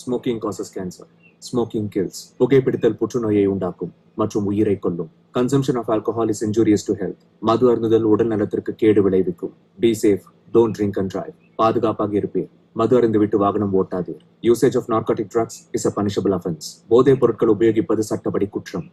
Smoking causes cancer. Smoking kills. புகைப்பிடித்தல் புற்றுநோயை உண்டாக்கும் மற்றும் உயிரை கொல்லும். Consumption of alcohol is injurious to health. மது அருந்துதல் உடல் நலத்திற்கு கேடு விளைவிக்கும். Be safe, don't drink and drive. பாதுகாப்பாக இருப்பீர். மது அருந்து விட்டு வாகனம் ஓட்டாதீர். Usage of narcotic drugs is a punishable offence. போதைப் பொருட்கள் உபயோகிப்பது சட்டப்படி குற்றம்.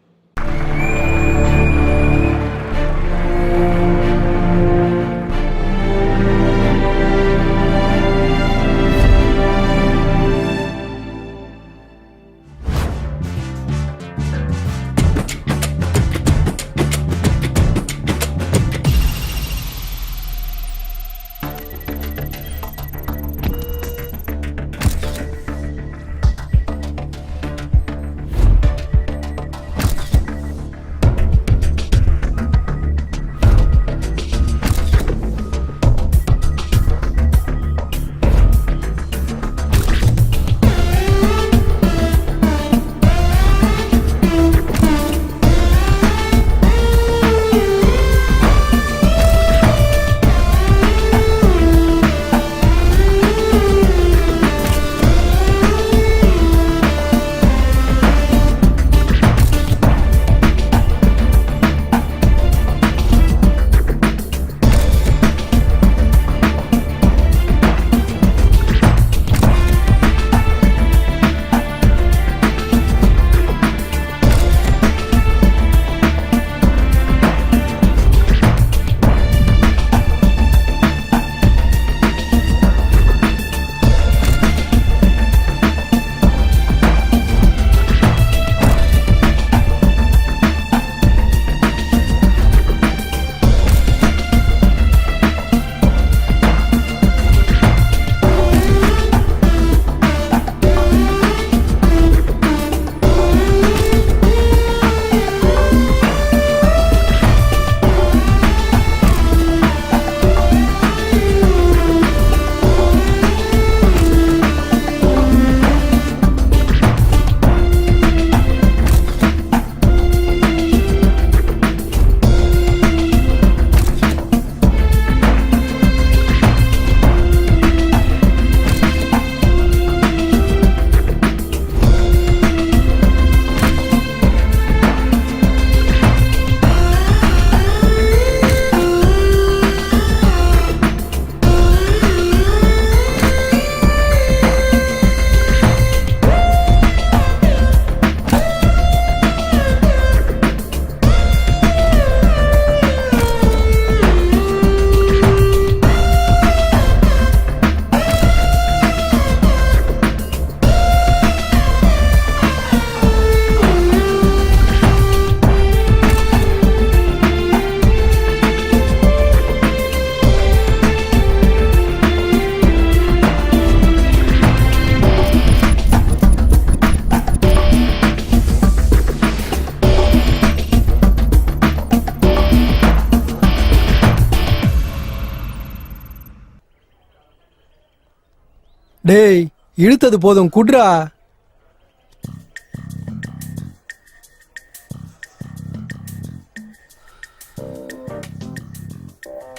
டேய் இழுத்தது போதும் குட்ரா.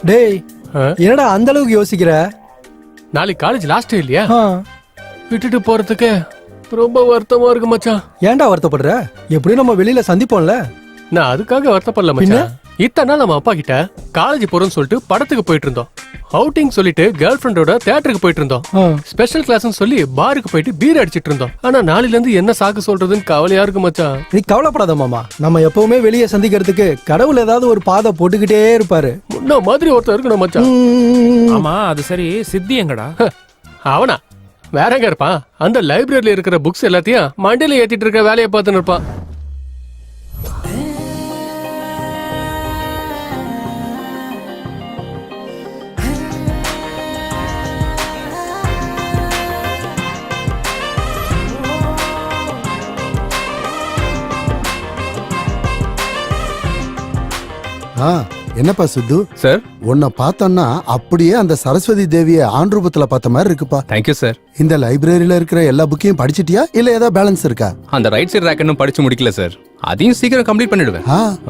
டேய் என்னடா அந்த அளவுக்கு யோசிக்கிற? நாளைக்கு காலேஜ் லாஸ்ட் இல்லையா? விட்டுட்டு போறதுக்கு ரொம்ப வருத்தமா இருக்கு மச்சான். ஏன்டா வருத்தப்படுற? எப்படியும் நம்ம வெளியில சந்திப்போம்ல. நான் அதுக்காக வருத்தப்படல மச்சான். இத்தனை நாள் நம்ம அப்பா கிட்ட காலேஜ் போறோம்னு சொல்லிட்டு படத்துக்கு போயிட்டு இருந்தோம். அவுட்டிங் சொல்லிட்டு கேர்ள் ஃப்ரெண்டோட தியேட்டருக்கு போயிட்டு இருந்தோம். ஸ்பெஷல் கிளாஸ்னு சொல்லி பாருக்கு போயிட்டு பீர் அடிச்சிட்டு இருந்தோம். ஆனா நாளைல இருந்து என்ன சாக்கு சொல்றதுன்னு கவலையா இருக்கு மச்சான். நீ கவலைப்படாத மாமா, நம்ம எப்பவுமே வெளியே சந்திக்கிறதுக்கு கடவுள் ஏதாவது ஒரு பாதை போட்டுக்கிட்டே இருப்பாரு. முன்ன மாதிரி ஒருத்தர் இருக்கணும் மச்சான். ஆமா அது சரி, சித்தி எங்கடா? அவனா வேற எங்க இருப்பான்? அந்த லைப்ரரியில இருக்கிற புக்ஸ் எல்லாத்தையும் மண்டியில ஏத்திட்டு இருக்க வேலையை பார்த்துன்னு இருப்பான். என்னப்பா சித்து சார், உன்னை பார்த்தோன்னா அப்படியே அந்த சரஸ்வதி தேவியை ஆண் ரூபத்துல பார்த்த மாதிரி இருக்குப்பா. Thank you sir. இந்த லைப்ரரியில இருக்கிற எல்லா புக்கையும் படிச்சிட்டியா இல்ல ஏதாவது பேலன்ஸ் இருக்கா? அந்த ரைட் சைடு ரேக் இன்னும் படிச்சு முடிக்கல சார். அதையும் சீக்கிரம் கம்ப்ளீட் பண்ணிடுவேன்.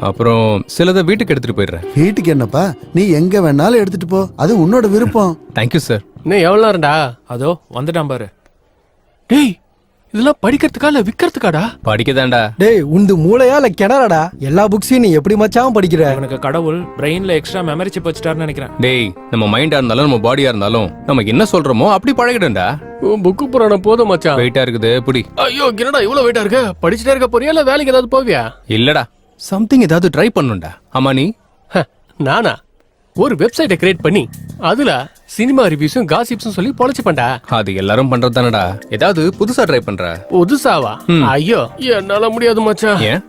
அப்புறம் சிலதை வீட்டுக்கு எடுத்துட்டு போயிடுறேன். வீட்டுக்கு என்னப்பா, நீ எங்க வேணாலும் எடுத்துட்டு போ, அது உன்னோட விருப்பம். Thank you sir. இன்னும் எவ்வளோ நேரம்டா? அதோ வந்துட்டான் பாரு. டேய் இதெல்லாம் படிக்கிறதுக்கா இல்ல விக்கிறதுக்காடா? படிக்கதாண்டா. டேய் உந்து மூளையா இல்ல கிணறடா? எல்லா புக்ஸையும் நீ எப்படி மச்சான் படிக்கிற? இவனுக்கு கடவுள் பிரெயின்ல எக்ஸ்ட்ரா மெமரி சிப் வச்சிட்டாருன்னு நினைக்கிறேன். டேய் நம்ம மைண்டா இருந்தாலும் நம்ம பாடியா இருந்தாலும் நமக்கு என்ன சொல்றோமோ அப்படி பழகிடும்டா. புக்கு புராணம் போதும் மச்சான். வெயிட்டா இருக்குது புடி. ஐயோ என்னடா இவ்வளவு வெயிட்டா இருக்கு? படிச்சுட்டே இருக்க போறியா இல்ல வேலைக்கு ஏதாவது போவியா? இல்லடா சம்திங் ஏதாவது ட்ரை பண்ணுண்டா. ஆமா நீ? நானா ஒரு வெப்சைட்டை கிரியேட் பண்ணி அதுல சினிமா ரிவ்யூஸும் காசிப்ஸும் சொல்லி பொழைச்சு பண்ணா. அது எல்லாரும் பண்றதுதானடா. ஏதாவது புதுசா ட்ரை பண்ற? புதுசாவா? ஐயோ என்னால முடியாது மச்சான். ஏன்?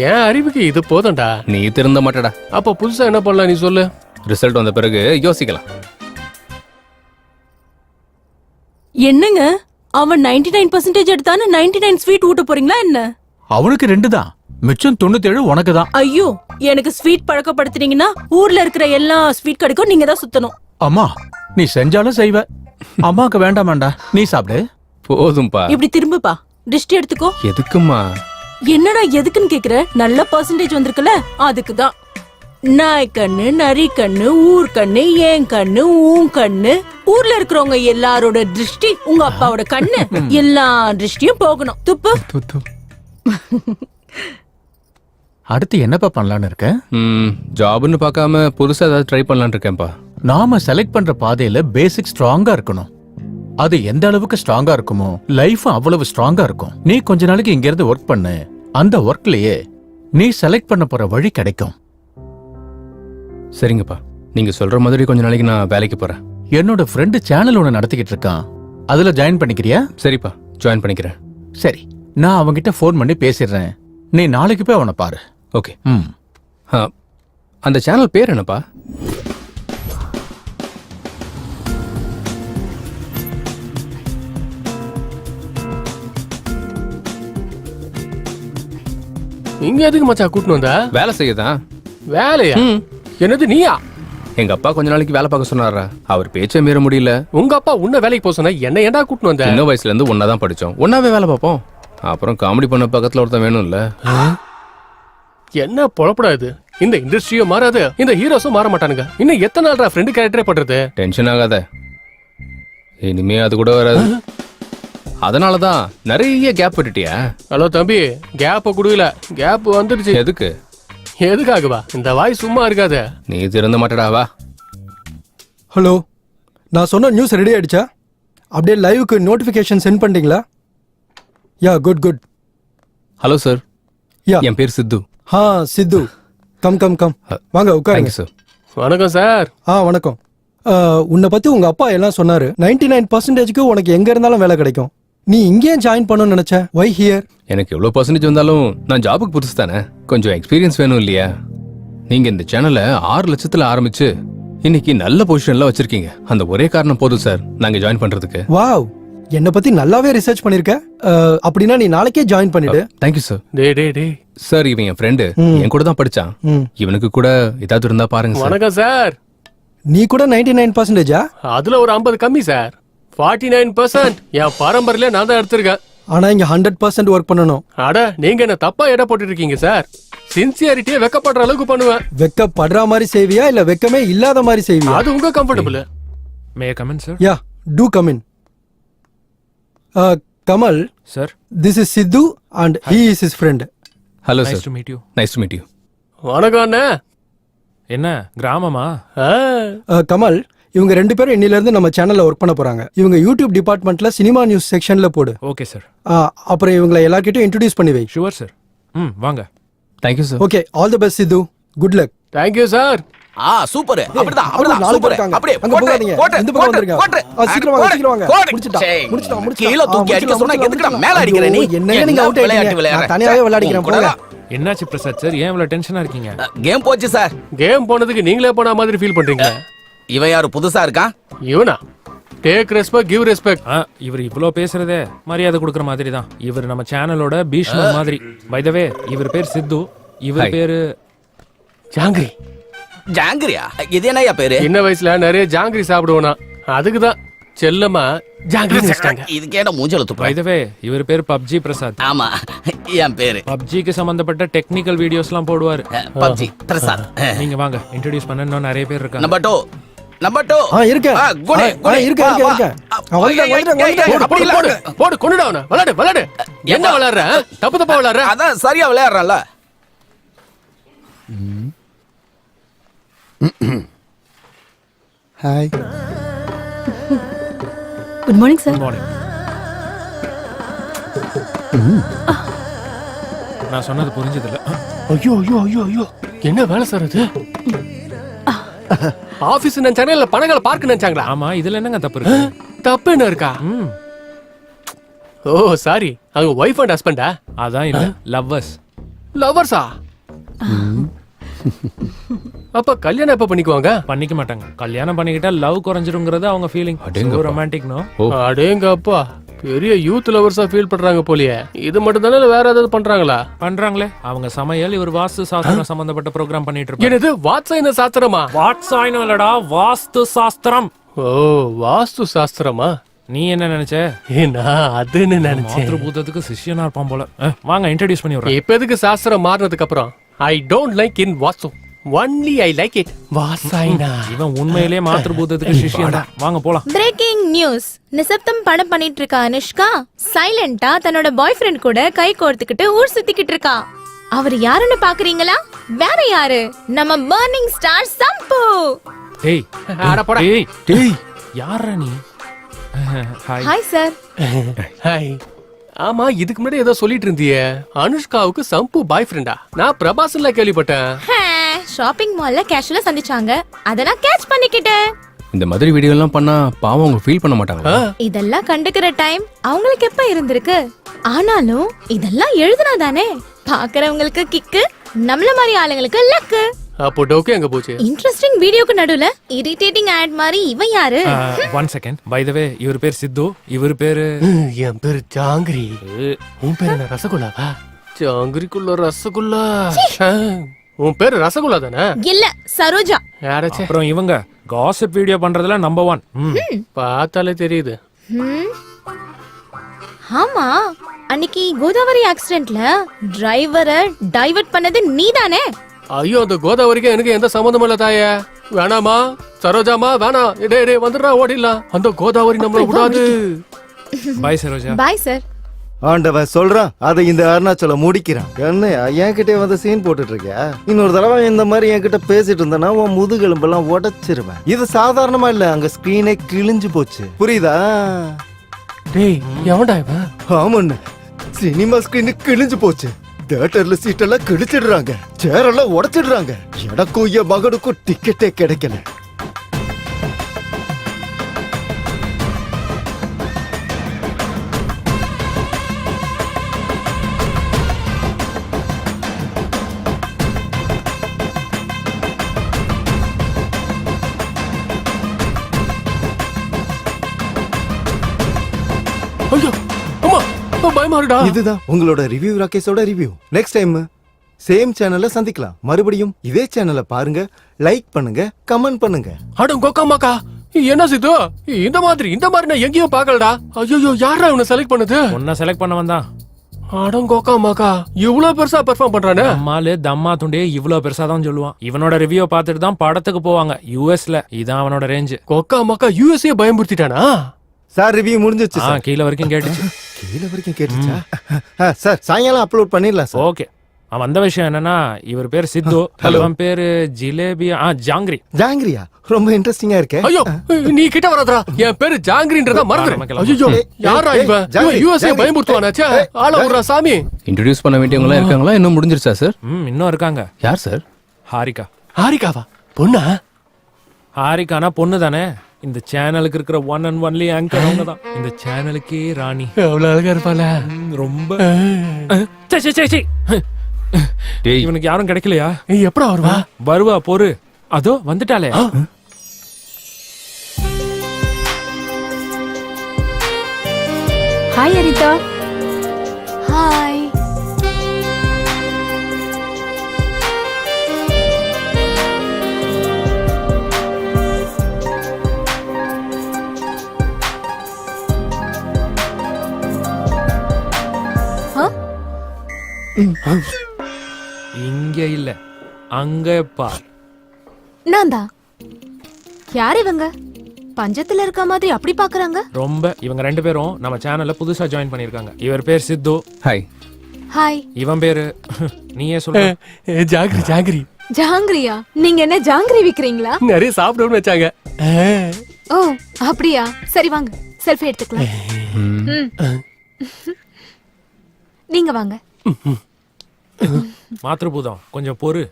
என் அறிவுக்கு இது போதும்டா. நீ திருந்த மாட்டடா. அப்ப புதுசா என்ன பண்ணலாம் நீ சொல்லு. ரிசல்ட் வந்த பிறகு யோசிக்கலாம். என்னங்க அவன் 99% எடுத்தானு 99 ஸ்வீட் ஊட்ட போறீங்களா என்ன? அவனுக்கு 2 தான், மிச்சம் 97 உனக்கு தான். ஐயோ எனக்கு ஸ்வீட் பழக்கப்படுத்துறீங்கன்னா ஊர்ல இருக்கிற எல்லா ஸ்வீட் கடைக்கும் நீங்க தான் சுத்தணும். அம்மா நீ செஞ்சாலும் செய்வ, அம்மாக்கு வேண்டாமாண்டா, நீ சாப்பிடு. போதும்பா. இப்படி திரும்புப்பா, டிஸ்ட் எடுத்துக்கோ. எதுக்குமா? என்னடா எதுக்குன்னு கேக்குற? நல்ல பர்சன்டேஜ் வந்திருக்குல அதுக்குதான். நாய் கண்ணு, நரி கண்ணு, ஊர் கண்ணு, ஏன் கண்ணு, ஊன் கண்ணு, ஊர்ல இருக்கிறவங்க எல்லாரோட திருஷ்டி உங்க அப்பாவோட கண்ணு, எல்லா திருஷ்டியும் போகணும். துப்பு. அடுத்து என்னப்பா பண்ணலான்னு இருக்க? ஜாப்னு பார்க்காம புதுசா ஏதாவது ட்ரை பண்ணலாம்னு இருக்கேன்ப்பா. நாம செலக்ட் பண்ற பாதையில பேசிக் ஸ்ட்ராங்கா இருக்கணும். அது எந்த அளவுக்கு ஸ்ட்ராங்கா இருக்குமோ லைஃபும் அவ்வளவு ஸ்ட்ராங்கா இருக்கும். நீ கொஞ்ச நாளைக்கு இங்க இருந்து ஒர்க் பண்ணு, அந்த ஒர்க்லயே நீ செலக்ட் பண்ண போற வழி கிடைக்கும். சரிங்கப்பா, நீங்க சொல்ற மாதிரி கொஞ்ச நாளைக்கு நான் வேலைக்கு போறேன். என்னோட ஃப்ரெண்டு சேனல் ஒன்று நடத்திக்கிட்டு இருக்கான், அதுல ஜாயின் பண்ணிக்கிறியா? சரிப்பா, ஜாயின் பண்ணிக்கிறேன். சரி, நான் அவன்கிட்ட ஃபோன் பண்ணி பேசிடுறேன், நீ நாளைக்கு போய் அவனை பாரு. ஓகே. அந்த சேனல் பேர் என்னப்பா? இங்க எதுக்கு மச்சான் கூட்டினு வந்த? வேலை செய்யதான். வேலையா? என்னது நீயா? எங்க அப்பா கொஞ்ச நாளைக்கு வேலை பார்க்க சொன்னாரா, அவர் பேச்சே மீற முடியல. உங்க அப்பா உன்ன வேலைக்கு போக சொன்னா என்ன ஏன்டா கூட்டினு வந்த? சின்ன வயசுல இருந்து ஒன்னாதான் படிச்சோம், ஒன்னாவே வேலை பார்ப்போம். அப்புறம் காமெடி பண்ண பக்கத்துல ஒருத்தன் வேணும்ல. என்ன பொழப்படாது? இந்த இண்டஸ்ட்ரியும் மாறாது, இந்த ஹீரோஸும் மாற மாட்டானுங்க. இன்னும் எத்தனை நாள்ரா ஃப்ரெண்டு கேரக்டரே பண்றது? டென்ஷன் ஆகாத, இனிமே அது கூட வராது. அதனாலதான் நிறைய கேப் விட்டுட்டியா? ஹலோ தம்பி, கேப்ப குடுக்கல, கேப் வந்துடுச்சு. எதுக்கு? எதுக்காகவா? இந்த வாய் சும்மா இருக்காது. நீ திறந்த மாட்டடாவா? ஹலோ, நான் சொன்ன நியூஸ் ரெடி ஆயிடுச்சா? அப்படியே லைவுக்கு நோட்டிஃபிகேஷன் சென்ட் பண்ணிட்டீங்களா? Yeah good good. Hello sir, yeah என் பேர் Siddhu. Siddhu, come come come, வாங்க உட்காருங்க சார். வணக்கம் சார். வணக்கம். உன்னை பத்தி உங்க அப்பா எல்லாம் சொன்னாரு. 99%க்கு உனக்கு எங்க இருந்தாலும் வேலை கிடைக்கும். நீ இங்கே ஜாயின் பண்ணணும்னு நினைச்ச? வை ஹியர்? எனக்கு எவ்வளவு பர்சன்டேஜ் வந்தாலும் நான் ஜாபுக்கு புதுசு தானே, கொஞ்சம் எக்ஸ்பீரியன்ஸ் வேணும் இல்லையா? நீங்க இந்த சேனலை 6 லட்சத்துல ஆரம்பிச்சு இன்னைக்கு நல்ல பொசிஷன்ல வச்சிருக்கீங்க. அந்த ஒரே காரணம் போதும் சார் நாங்க ஜாயின் பண்றதுக்கு. வாவ், என்னை பத்தி நல்லாவே ரிசர்ச் பண்ணிருக்க. அப்படின்னா நீ நாளைக்கே ஜாயின் பண்ணிடு. Thank you sir. டே சார், இவன் என் ஃப்ரெண்டு, என் கூட தான் படிச்சான். இவனுக்கு கூட ஏதாவது இருந்தா பாருங்க சார். வணக்கம் சார். நீ கூட 99%? அதுல ஒரு 50 கம்மி சார். 49% என் பாரம்பரியல நான் தான் எடுத்திருக்கேன். ஆனா இங்க 100% ஒர்க் பண்ணணும். அட நீங்க என்ன தப்பா எடை போட்டு இருக்கீங்க சார். சின்சியாரிட்டியே வெக்கப்படுற அளவுக்கு பண்ணுவேன். வெக்கப்படுற மாதிரி செய்வியா இல்ல வெக்கமே இல்லாத மாதிரி செய்வியா? அது உங்க comfortable. May I come in sir? Yeah, do come in. Kamal sir, this is Sidhu and he is his friend. Hello nice sir. To meet you. Nice to meet you. வணக்கம் அண்ணா. என்ன கிராமமா? கமல், இவங்க 2 பேரும் இன்னில இருந்து நம்ம சேனல்ல ஒர்க் பண்ண போறாங்க. இவங்க யூடியூப் டிபார்ட்மெண்ட்ல சினிமா நியூஸ் செக்ஷன்ல போடு. Okay sir. அப்புறம் இவங்களை எல்லார்கிட்டயும் இன்ட்ரோடியூஸ் பண்ணி வை. Sure sir. வாங்க. Thank you sir. Okay, all the best Siddhu. Good luck. Thank you sir. Super. அப்படிதான் நாலு சூப்பர். இருக்காங்க. அப்படியே அங்க போகாதீங்க. இந்த பக்கம் வந்துருங்க. சீக்கிரம் வாங்க, சீக்கிரம் வாங்க. முடிச்சிட்டோம். கீழ தூக்கி அடிக்க சொன்னா எதுக்குடா மேல அடிக்கிற நீ? என்னங்க நீங்க அவுட் ஆயிட்டீங்க. நான் தனியாவே விளையாடிக்கிறேன் போங்க. என்னாச்சு பிரசாத் சார், ஏன் இவ்வளவு டென்ஷனா இருக்கீங்க? கேம் போச்சு சார். கேம் போனதுக்கு நீங்களே போன மாதிரி ஃபீல் பண்றீங்க. இவன் யாரு புதுசா இருக்கான்? இவனா? Take respect, give respect. இவர் இவ்ளோ பேசுறதே மரியாதை கொடுக்கற மாதிரி தான். இவர் நம்ம சேனலோட பீஷ்மர் மாதிரி. பை தி வே, இவர் பேர் சித்து, இவர் பேரு ஜாங்கிரி. ஜாங்கிரியா? இது என்னையா பேரு? சின்ன வயசுல நிறைய ஜாங்கிரி சாப்பிடுவோனா, அதுக்குதான் செல்லமா ஜாங்கிரி வச்சிட்டாங்க. இது கேட்ட மூஞ்சல துப்பு. பை தி வே, இவர் பேர் பப்ஜி பிரசாத். ஆமா, என் பேரு. பப்ஜிக்கு சம்பந்தப்பட்ட டெக்னிக்கல் வீடியோஸ்லாம் போடுவாரு. பப்ஜி பிரசாத். நீங்க வாங்க, இன்ட்ரோடியூஸ் பண்ண இன்னும் நிறைய பேர் இருக்காங்க. நம்பர் 2 நம்பர் 2 இருக்கேன் குட் இருக்கேன் வந்துட்டேன் போடு போடு போடு கொண்டுடா அவன விளையாடு என்ன விளையாடுற தப்பு தப்பா விளையாடுற அதான் சரியா விளையாடுறல. Hi. Good morning sir. Morning. நான் சொன்னது புரிஞ்சதில்ல. ஐயோ ஐயோ ஐயோ ஐயோ என்ன வேலை சார் அது? ஆபீஸ் நினைச்சாங்க இல்ல பணங்களை பார்க்க நினைச்சாங்களா? ஆமா, இதுல என்னங்க தப்பு இருக்கு? தப்பு என்ன இருக்கா? ஓ சாரி, அவங்க ஒய்ஃப் அண்ட் ஹஸ்பண்டா? அதான் இல்ல, லவ்வர்ஸ். லவர்ஸா? அப்ப கல்யாணம் எப்ப பண்ணிக்குவாங்க? பண்ணிக்க மாட்டாங்க. கல்யாணம் பண்ணிக்கிட்டா லவ் குறைஞ்சிருங்கிறது அவங்க ஃபீலிங். Romantic no? அடேங்கப்பா, பெரிய யூத் லவர்ஸா ஃபீல் பண்றாங்க போலியே. இது மட்டும் தானே இல்ல வேற ஏதாவது பண்றாங்களா? பண்றாங்களே. அவங்க சமையல், இவர் வாஸ்து சாஸ்திரம் சம்பந்தப்பட்ட ப்ரோக்ராம் பண்ணிட்டு இருப்பாங்க. என்னது வாட்சாயின சாஸ்திரமா? வாட்சாயினம் இல்லடா, வாஸ்து சாஸ்திரம். ஓ வாஸ்து சாஸ்திரமா? நீ என்ன நினைச்ச? நான் அதுன்னு நினைச்சேன். மாத்ருபூதத்துக்கு சிஷ்யனா இருப்பான் போல. வாங்க இன்ட்ரோடியூஸ் பண்ணி விடுறேன். இப்ப எதுக்கு சாஸ்திரம் மாறினதுக்கு அப்புறம் I don't like in vastu, only I like it வாசாயினா. இவன் உண்மையிலேயே மாத்ருபூதத்துக்கு சிஷ்யன் தான். வாங்க போலாம். Breaking news. நிசப்தம் படம் பண்ணிட்டு இருக்கா அனுஷ்கா சைலண்டா தன்னோட பாய் ஃப்ரெண்ட் கூட கை கோர்த்துக்கிட்டு ஊர் சுத்திக்கிட்டு இருக்கா. அவர் யாருன்னு பாக்குறீங்களா? வேற யாரு, நம்ம பர்னிங் ஸ்டார் சம்பு. டேய் அட போடா. டேய் யாரா நீ? ஹாய். Hi sir. ஹாய். ஆமா, இதுக்கு முன்னாடி ஏதோ சொல்லிட்டு இருந்தியே, அனுஷ்காவுக்கு சம்பு பாய் ஃப்ரெண்டா? நான் பிரபாஸ்ல கேள்விப்பட்டேன். ஷாப்பிங் மால்ல கேஷுவலா சந்திச்சாங்க, அத நான் கேட்ச் பண்ணிக்கிட்டேன். இந்த மாதிரி வீடியோ எல்லாம் பண்ணா பாவம் அவங்க ஃபீல் பண்ண மாட்டாங்க. இதெல்லாம் கண்டுக்கிற டைம் அவங்களுக்கு எப்ப இருந்திருக்கு? ஆனாலும் இதெல்லாம் எழுதுனாதானே பாக்குறவங்களுக்கு கிக்கு, நம்மள மாதிரி ஆளுங்களுக்கு லக்கு. அப்போ டோக்கே எங்க போச்சு? இன்ட்ரெஸ்டிங் வீடியோக்கு நடுவுல இரிட்டேட்டிங் ஆட் மாதிரி இவன் யாரு? 1 செகண்ட். பை தி வே, இவர் பேர் சித்து, இவர் பேரு என் பேரு ஜாங்கிரி. உன் பேரு என்ன ரசகுல்லாவா? ஜாங்கிரிக்குள்ள ரசகுல்லா. உன் பேரு ரசகுல்லா தானே? இல்ல, சரோஜா. யாராச்சே? அப்புறம் இவங்க காசிப் வீடியோ பண்றதுல நம்பர் 1. பார்த்தாலே தெரியுது. ஆமா, அன்னைக்கு கோதாவரி ஆக்சிடென்ட்ல டிரைவரை டைவர்ட் பண்ணது நீதானே? ஐயோ, அந்த கோதாவரிக்கு எனக்கு எந்த சம்பந்தமும் இல்ல தாயே. வேணாமா சரோஜாமா, வேணாம். டே வந்துடுறா, ஓடிடலாம். அந்த கோதாவரி நம்மள விடாது. பை சரோஜா. Bye sir. ஆண்டவன் சொல்றான், அதை இந்த அருணாச்சலம் முடிக்கிறான். என்ன என்கிட்ட வந்து சீன் போட்டுட்டு இருக்கியா? இன்னொரு தடவை இந்த மாதிரி என்கிட்ட பேசிட்டு இருந்தனா உன் முதுகெலும்பெல்லாம் உடைச்சிருவேன். இது சாதாரணமா இல்ல, அங்க ஸ்கிரீனே கிழிஞ்சு போச்சு. புரியுதா? டேய் எவன்டா இவன்? ஆமாண்ண, சினிமா ஸ்கிரீன் கிழிஞ்சு போச்சு. தியேட்டர்ல சீட்டெல்லாம் கிழிச்சிடுறாங்க, சேரெல்லாம் உடைச்சிடுறாங்க. எனக்கும் என் மகனுக்கும் டிக்கெட்டே கிடைக்கல. ஐயோ அம்மா, பயமா இருக்குடா. இதுதான் உங்களோட ரிவ்யூ, ராகேஷோட ரிவ்யூ. நெக்ஸ்ட் டைம் சேம் சேனல்ல சந்திக்கலாம். மறுபடியும் இதே சேனலை பாருங்க, லைக் பண்ணுங்க, கமெண்ட் பண்ணுங்க. அடம் கோக்காமாக்கா, என்ன சித்து இந்த மாதிரி நான் எங்கேயும் பார்க்கலடா. ஐயோ, யாரா இவனை செலக்ட் பண்ணது? உன்னை செலக்ட் பண்ண வந்தான். அடம் கோக்காமாக்கா, இவ்வளவு பெருசா பெர்ஃபார்ம் பண்றானே. அம்மாலு தம்மா துண்டே இவ்வளவு பெருசா தான் சொல்லுவான். இவனோட ரிவ்யூ பார்த்துட்டு தான் படத்துக்கு போவாங்க யுஎஸ்ல. இதான் அவனோட ரேஞ்ச். கோக்காமாக்கா யுஎஸ்ஏ பயமுறுத்திட்டானா? சார் ரிவ்யூ முடிஞ்சிச்சு சார். கீழ வரைக்கும் கேட்டுச்சு. கீழ வரைக்கும் கேட்டுச்சா? சார் சாயங்காலம் அப்லோட் பண்ணிடலாம் சார். ஓகே. வந்த விஷயம் என்னன்னா, இவர் பேர் சித்து, அவன் பேரு ஜிலேபியா, ஜாங்கிரி. ஜாங்கிரியா? ரொம்ப இன்ட்ரெஸ்டிங்கா இருக்கே. ஐயோ, நீ கிட்ட வராதடா. என் பேரு ஜாங்கிரின்றத மறந்துரு. ஐயோ, யாரா இவன்? யுஎஸ்ஏ பயமுறுத்துவானாச்சே. ஆள விடுறா சாமி. இன்ட்ரோடியூஸ் பண்ண வேண்டியவங்க எல்லாம் இருக்காங்களா? இன்னும் முடிஞ்சிருச்சா சார்? இன்னும் இருக்காங்க. யார் சார்? ஹாரிகா. ஹாரிகாவா? பொண்ணா? ஹாரிகானா பொண்ணு தானே. இந்த சேனலுக்கு இருக்கிற ஒன் அண்ட் ஒன்லி ஆங்கர் அவங்க தான். இந்த சேனலுக்கே ராணி. அவ்வளவு அழகா இருப்பாள. ரொம்ப இவனுக்கு யாரும் கிடைக்கலையா? எப்படா வருவா? வருவா, பொறு. அதோ வந்துட்டாலே. ஹாய் அரிதா. ஹாய். இங்க இல்ல, அங்க பார். நான்தா. யார் இவங்க பஞ்சத்துல இருக்க மாதிரி அப்படி பாக்குறாங்க? ரொம்ப இவங்க 2 பேரும் நம்ம சேனல்ல புதுசா ஜாயின் பண்ணிருக்காங்க. இவர் பேர் சித்து, ஹாய். ஹாய். இவன் பேரு நீயே சொல்லு. ஜாங்கிரி ஜாங்கிரி ஜாங்கிரியா? நீங்க என்ன ஜாங்கிரி விக்கிறீங்களா? நிறைய சாப்பிடணும்னு வச்சாங்க. ஓ அப்படியா? சரி வாங்க செல்ஃபி எடுத்துக்கலாம். ம். நீங்க வாங்க. மாத்ருபூதம் கொஞ்சம் பொறு,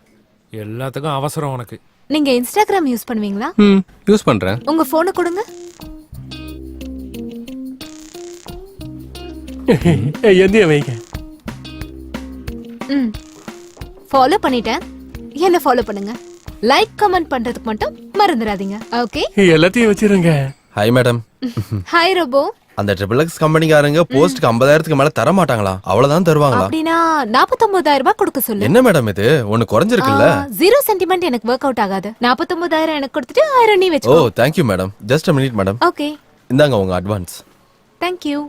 எல்லாத்துக்கும் அவசரம் உனக்கு. நீங்க இன்ஸ்டாகிராம் யூஸ் பண்ணுவீங்களா? யூஸ் பண்றேன். உங்க போனை கொடுங்க. எந்திய வைங்க. ம். ஃபாலோ பண்ணிட்டேன். என்ன ஃபாலோ பண்ணுங்க. லைக் கமெண்ட் பண்றதுக்கு மட்டும் மறந்துடாதீங்க. ஓகே? எல்லாத்தையும் வச்சிருங்க. Hi madam. Hi robo. அந்த XXX கம்பெனிக்காரங்க போஸ்ட்க்கு 50,000க்கு மேல தர மாட்டாங்களா? அவ்வளவுதான் தருவாங்களா? அப்படினா 49,000 ரூபாய் கொடுக்க சொல்லு. என்ன மேடம் இது? ஒன்னு குறைஞ்சிருக்குல்ல? 0 சென்டிமெண்ட் எனக்கு வொர்க் அவுட் ஆகாது. 49,000 எனக்கு கொடுத்துட்டு 1000 நீ ஓ வெச்சுக்கோ. Thank you madam. Just a minute madam. Okay. இந்தாங்க உங்க அட்வான்ஸ். Thank you.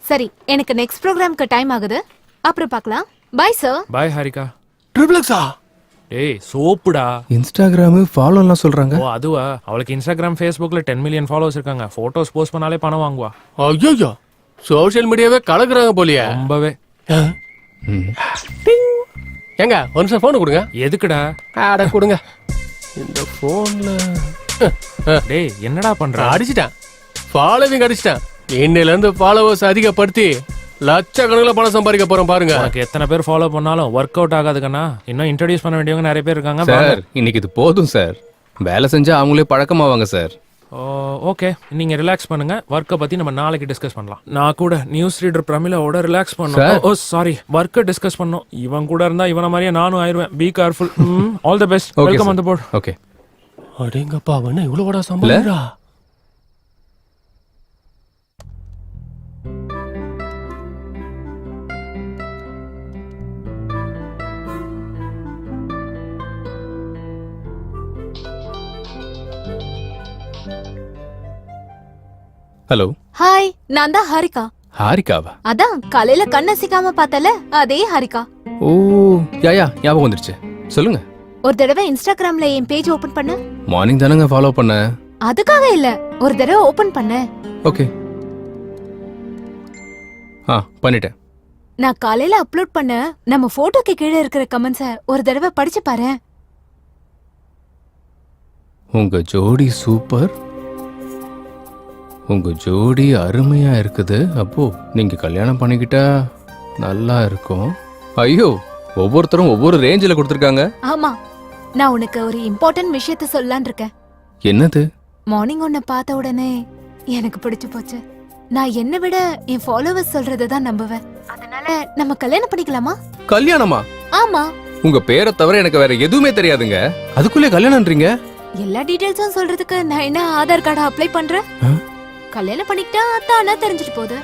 சரி, எனக்கு நெக்ஸ்ட் ப்ரோகிராம்க்கு டைம் ஆகுது. அப்புறம் பார்க்கலாம். Bye sir. பை ஹாரிகா. ட்ரிபிள்எக்ஸா? ஏய் சோப்புடா. இன்ஸ்டாகிராம் ஃபாலோ எல்லாம் சொல்றாங்க. ஓ அதுவா? அவளுக்கு இன்ஸ்டாகிராம் ஃபேஸ்புக்ல 10 மில்லியன் ஃபாலோவர்ஸ் இருக்காங்க. போட்டோஸ் போஸ்ட் பண்ணாலே பணம் வாங்குவா. ஐயோ சோஷியல் மீடியாவே கலக்குறாங்க போலியே. ரொம்பவே. ஏங்க ஒரு நிமிஷம் போன் கொடுங்க. எதுக்குடா? அட கொடுங்க. இந்த போன்ல டேய் என்னடா பண்ற? அடிச்சிட்டேன். ஃபாலோவிங் அடிச்சிட்டேன். இன்னையில இருந்து ஃபாலோவர்ஸ் அதிகப்படுத்தி லட்சக்கணக்கில் பணம் சம்பாதிக்க போறோம் பாருங்க. உனக்கு எத்தனை பேர் ஃபாலோ பண்ணாலும் ஒர்க் அவுட் ஆகாதுக்கண்ணா. இன்னும் இன்ட்ரோடியூஸ் பண்ண வேண்டியவங்க நிறைய பேர் இருக்காங்க. சார் இன்னைக்கு இது போதும் சார். வேலை செஞ்சா அவங்களே பழக்கமாவாங்க சார். ஓகே நீங்க ரிலாக்ஸ் பண்ணுங்க. ஒர்க்கை பத்தி நம்ம நாளைக்கு டிஸ்கஸ் பண்ணலாம். நான் கூட நியூஸ் ரீடர் பிரமிளாவோட ரிலாக்ஸ் பண்ணோம். ஓ சாரி, ஒர்க்கை டிஸ்கஸ் பண்ணோம். இவன் கூட இருந்தா இவன மாதிரியே நானும் ஆயிருவேன். Be careful. All the best. Welcome on the board. Okay. அடேங்கப்பா அவன இவ்வளவு வடா சம்பளம்டா. ஹலோ. ஹாய், நான் தான் ஹாரிகா. ஹாரிகாவா? அதான் காலையில கண்ணசிக்காம பார்த்தல அதே ஹாரிகா. ஓ யா ஞாபகம் வந்துருச்சு. சொல்லுங்க. ஒரு தடவை இன்ஸ்டாகிராம்ல என் பேஜ் ஓபன் பண்ணு. மார்னிங் தானங்க ஃபாலோ பண்ண. அதுக்காக இல்ல, ஒரு தடவை ஓபன் பண்ணு. ஓகே. பண்ணிட்டேன். நான் காலையில அப்லோட் பண்ண நம்ம போட்டோக்கு கீழே இருக்கிற கமெண்ட்ஸ ஒரு தடவை படிச்சு பாரு. உங்க ஜோடி சூப்பர். உங்க ஜோடி அருமையா இருக்குது. அப்போ நீங்க கல்யாணம் பண்ணிக்கிட்டா நல்லா இருக்கும். ஐயோ ஒவ்வொருத்தரும் ஒவ்வொரு ரேஞ்சில கொடுத்துருக்காங்க. ஆமா, நான் உனக்கு ஒரு இம்பார்ட்டன்ட் விஷயத்த சொல்லலாம்னு இருக்கேன். என்னது? மார்னிங் உன்னை பார்த்த உடனே எனக்கு பிடிச்சு போச்சு. நான் என்னை விட என் ஃபாலோவர்ஸ் சொல்றதை தான் நம்புவேன். அதனால நம்ம கல்யாணம் பண்ணிக்கலாமா? கல்யாணமா? ஆமா. உங்க பேரை தவிர எனக்கு வேற எதுவுமே தெரியாதுங்க. அதுக்குள்ளே கல்யாணம்ன்றீங்க? எல்லா டீடைல்ஸும் சொல்றதுக்கு நான் என்ன ஆதார் கார்டு அப்ளை பண்றேன்? கல்யாணம் பண்ணிக்கிட்டா தானா தெரிஞ்சிட்டு போகுது.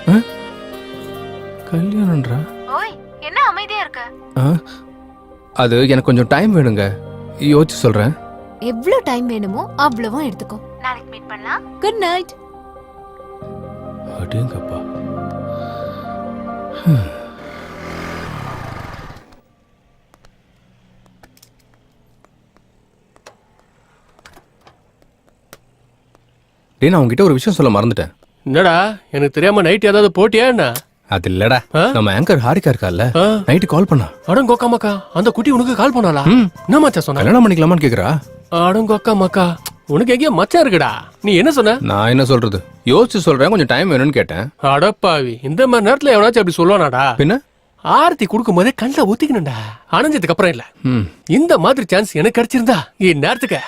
கல்யாணம்ன்றா? ஓய் என்ன அமைதியா இருக்க? அது எனக்கு கொஞ்சம் டைம் வேணுங்க. யோசிச்சு சொல்றேன். எவ்வளவு டைம் வேணுமோ அவ்வளவும் எடுத்துக்கோ. நாளைக்கு மீட் பண்ணலாம். Good night. அடேங்கப்பா. நான் உங்ககிட்ட ஒரு விஷயம் சொல்ல மறந்துட்டேன். என்னடா எனக்கு தெரியாம நைட் ஏதாவது போட்டியா என்ன? அது இல்லடா, நம்ம ஆங்கர் ஹாரிகா இருக்கால, நைட்டு கால் பண்ணா. அடங்கொக்கா மக்கா, அந்த குட்டி உனக்கு கால் பண்ணாளா? என்ன மச்சான் சொன்ன? கல்யாணம் பண்ணிக்கலாமான்னு கேக்குறா. அடங்கொக்கா மக்கா, உனக்கு எங்கேயோ மச்சான் இருக்குடா. நீ என்ன சொன்ன? நான் என்ன சொல்றது, யோசிச்சு சொல்றேன், கொஞ்சம் டைம் வேணும்னு கேட்டேன். அடப்பாவி, இந்த மாதிரி நேரத்துல எவனாச்சும் அப்படி சொல்லுவானாடா? பின்ன ஆரத்தி கொடுக்கும் போதே கண்ணில் ஊத்திக்கணும்டா, அணைஞ்சதுக்கு அப்புறம் இல்ல. இந்த மாதிரி சான்ஸ் எனக்கு கிடைச்சிருந்தா இந்நேரத்துக்கு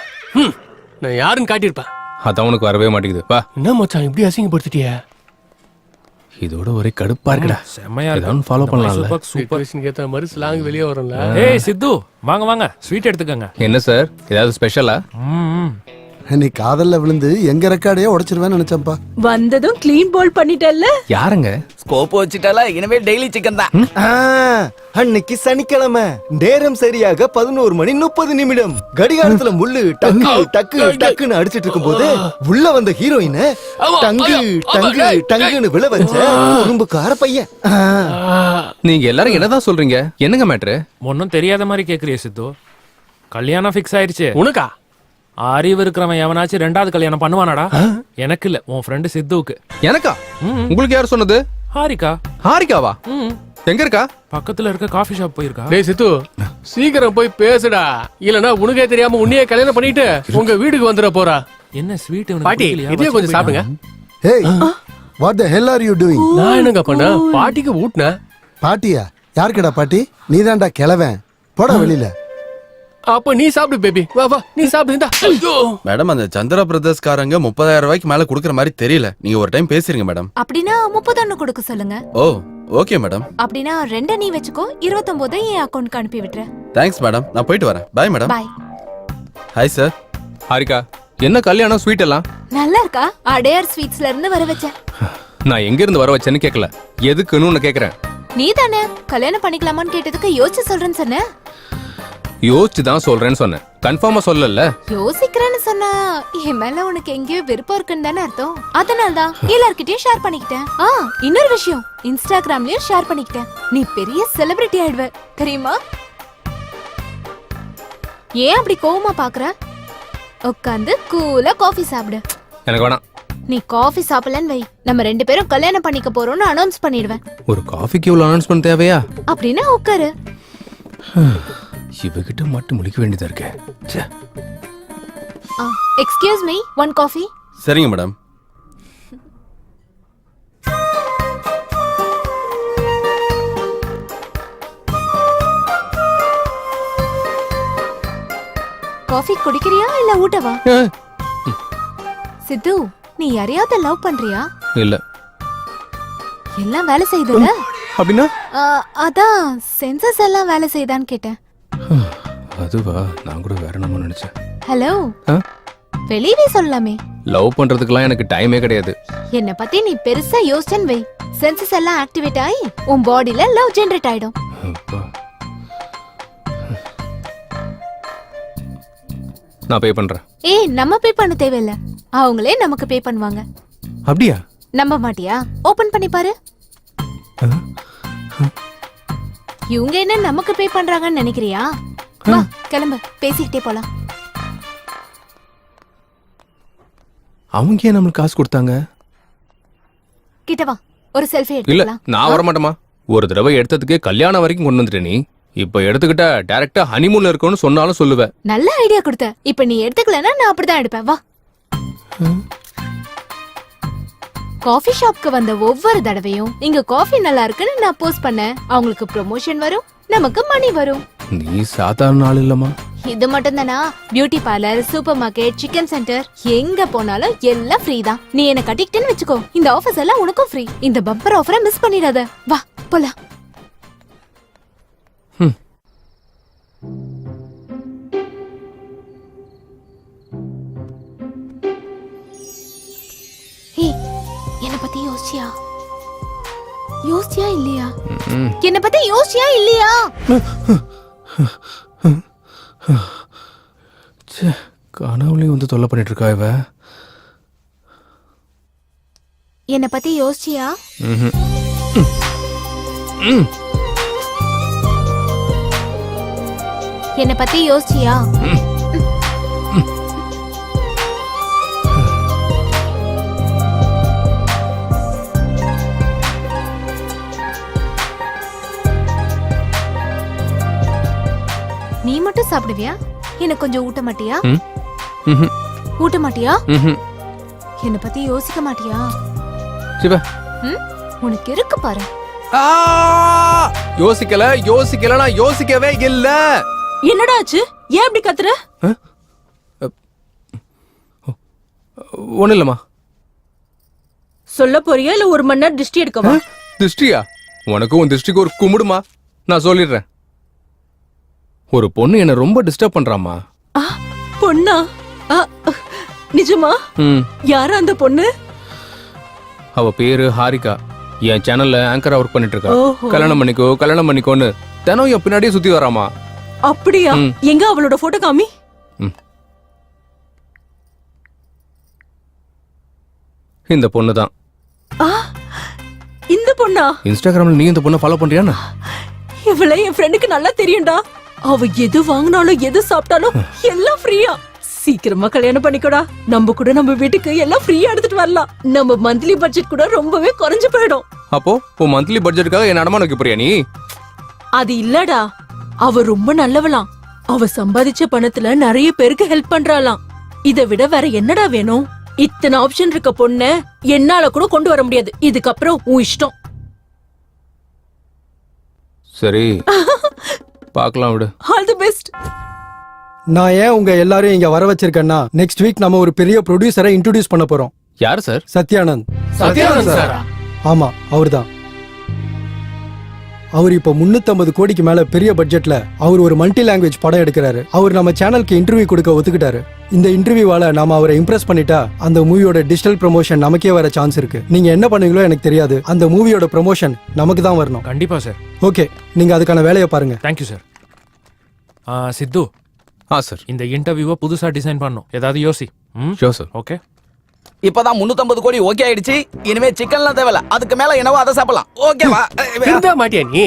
நான் யாருன்னு காட்டியிருப்பேன். அதான் உனக்கு வரவே மாட்டேங்குது. வா. என்ன மச்சான் இப்படி அசிங்கப்படுத்திட்டிய? இதோட ஒரே கடுப்பா இருக்குடா. செமையா இருக்கு. ஃபாலோ பண்ணலாம்ல. சூப்பர் ஏத்த மாதிரி ஸ்லாங் வெளியே வரும்ல. ஏய் சித்து, வாங்க வாங்க, ஸ்வீட் எடுத்துக்கங்க. என்ன சார், ஏதாவது ஸ்பெஷலா? நீ காதல்ல விழுந்து எங்க ரெக்கார்டையே உடைச்சிருவேன்னு நினைச்சப்பா. வந்ததும் க்ளீன் போல் பண்ணிட்டல்ல. யாருங்க? ஸ்கோப் வச்சிட்டால, இனிமே டெய்லி சிக்கன் தான். அன்னைக்கு சனிக்கிழமை நேரம் சரியாக 11:30 கடிகாரத்துல முள்ளு டக்கு டக்கு டக்குன்னு அடிச்சிட்டு இருக்கும் போது உள்ள வந்த ஹீரோயின் டங்கு டங்கு டங்குன்னு விழ வச்ச குறும்புக்கார பையன். நீங்க எல்லாரும் என்னதான் சொல்றீங்க? என்னங்க மேட்ரு? ஒன்னும் தெரியாத மாதிரி கேக்குறிய சித்து. கல்யாணம் ஃபிக்ஸ் ஆயிருச்சு. உனக்கா? அறிவு இருக்கிறவன் எவனாச்சும் 2வது கல்யாணம் பண்ணுவானாடா? எனக்கு இல்ல, உன் ஃப்ரெண்டு சித்துவுக்கு. எனக்கா? உங்களுக்கு யார் சொன்னது? ஹாரிகா. ஹாரிகாவா? எங்க இருக்கா? பக்கத்துல இருக்க காஃபி ஷாப் போயிருக்கா. டேய் சித்து, சீக்கிரம் போய் பேசுடா, இல்லனா உனக்கே தெரியாம உன்னையே கல்யாணம் பண்ணிட்டு உங்க வீட்டுக்கு வந்துட போறா. என்ன ஸ்வீட் பாட்டி, இதே கொஞ்சம் சாப்பிடுங்க. Hey, what the hell are you doing? நான் என்னங்க பண்ண? பாட்டிக்கு ஊட்டினேன். பாட்டியா? யாருக்குடா பாட்டி? நீதான்டா கிழவன், போடா வெளியில. அப்ப நீ சாப்பிடு பேபி, வா வா நீ சாப்பிடு. ஐயோ மேடம், அந்த சந்திரா பிரதர்ஸ் காரங்க 30,000 ரூபாய்க்கு மேல குடுக்கற மாதிரி தெரியல. நீங்க ஒரு டைம் பேசிருங்க மேடம். அப்படின்னா 31 கொடுக்க சொல்லுங்க. ஓ ஓகே மேடம். அப்படின்னா 2 நீ வெச்சுக்கோ, 29 என் அக்கவுண்ட்க்கு அனுப்பி விட்டுறேன். தேங்க்ஸ் மேடம், நான் போயிட்டு வரேன். Bye madam. Bye. Hi sir. Harika, என்ன கல்யாணம் ஸ்வீட் எல்லாம்? நல்லா இருக்கா? அடையார் ஸ்வீட்ஸ்ல இருந்து வர வச்சேன். நான் எங்க இருந்து வர வச்சேன்னு கேட்கல, எதுக்குன்னு உன்னை கேக்குறேன். நீ தானே கல்யாணம் பண்ணிக்கலாமான்னு கேட்டதுக்கு யோசிச்சு சொல்றேன்னு சொன்ன. யோசிச்சு தான் சொல்றேன்னு சொன்னேன், கன்ஃபார்மா சொல்லல. யோசிக்கிறேன்னு சொன்னா என் மேல உனக்கு எங்கேயோ விருப்பம் இருக்குன்னு தானே அர்த்தம். அதனால்தான் எல்லார்கிட்டயும் ஷேர் பண்ணிக்கிட்டேன். இன்னொரு விஷயம், இன்ஸ்டாகிராம்லயும் ஷேர் பண்ணிக்கிட்டேன். நீ பெரிய செலிபிரிட்டி ஆயிடுவ தெரியுமா? ஏன் அப்படி கோவமா பாக்குற? உட்காந்து கூலா காஃபி சாப்பிடு. எனக்கு வேணாம். நீ காஃபி சாப்பிடலன்னு வை, நம்ம 2 பேரும் கல்யாணம் பண்ணிக்க போறோம்னு அனௌன்ஸ் பண்ணிடுவேன். ஒரு காஃபிக்கு இவ்வளவு அனௌன்ஸ்மெண்ட் தேவையா? அப்படின்னா உட்காரு. இவகிட்ட மட்டும் முழிக்க வேண்டியதா இருக்கு. Excuse me, 1 coffee. சரிங்க மேடம். காஃபி குடிக்கிறியா இல்ல ஊட்டவா? சித்து, நீ யாரையாவது லவ் பண்றியா? இல்ல. எல்லாம் வேலை செய்யுதுல? அப்படின்னா? அதான் சென்சஸ் எல்லாம் வேலை செய்தான்னு கேட்டேன். அதுவா, நான் கூட வேற நம்ம நினைச்சேன். ஹலோ, வெளியவே சொல்லலாமே. லவ் பண்றதுக்குலாம் எனக்கு டைமே கிடையாது. என்ன பத்தி நீ பெருசா யோசிச்சேன்னு வை, சென்சஸ் எல்லாம் ஆக்டிவேட் ஆகி உன் பாடியில லவ் ஜெனரேட் ஆயிடும். நான் பே பண்றேன். ஏய், நம்ம பே பண்ண தேவையில்ல, அவங்களே நமக்கு பே பண்ணுவாங்க. அப்படியா? நம்ப மாட்டியா? ஓபன் பண்ணி பாரு. இவங்க என்ன நமக்கு பே பண்றாங்கன்னு நினைக்கிறியா? வா கிளம்பு, பேசிக்கிட்டே போலாம். அவங்க ஏன் நம்மளுக்கு காசு கொடுத்தாங்க? கிட்ட வா, ஒரு செல்ஃபி இல்ல, எடுத்துக்கலாம். நான் வர மாட்டேமா. ஒரு தடவை எடுத்ததுக்கு கல்யாணம் வரைக்கும் கொண்டு வந்துட்ட நீ. இப்ப எடுத்துக்கிட்ட டைரக்டா ஹனிமூன்ல இருக்கணும்னு சொன்னாலும் சொல்லுவேன். நல்ல ஐடியா கொடுத்த. இப்ப நீ எடுத்துக்கலன்னா நான் அப்படிதான் எடுப்பேன். வா. காஃபி ஷாப்க்கு வந்த ஒவ்வொரு தடவையும் இங்க காஃபி நல்லா இருக்குன்னு நான் போஸ்ட் பண்ணேன். அவங்களுக்கு ப்ரமோஷன் வரும், நமக்கு மணி வரும். நீ சாதாரண ஆள் இல்லம்மா. இது மட்டும் தானா? Beauty parlour, super market, chicken centre, எங்க போனாலும் எல்லாம் ஃப்ரீ தான். நீ என்ன கட்டிக்கிட்டேன்னு வச்சுக்கோ, இந்த ஆஃபர்ஸ் எல்லாம் உனக்கும் ஃப்ரீ. இந்த பம்பர் ஆஃபரை மிஸ் பண்ணிடாத. வா போலாம். என்ன பத்தி யோசிச்சியா? யோசிச்சியா இல்லையா? என்ன பத்தி யோசிச்சியா இல்லையா? கனவுலயும் வந்து தொல்லை பண்ணிட்டு இருக்கா இவ. என்ன பத்தி யோசிச்சியா? என்ன பத்தி யோசிச்சியா? நீ மட்டும் சாப்பிடுவியா? எனக்கு கொஞ்சம் ஊட்ட மாட்டியா? ஊட்ட மாட்டியா? என்ன பத்தி யோசிக்க மாட்டியா? சிவா, உனக்கு இருக்கு பாரு. யோசிக்கல, நான் யோசிக்கவே இல்ல. என்னடா ஆச்சு? ஏன் இப்படி கத்துற? ஒண்ணு இல்லம்மா. சொல்ல போறியா இல்ல 1 மணி நேரம் திருஷ்டி எடுக்கவா? திருஷ்டியா? உனக்கும் உன் திருஷ்டிக்கு ஒரு கும்பிடுமா, நான் சொல்லிடுறேன். ஒரு பொண்ணு என்ன ரொம்ப டிஸ்டர்ப் பண்றாமா. பொண்ணா? நிஜமா? யாரா அந்த பொண்ணு? அவ பேரு ஹாரிகா. என் சேனல்ல ஆங்கரா ஒர்க் பண்ணிட்டு இருக்கா. கல்யாணம் பண்ணிக்கோன்னு தினம் என் பின்னாடியே சுத்தி வராமா. அப்படியா? எங்க அவளோட போட்டோ காமி. இந்த பொண்ணு தான். இந்த பொண்ணா? இன்ஸ்டாகிராம்ல நீ இந்த பொண்ணை ஃபாலோ பண்றியா? இவளை என் ஃப்ரெண்டுக்கு நல்லா தெரியும்டா. அவ எது வாங்கினாலும் எது சாப்பிட்டாலும் எல்லாம் ஃப்ரீயா. சீக்கிரமா கல்யாணம் பண்ணிக்கோடா. நம்ம கூட நம்ம வீட்டுக்கு எல்லாம் ஃப்ரீயா எடுத்துட்டு வரலாம். நம்ம மந்த்லி பட்ஜெட் கூட ரொம்பவே குறைஞ்சு போயிடும். அப்போ உன் மந்த்லி பட்ஜெட்டுக்காக என்ன அடமான வைக்க போறியா நீ? அது இல்லடா, அவ ரொம்ப நல்லவளாம். அவ சம்பாதிச்ச பணத்துல நிறைய பேருக்கு ஹெல்ப் பண்றாளாம். இதை விட வேற என்னடா வேணும்? இத்தனை ஆப்ஷன் இருக்க பொண்ண என்னால கூட கொண்டு வர முடியாது. இதுக்கப்புறம் உன் இஷ்டம். சரி பார்க்கலாம் விடு. All the best. நான் ஏன் உங்க எல்லாரையும் இங்க வர வச்சிருக்கேன்னா, நெக்ஸ்ட் வீக் நம்ம ஒரு பெரிய ப்ரொடியூசரை இன்ட்ரோடியூஸ் பண்ண போறோம். யார் சார்? சத்யானந்த். சத்யானந்த் சாரா? ஆமா, அவர்தான். அவர் இப்ப 350 கோடிக்கு மேல பெரிய பட்ஜெட்ல அவர் ஒரு மல்டி லாங்குவேஜ் படம் எடுக்கிறாரு. அவர் நம்ம சேனலுக்கு இன்டர்வியூ கொடுக்க ஒத்துக்கிட்டாரு. இந்த இன்டர்வியூவால நாம அவரை இம்ப்ரெஸ் பண்ணிட்டா அந்த மூவியோட டிஜிட்டல் ப்ரமோஷன் நமக்கே வர சான்ஸ் இருக்கு. நீங்க என்ன பண்ணுவீங்களோ எனக்கு தெரியாது. அந்த மூவியோட ப்ரமோஷன் நமக்கு தான் வரணும். கண்டிப்பா சார். ஓகே, நீங்க அதுக்கான வேலையை பாருங்க. Thank you sir. சித்து, சார் இந்த இன்டர்வியூவை புதுசா டிசைன் பண்ணும். ஏதாவது யோசி. Sure sir. ஓகே. இப்பதான் 350 கோடி ஓகே ஆயிடுச்சு. இனிமே சிக்கன்லாம் தேவையில்ல. அதுக்கு மேல என்னவோ அதை சாப்பிடலாம். ஓகேவா? திருந்த மாட்டியா நீ?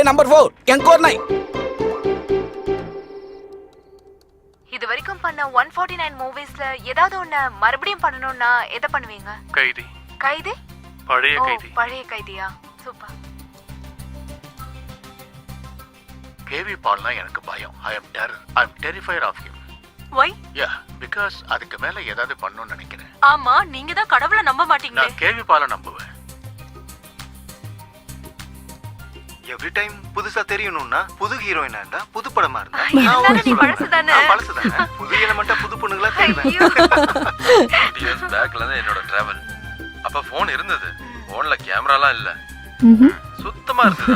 Number 4 Encore 9. இது வரைக்கும் பண்ண 149 மூவிஸ்ல ஏதாவது ஒண்ணு மறுபடியும் பண்ணனும்னா எதை பண்ணுவீங்க? கைதி. கைதி? பழைய கைதி. பழைய கைதியா? சூப்பர். கேவி பால்னா எனக்கு பயம். I am terrified of him. Why? Yeah, because அதுக்கு மேல ஏதாவது பண்ணணும்னு நினைக்கிறேன். ஆமா, நீங்க தான் கடவுளை நம்ப மாட்டீங்களே. நான் கேவி பாலை நம்புவேன். எவ்ரி டைம் புதுசா தெரியணும்னா புது ஹீரோயினா இருந்தா புது படமா இருந்தா பழசுதானே. புது எலமெண்டா புது பொண்ணுங்களா தெரியும். இயர்ஸ் பேக்ல தான் என்னோட டிராவல். அப்ப போன் இருந்தது. போன்ல கேமராலாம் இல்ல. சுத்தமா இருந்தது.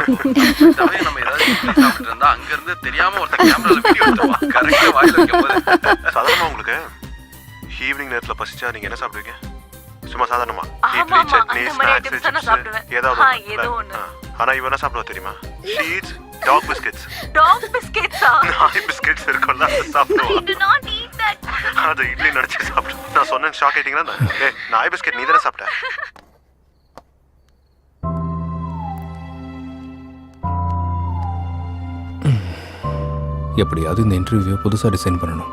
நம்ம ஏதாவது சாப்பிட்டு இருந்தா அங்க இருந்து தெரியாம ஒருத்தர் கேமரால வீடியோ எடுத்துவான். கரெக்ட்டா வாயில வைக்கும்போது. சாதாரணமா உங்களுக்கு ஈவினிங் நேரத்துல பசிச்சா நீங்க என்ன சாப்பிடுவீங்க? சும்மா சாதாரணமா இட்லி, சட்னி, ஸ்நாக்ஸ் ஏதாவது ஒண்ணு. ஆனா இவ என்ன சாப்பிடுவா தெரியுமா? Sheets, dog biscuits. டாக் பிஸ்கட்ஸா? நாய் பிஸ்கட்ஸ் இருக்கும்ல, அதை சாப்பிடுவா. அது இட்லி நடிச்சு சாப்பிடு. நான் சொன்னேன் ஷாக் ஆயிட்டீங்களா? நாய் பிஸ்கட் நீ தானே சாப்பிட்ட? எப்படியாவது இந்த இன்டர்வியூவை புதுசா டிசைன் பண்ணணும்.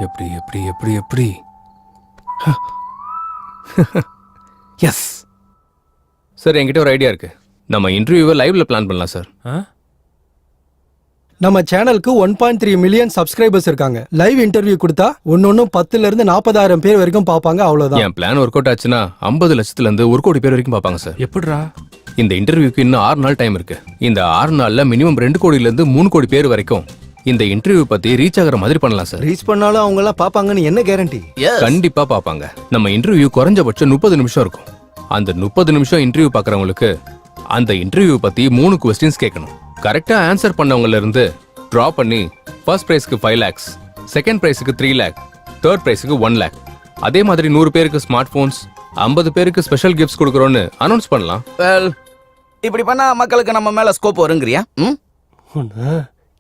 எப்படி எப்படி எப்படி எப்படி எஸ் சார், என்கிட்ட ஒரு ஐடியா இருக்கு. நம்ம இன்டர்வியூவை லைவ்ல பிளான் பண்ணலாம் சார். நம்ம சேனலுக்கு 1.3 மில்லியன் சப்ஸ்கிரைபர்ஸ் இருக்காங்க. லைவ் இன்டர்வியூ கொடுத்தா ஒன்னொன்னும் 10,000 இருந்து 40,000 பேர் வரைக்கும் பாப்பாங்க. அவ்வளவுதான். என் பிளான் ஒர்க் அவுட் ஆச்சுன்னா 50 லட்சத்துல இருந்து 1 கோடி பேர் வரைக்கும் பாப்பாங்க சார். எப்படிடா? இந்த இன்டர்வியூக்கு இன்னும் 6 நாள் டைம் இருக்கு. இந்த 6 நாள்ல மினிமம் 2 கோடியில இருந்து 3 கோடி பேர் வரைக்கும் இந்த இன்டர்வியூ பத்தி ரீச் ஆகிற மாதிரி பண்ணலாம் சார். ரீச் பண்ணாலும் அவங்க எல்லாம் பாப்பாங்கன்னு என்ன கேரண்டி? கண்டிப்பா பாப்பாங்க. நம்ம இன்டர்வியூ குறைஞ்சபட்சம் 30 நிமிஷம் இருக்கும். அந்த 30 நிமிஷம் இன்டர்வியூ பாக்குறவங்களுக்கு அந்த இன்டர்வியூ பத்தி 3 கொஸ்டின்ஸ் கேட்கணும். கரெக்டா ஆன்சர் பண்ணவங்கள இருந்து டிரா பண்ணி ஃபர்ஸ்ட் பிரைஸ்க்கு 5 lakhs, செகண்ட் பிரைஸ்க்கு 3 lakh, தேர்ட் பிரைஸ்க்கு 1 lakh. அதே மாதிரி 100 பேருக்கு ஸ்மார்ட் போன்ஸ், 50 பேருக்கு ஸ்பெஷல் கிஃப்ட்ஸ் கொடுக்கறோம்னு அனௌன்ஸ் பண்ணலாம். வெல், இப்படி பண்ணா மக்களுக்கு நம்ம மேல ஸ்கோப் வருங்கறியா?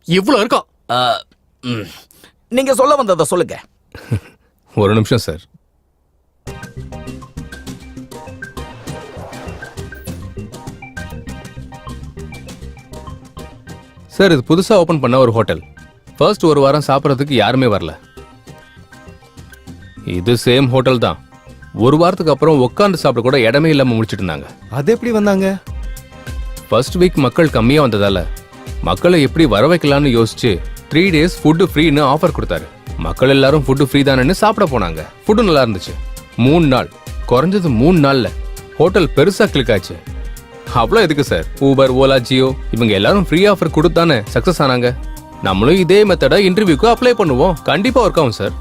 இவ்ளோ இருக்கும். நீங்க சொல்ல வந்ததை சொல்லுங்க. ஒரு நிமிஷம் சார். சார், இது புதுசா ஓபன் பண்ண ஒரு ஹோட்டல். ஃபர்ஸ்ட் ஒரு வாரம் சாப்பிட்றதுக்கு யாருமே வரல. இது சேம் ஹோட்டல் தான். ஒரு வாரத்துக்கு அப்புறம் உட்காந்து சாப்பிட கூட இடமே இல்லாம முடிச்சிட்டு இருந்தாங்க. அது எப்படி வந்தாங்க? ஃபர்ஸ்ட் வீக் மக்கள் கம்மியா வந்ததால மக்களை எப்படி வர வைக்கலாம்னு யோசிச்சு 3 days ஃபுட் ஃப்ரீன்னு ஆஃபர் கொடுத்தாரு. மக்கள் எல்லாரும் ஃபுட் ஃப்ரீ தானேன்னு சாப்பிட போனாங்க. ஃபுட்டு நல்லா இருந்துச்சு. 3 நாள், குறைஞ்சது 3 நாள்ல ஹோட்டல் பெருசா கிளிக் ஆச்சு. அவ்வளோ எதுக்கு சார்? ஊபர், ஓலா, ஜியோ இவங்க எல்லாரும் ஃப்ரீ ஆஃபர் கொடுத்தானே சக்சஸ் ஆனாங்க. நம்மளும் இதே மெத்தடை இன்டர்வியூக்கு அப்ளை பண்ணுவோம். கண்டிப்பா ஒர்க் ஆகும் சார்.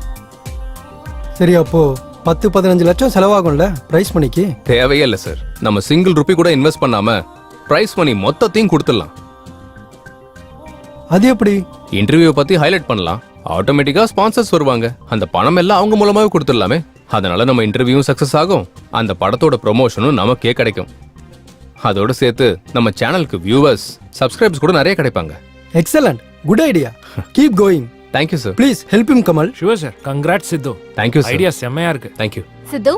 சரி, அப்போ 10-15 லட்சம் செலவாகும்ல பிரைஸ் மணிக்கு? தேவையே இல்லை சார். நம்ம சிங்கிள் ரூபி கூட இன்வெஸ்ட் பண்ணாம பிரைஸ் மணி மொத்தத்தையும் கொடுத்துடலாம். அது எப்படி? இன்டர்வியூ பத்தி ஹைலைட் பண்ணலாம். ஆட்டோமேட்டிக்கா ஸ்பான்சர்ஸ் வருவாங்க. அந்த பணம் எல்லாம் அவங்க மூலமாவே கொடுத்துடலாமே. அதனால நம்ம இன்டர்வியூவும் சக்சஸ் ஆகும். அந்த படத்தோட ப்ரொமோஷனும் நமக்கே கிடைக்கும். அதோட சேர்த்து நம்ம சேனலுக்கு வியூவர்ஸ், சப்ஸ்கிரைபர்ஸ் கூட நிறைய கிடைப்பாங்க. Excellent, good idea. Keep going. Thank you sir. Please help him, Kamal. Sure sir. Congrats Sidhu. Thank you sir. Idea செமையா இருக்கு. Thank you. Sidhu,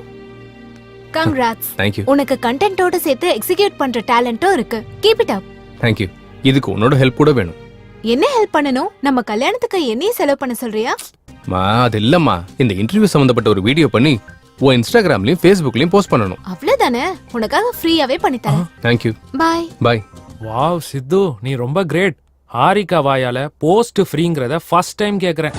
congrats. Thank you. உனக்கு கண்டென்ட்டோட சேர்த்து எக்ஸிக்யூட் பண்ற டேலண்ட்டும் இருக்கு. Keep it up. Thank you. இதுக்கு உன்னோட ஹெல்ப் கூட வேணும். என்ன ஹெல்ப் பண்ணணும்? நம்ம கல்யாணத்துக்கு என்னையும் செலவு பண்ண சொல்றியா? மா அது இல்லம்மா, இந்த இன்டர்வியூ சம்பந்தப்பட்ட ஒரு வீடியோ பண்ணி உன் இன்ஸ்டாகிராம்லயும் ஃபேஸ்புக்லயும் போஸ்ட் பண்ணணும். அவ்வளவுதானே, உனக்காக ஃப்ரீயாவே பண்ணி தரேன். தேங்க்யூ. பாய். பாய். வாவ் சித்து, நீ ரொம்ப கிரேட். ஹாரிகா வாயால போஸ்ட் ஃப்ரீங்கிறத ஃபர்ஸ்ட் டைம் கேக்குறேன்.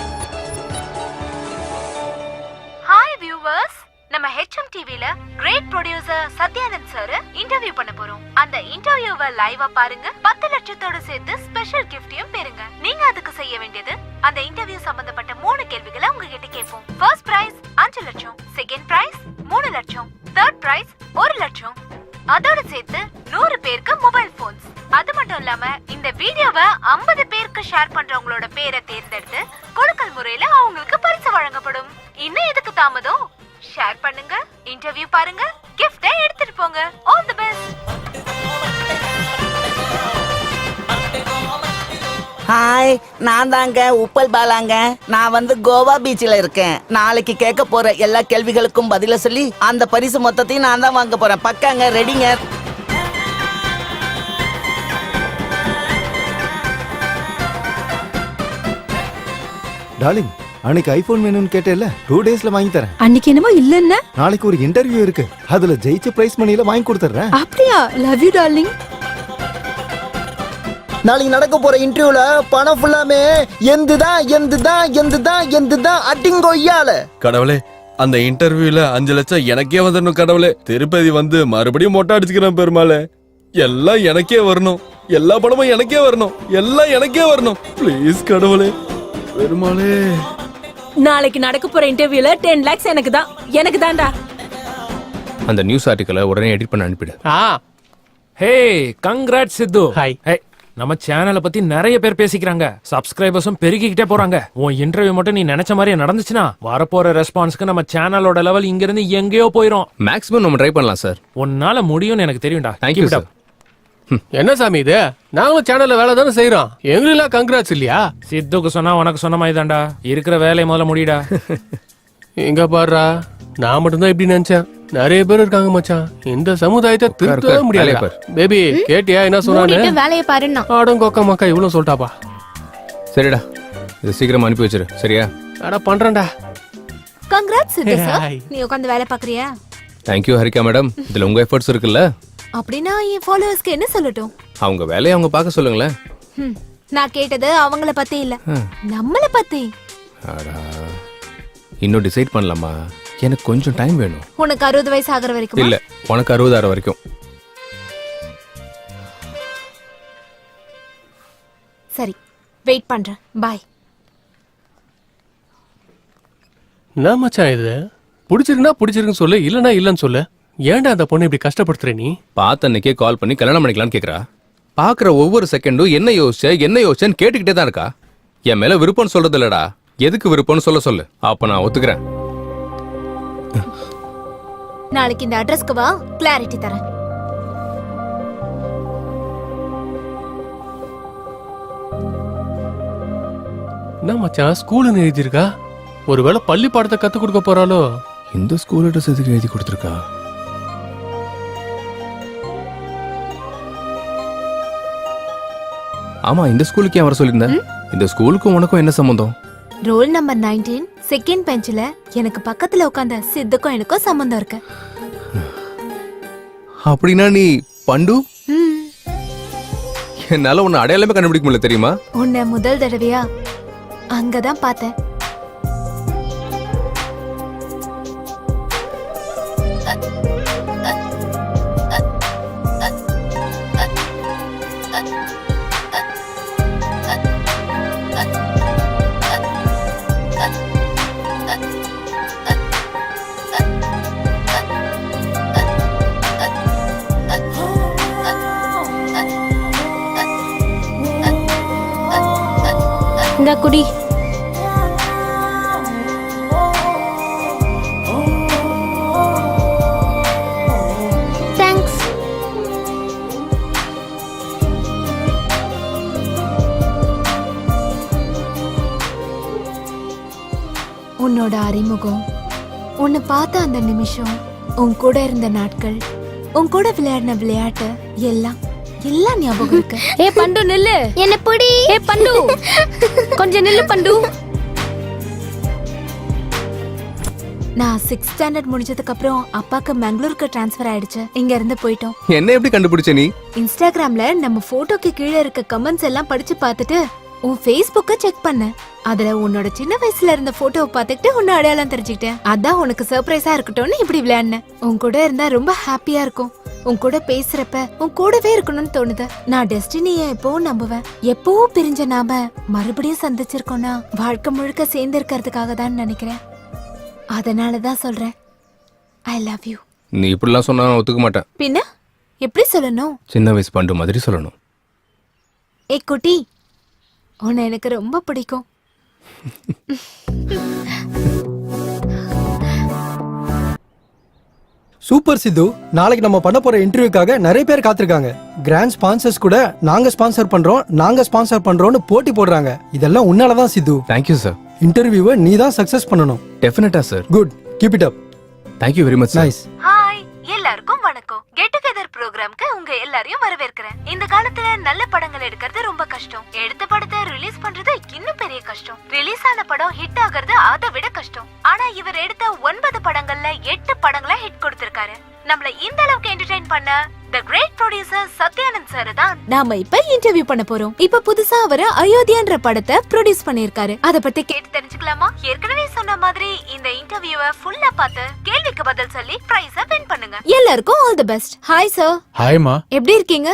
ஹாய் வியூவர்ஸ், நம்ம HM டிவில great producer Sathyanand sir interview பண்ண போறோம். அந்த இன்டர்வியூவை லைவா பாருங்க. 10 லட்சத்தோட சேர்த்து ஸ்பெஷல் கிஃப்டையும் பெறுங்க. நீங்க அதுக்கு செய்ய வேண்டியது, அந்த இன்டர்வியூ சம்பந்தப்பட்ட 3 கேள்விகளை உங்ககிட்ட கேட்போம். ஃபர்ஸ்ட் பிரைஸ் 5 லட்சம், செகண்ட் பிரைஸ் 3 லட்சம், தேர்ட் பிரைஸ் 1 லட்சம். அதோட சேர்த்து 100 பேருக்கு மொபைல் போன்ஸ். அது மட்டும் இல்லாம இந்த வீடியோவை 50 பேருக்கு ஷேர் பண்றவங்களோட பேரை தேர்ந்தெடுத்து கொடுக்கல் முறையில அவங்களுக்கு பரிசு வழங்கப்படும். இன்னும் எதுக்கு தாமதம்? ஷேர் பண்ணுங்க, இன்டர்வியூ பாருங்க, கிஃப்டை எடுத்துட்டு போங்க. All the best. ஹாய், நான் தாங்க உப்பல் பாலாங்க. நான் வந்து கோவா பீச்சில் இருக்கேன். நாளைக்கு கேட்க போற எல்லா கேள்விகளுக்கும் பதில சொல்லி அந்த பரிசு மொத்தத்தையும் நான் தான் வாங்க போறேன். பக்காங்க, ரெடிங்க. டார்லிங், அன்னைக்கு ஐபோன் வேணும்னு கேட்டேல்ல, 2 டேஸ்ல வாங்கி தரேன். அன்னைக்கு என்னமோ இல்லன்னா? நாளைக்கு ஒரு இன்டர்வியூ இருக்கு, அதுல ஜெயிச்ச பிரைஸ் மணியில வாங்கி கொடுத்துறேன். அப்படியா? Love you darling. நாளைக்கு நடக்க போற இன்டர்வியூல பணம் ஃபுல்லாமே எந்துதான் அட்டிங்கொய்யால. கடவுளே, அந்த இன்டர்வியூல 5 லட்சம் எனக்கே வந்துடணும் கடவுளே. திருப்பதி வந்து மறுபடியும் மொட்டை அடிச்சுக்கிறேன் பெருமாளே. எல்லாம் எனக்கே வரணும், எல்லா பணமும் எனக்கே வரணும், எல்லாம் எனக்கே வரணும். ப்ளீஸ் கடவுளே, பெருமாளே. நாளைக்கு நடக்க போற இன்டர்வியூல 10 lakhs எனக்கு தான்டா. அந்த நியூஸ் ஆர்டிக்கலை உடனே எடிட் பண்ண அனுப்பிடு. ஹே, கங்க்ராட்ஸ் சித்து. ஹாய். ஹே, நம்ம சேனலை பத்தி நிறைய பேர் பேசிக்கிறாங்க. சப்ஸ்கிரைபர்ஸும் பெருகிக்கிட்டே போறாங்க. உன் இன்டர்வியூ மட்டும் நீ நினைச்ச மாதிரியே நடந்துச்சுன்னா வரப்போற ரெஸ்பான்ஸ்க்கு நம்ம சேனலோட லெவல் இங்க இருந்து எங்கேயோ போயிரும். மேக்ஸிமம் நம்ம ட்ரை பண்ணலாம் சார். உன்னால முடியும்னு எனக்கு தெரியும்டா. Thank you sir. என்ன சாமி இது? நாங்களும் சேனல்ல வேலை தானே செய்யறோம், எங்களுக்கெல்லாம் கங்க்ராட்ஸ் இல்லையா? சித்துக்கு சொன்னா உனக்கு சொன்ன மாதிரி தான்டா. இருக்கிற வேலையை முதல்ல முடிடா. எங்க பாடுறா, நான் மட்டும்தான் இப்படி நினைச்சேன். நிறைய பேர் இருக்காங்க மச்சான். இந்த சமுதாயத்தை திருத்தவே முடியாது. பேபி கேட்டியா என்ன சொன்னானு? வேலையை பாருன்னா ஆடங்கொக்க மக்கா இவ்வளவு சொல்லிட்டாப்பா. சரிடா, இது சீக்கிரம் அனுப்பி வச்சிரு. சரியா? அட பண்றேன்டா. கங்க்ராட்ஸ் சித்து சார். நீ உட்கார்ந்து வேலை பாக்குறியா? Thank you Harika madam. இதுல உங்க எஃபர்ட்ஸ் இருக்குல்ல. அப்படின்னா என் ஃபாலோவர்ஸ்க்கு என்ன சொல்லட்டும்? அவங்க வேலையை அவங்க பார்க்க சொல்லுங்களேன். நான் கேட்டது அவங்கள பத்தி இல்ல, நம்மள பத்தி. இன்னும் டிசைட் பண்ணலாமா? எனக்கு கொஞ்சம் டைம் வேணும். உனக்கு 60 வயசு ஆகுற வரைக்கும்? இல்ல, உனக்கு 60 வரைக்கும். சரி, வெயிட் பண்றேன். பாய். என்ன மச்சான் இது? பிடிச்சிருந்தா பிடிச்சிருக்குன்னு சொல்லு, இல்லனா இல்லன்னு சொல்லு. ஏன்டா அந்த பொண்ணு இப்படி கஷ்டப்படுத்துற நீ? பார்த்த அன்னைக்கே கால் பண்ணி கல்யாணம் பண்ணிக்கலாம்னு கேக்குறா. பாக்குற ஒவ்வொரு செகண்டும் என்ன யோசிச்சேன்னு கேட்டுக்கிட்டே தான் இருக்கா. என் மேல விருப்பம் சொல்றது இல்லடா, எதுக்கு விருப்பம்னு சொல்லு. அப்ப நான் ஒத்துக்கிறேன். நாளைக்கு இந்த அட்ரஸ்க்கு வா, கிளாரிட்டி தரேன். என்ன மச்சான் ஸ்கூல்னு எழுதியிருக்கா? ஒருவேளை பள்ளி பாடத்தை கத்து கொடுக்க போறாளோ? இந்த ஸ்கூல் அட்ரஸ் எதுக்கு எழுதி கொடுத்துருக்கா? ஆமா, இந்த ஸ்கூலுக்கு ஏன் வர சொல்லியிருந்தேன்? இந்த ஸ்கூலுக்கும் உனக்கும் என்ன சம்பந்தம்? ரோல் நம்பர் 19 செகண்ட் பெஞ்சில எனக்கு பக்கத்துல உட்கார்ந்த சித்துக்கும் எனக்கும் சம்பந்தம் இருக்கு. அப்படின்னா நீ பண்டு? என்னால உன்னை அடையாளமே கண்டுபிடிக்க முடியல தெரியுமா? உன்னை முதல் தடவையா அங்கதான் பார்த்தேன். இந்த குடி. தேங்க்ஸ். உன்னோட அறிமுகம், உன்னை பார்த்த அந்த நிமிஷம், உன் கூட இருந்த நாட்கள், உன் கூட விளையாடின விளையாட்டு எல்லாம் எல்லாம் ஞாபகம் இருக்கு. ஏ பண்டு நில்லு. என்ன புடி. ஏ பண்டு கொஞ்சம் நில்லு பண்டு. நான் 6th ஸ்டாண்டர்ட் முடிஞ்சதுக்கு அப்புறம் அப்பாக்கு பெங்களூருக்கு ட்ரான்ஸ்ஃபர் ஆயிடுச்சு. இங்க இருந்து போயிட்டோம். என்ன எப்படி கண்டுபிடிச்ச நீ? இன்ஸ்டாகிராம்ல நம்ம போட்டோக்கு கீழே இருக்க கமெண்ட்ஸ் எல்லாம் படிச்சு பார்த்துட்டு உன் Facebook'ை செக் பண்ணேன். அதுல உன்னோட சின்ன வயசுல இருந்த போட்டோவை பார்த்துட்டு உன்ன அடையாளம் தெரிஞ்சுக்கிட்டேன். அதான் உனக்கு சர்ப்ரைஸா இருக்கட்டும்னு இப்படி விளையாடினேன். உன் கூட இருந்தா ரொம்ப ஹாப்பியா இருக்கும். உன் கூட பேசுறப்ப உன் கூடவே இருக்கணும்னு தோணுது. நான் டெஸ்டினிய எப்பவும் நம்புவேன். எப்பவும் பிரிஞ்ச நாம மறுபடியும் சந்திச்சிருக்கோம்னா வாழ்க்கை முழுக்க சேர்ந்து இருக்கிறதுக்காக தான் நினைக்கிறேன். அதனாலதான் சொல்றேன் ஐ லவ் யூ. நீ இப்படிலாம் சொன்னா நான் ஒத்துக்க மாட்டேன். பின்ன எப்படி சொல்லணும்? சின்ன வயசு பண்டு மாதிரி சொல்லணும். ஏ குட்டி, உன்னை எனக்கு ரொம்ப பிடிக்கும். சூப்பர் சித்து, நாளைக்கு நம்ம பண்ண போற இன்டர்வியூக்காக நிறைய பேர் காத்திருக்காங்க. கிராண்ட் ஸ்பான்சர்ஸ் கூட நாங்க ஸ்பான்சர் பண்றோம்னு போட்டி போடுறாங்க. இதெல்லாம் உன்னாலதான் சித்து. Thank you sir. இன்டர்வியூவை நீ தான் சக்சஸ் பண்ணணும். டெஃபினட்டா sir. Good, keep it up. Thank you very much. Nice. Hi எல்லாருக்கும் வணக்கம். கெட் டுகெதர் ப்ரோக்ராம்க்கு உங்க எல்லாரையும் வரவேற்கிறேன். இந்த காலத்துல நல்ல படங்கள் எடுக்கிறது ரொம்ப கஷ்டம். எடுத்த படத்தை ரிலீஸ் பண்றது இன்னும் பெரிய கஷ்டம். ரிலீஸ் ஆன படம் ஹிட் ஆகிறது அதை விட கஷ்டம். ஆனா இவர் எடுத்த 9 படங்கள்ல 8 படங்களை ஹிட் கொடுத்திருக்காரு. நம்மள இந்த அளவுக்கு என்டர்டெயின் பண்ண the great producer Satyanand sir தான் நாம இப்ப இன்டர்வியூ பண்ண போறோம். இப்ப புதுசா அவர் அயோத்தியான்ற படத்தை ப்ரொடியூஸ் பண்ணிருக்காரு. அத பத்தி கேட்டு தெரிஞ்சுக்கலாமா? ஏற்கனவே சொன்ன மாதிரி இந்த இன்டர்வியூவை ஃபுல்லா பார்த்து கேள்விக்கு பதில் சொல்லி பிரைஸ வின் பண்ணுங்க. எல்லாருக்கும் all the best. Hi sir. ஹாய்மா. எப்படி இருக்கீங்க?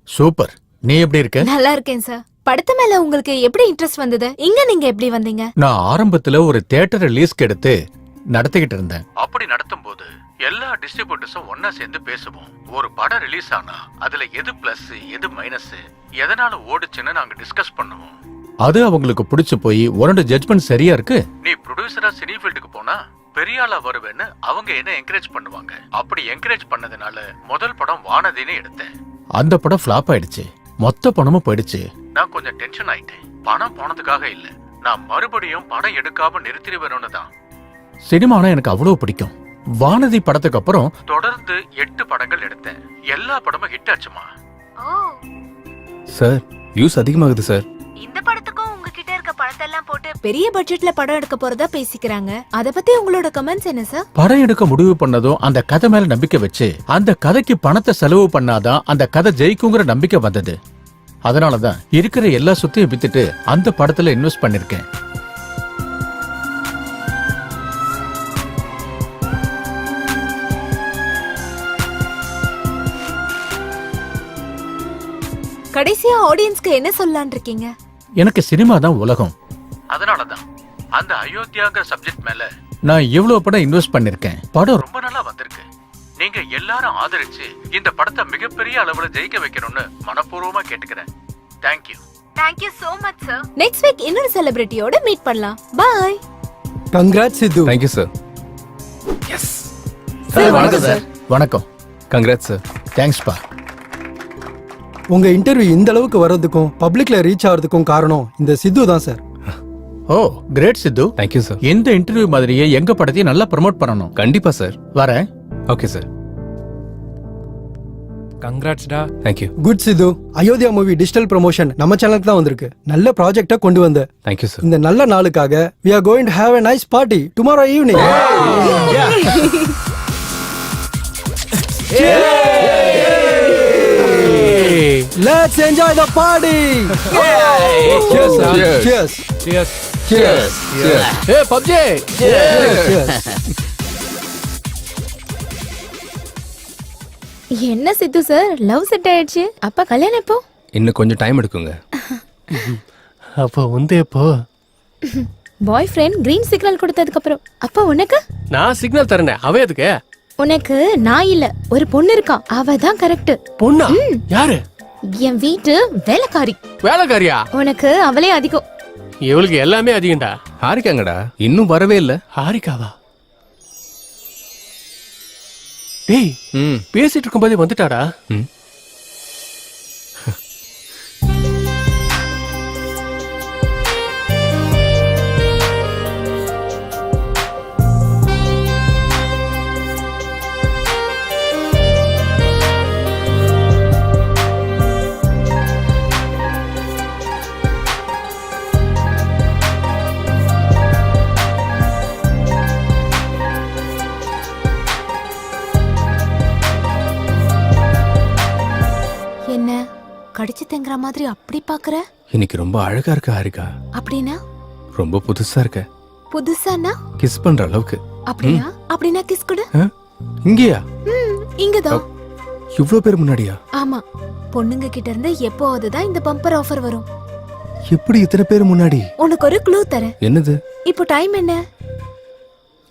சூப்பர். நீ எப்படி இருக்க? நல்லா இருக்கேன் சார். படத்து மேல உங்களுக்கு எப்படி இன்ட்ரெஸ்ட் வந்தது? இங்க நீங்க எப்படி வந்தீங்க? நான் ஆரம்பத்துல ஒரு தியேட்டர் ரிலீஸ்க்கு எடுத்து நடத்திக்கிட்டு இருந்தேன். அப்படி நடத்தும் போது எல்லா டிஸ்ட்ரிபியூட்டர்ஸும் ஒன்னா சேர்ந்து பேசுவோம். ஒரு படம் ரிலீஸ் ஆனா அதுல எது பிளஸ் எது மைனஸ், எதனால ஓடுச்சுன்னு நாங்க டிஸ்கஸ் பண்ணுவோம். அது அவங்களுக்கு பிடிச்சு போய் உன்னோட ஜட்ஜ்மெண்ட் சரியா இருக்கு, நீ ப்ரொடியூசரா சினி ஃபீல்டுக்கு போனா பெரிய ஆளா வருவேன்னு அவங்க என்ன என்கரேஜ் பண்ணுவாங்க. அப்படி என்கரேஜ் பண்ணதுனால முதல் படம் வானதின்னு எடுத்தேன். அந்த படம் ஃபிளாப் ஆயிடுச்சு. மொத்த பணமும் போயிடுச்சு. நான் கொஞ்சம் டென்ஷன் ஆயிட்டேன். பணம் போனதுக்காக இல்ல, நான் மறுபடியும் படம் எடுக்காம நிறுத்திடுவேன்னு தான். சினிமானா எனக்கு அவ்வளவு பிடிக்கும். வானதி படத்துக்கு அப்புறம் தொடர்ந்து 8 படங்கள் எடுத்தேன். எல்லா படமும் ஹிட் ஆச்சுமா. சார் வியூஸ் அதிகமாகுது சார். இந்த படத்துக்கும் உங்ககிட்ட இருக்க படத்தை எல்லாம் போட்டு பெரிய பட்ஜெட்ல படம் எடுக்க போறதா பேசிக்கிறாங்க. அத பத்தி உங்களோட கமெண்ட்ஸ் என்ன சார்? படம் எடுக்க முடிவு பண்ணதும் அந்த கதை மேல நம்பிக்கை வச்சு அந்த கதைக்கு பணத்தை செலவு பண்ணாதான் அந்த கதை ஜெயிக்குங்கிற நம்பிக்கை வந்தது. அதனாலதான் இருக்கிற எல்லா சொத்தையும் வித்துட்டு அந்த படத்துல இன்வெஸ்ட் பண்ணிருக்கேன். கடைசியா ஆடியன்ஸ்க்கு என்ன சொல்லலாம்னு இருக்கீங்க? எனக்கு சினிமா தான் உலகம். அதனாலதான் அந்த அயோத்தியாங்கிற சப்ஜெக்ட் மேல நான் இவ்வளவு படம் இன்வெஸ்ட் பண்ணிருக்கேன். படம் ரொம்ப நல்லா வந்திருக்கு. நீங்க எல்லாரும் ஆதரிச்சு இந்த படத்தை மிகப்பெரிய அளவுல ஜெயிக்க வைக்கணும்னு மனப்பூர்வமா கேட்டுக்கிறேன். Thank you. Thank you so much sir. Next week இன்னொரு செலிபிரிட்டியோட மீட் பண்ணலாம். Bye. Congrats Sidhu. Thank you sir. Yes. வணக்கம் சார். வணக்கம். Congrats sir. தேங்க்ஸ் பா. உங்க இன்டர்வியூ இந்த அளவுக்கு வர்றதுக்கும் பப்ளிக்ல ரீச் ஆகிறதுக்கும் காரணம் இந்த சித்து தான் sir. Oh great Siddhu. Thank you sir. இந்த இன்டர்வியூ மாதிரியே எங்க படத்தையும் நல்லா ப்ரோமோட் பண்ணணும். கண்டிப்பா சார். வரேன். Okay sir. கங்க்ராட்ஸ் டா. Thank you. Good Siddhu. Ayodhya movie digital promotion நம்ம சேனலுக்கு தான் வந்திருக்கு. நல்ல ப்ராஜெக்ட்டை கொண்டு வந்த. Thank you sir. இந்த நல்ல நாளுக்காக we are going to have a nice party tomorrow evening. Let's enjoy the party. Cheers. Cheers. Cheers. Cheers. Hey PUBG. Cheers. என்ன சித்து சார், லவ் செட் ஆயிடுச்சு. அப்ப கல்யாணம் எப்போ? இன்னும் கொஞ்சம் டைம் எடுக்குங்க. அப்போ வந்து எப்போ? பாய் ஃப்ரெண்ட் கிரீன் சிக்னல் கொடுத்ததுக்கு அப்புறம். அப்ப உனக்கு? நான் சிக்னல் தரனே, அவ எதுக்கு? உனக்கு நான் இல்ல, ஒரு பொண்ணு இருக்கா, அவ தான் கரெக்ட். பொண்ணா? யாரு? என் வீட்டு வேலைக்காரி. வேலைக்காரியா? உனக்கு அவளே அதிகம். இவளுக்கு எல்லாமே அதிகம்டா. ஹாரிக்காங்கடா, இன்னும் வரவே இல்ல. ஹாரிக்காவா? டேய், பேசிட்டு இருக்கும்போதே வந்துட்டாடா. கடிச்சு தெங்குற மாதிரி அப்படி பாக்குற? இன்னைக்கு ரொம்ப அழகா இருக்க ஹாரிகா. அப்படின்னா? ரொம்ப புதுசா இருக்க. புதுசானா? கிஸ் பண்ற அளவுக்கு. அப்படின்னா? அப்படின்னா கிஸ் கொடு. இங்கயா? இங்கதான். இவ்ளோ பேர் முன்னாடியா? ஆமா, பொண்ணுங்க கிட்ட இருந்து எப்போவாது தான் இந்த பம்பர் ஆஃபர் வரும். எப்படி இத்தனை பேர் முன்னாடி? உனக்கு ஒரு க்ளூ தரேன். என்னது? இப்போ டைம் என்ன?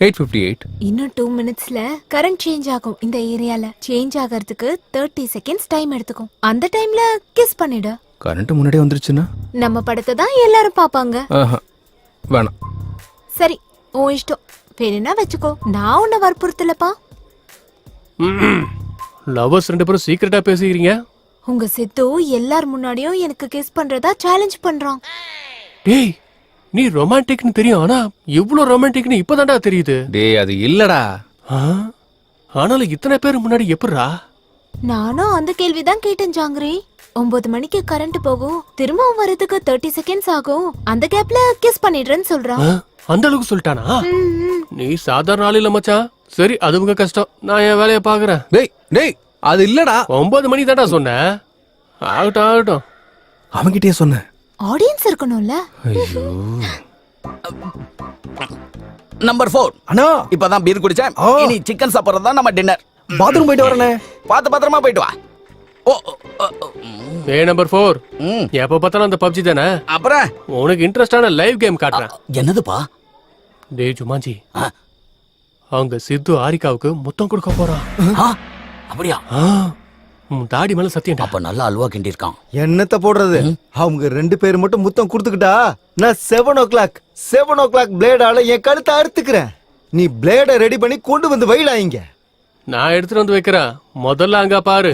8:58. இன்னும் 2 மினிட்ஸ்ல கரண்ட் சேஞ்ச் ஆகும். இந்த ஏரியால சேஞ்ச் ஆகிறதுக்கு 30 செகண்ட்ஸ் டைம் எடுத்துக்கும். அந்த டைம்ல கிஸ் பண்ணிடு. கரண்ட் முன்னாடியே வந்துருச்சுன்னா நம்ம படத்தை தான் எல்லாரும் பாப்பாங்க. வேணாம். சரி, உன் இஷ்டம். வேணும்னா வச்சுக்கோ, நான் உன்னை வற்புறுத்தலப்பா. லவர்ஸ் 2 பேரும் சீக்கிரட்டா பேசிக்கிறீங்க. உங்க சித்து எல்லார் முன்னாடியும் எனக்கு கிஸ் பண்றதா சேலஞ்ச் பண்றான். டேய், நீ ரொமான்டிக்னு தெரியும், ஆனா இவ்வளவு ரொமான்டிக்னு இப்பதான்டா தெரியுது. டேய் அது இல்லடா. ஆனாலும் இத்தனை பேர் முன்னாடி எப்படிரா? நானும் அந்த கேள்விதான் கேட்டேன் ஜாங்கிரி. 9 மணிக்கு கரண்ட் போகும், திரும்பவும் வரதுக்கு 30 செகண்ட்ஸ் ஆகும். அந்த கேப்ல கிஸ் பண்ணிடுறேன்னு சொல்றான். அந்த அளவுக்கு சொல்லிட்டானா? நீ சாதாரண ஆள் இல்ல மச்சான். சரி, அது உங்க கஷ்டம், நான் என் வேலையை பாக்குறேன். டேய் டேய் அது இல்லடா. 9 மணி தான்டா சொன்னேன். ஆகட்டும் ஆகட்டும். அவன்கிட்டயே சொன்னேன். ஆடியன்ஸ் இருக்கணும்ல. ஐயோ. நம்பர் 4. அண்ணா இப்பதான் பீர் குடிச்சேன். இனி சிக்கன் சாப்பிடுறது தான் நம்ம டின்னர். பாத்ரூம் போயிட்டு வரேனே. பார்த்து பத்திரமா போயிட்டு வா. ஏ நம்பர் 4, எப்ப பார்த்தாலும் அந்த பப்ஜி தானே? அப்புறம் உனக்கு இன்ட்ரெஸ்டான லைவ் கேம் காட்டுறேன். என்னதுப்பா? டேய் ஜுமாஞ்சி, அவங்க சித்து ஹாரிகாவுக்கு முத்தம் கொடுக்க போறான். அப்படியா? தாடி மேல சத்தியம். அப்ப நல்லா அல்வா கிண்டி இருக்கான். என்னத்த போடுறது, அவங்க 2 பேர் மட்டும் முத்தம் கொடுத்துக்கிட்டா நான் 7 o'clock பிளேடால என் கழுத்தை அறுத்துக்கிறேன். நீ பிளேட ரெடி பண்ணி கொண்டு வந்து வைடா இங்க. நான் எடுத்துட்டு வந்து வைக்கிறேன், முதல்ல அங்க பாரு.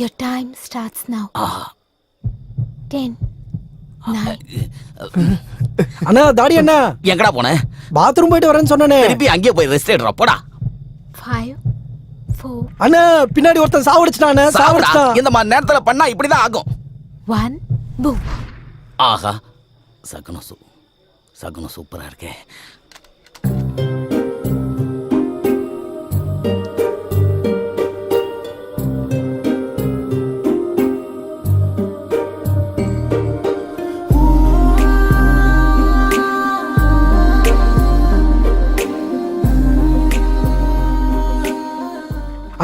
Your time starts now. 10 9. அண்ணா தாடி அண்ணா, எங்கடா போன? பாத்ரூம் போயிட்டு வரேன்னு சொன்னனே. திருப்பி அங்கேயே போய் ரெஸ்ட் எடுறா போடா. 5 4 அண்ணா பின்னாடி ஒருத்தன் சாவடிச்சிட்டானே. சாவடிச்சிட்டான். இந்த மாதிரி நேரத்துல பண்ணா இப்படிதான் ஆகும். 1 boom. ஆஹா, சகுனம் சூப்பரா இருக்கே.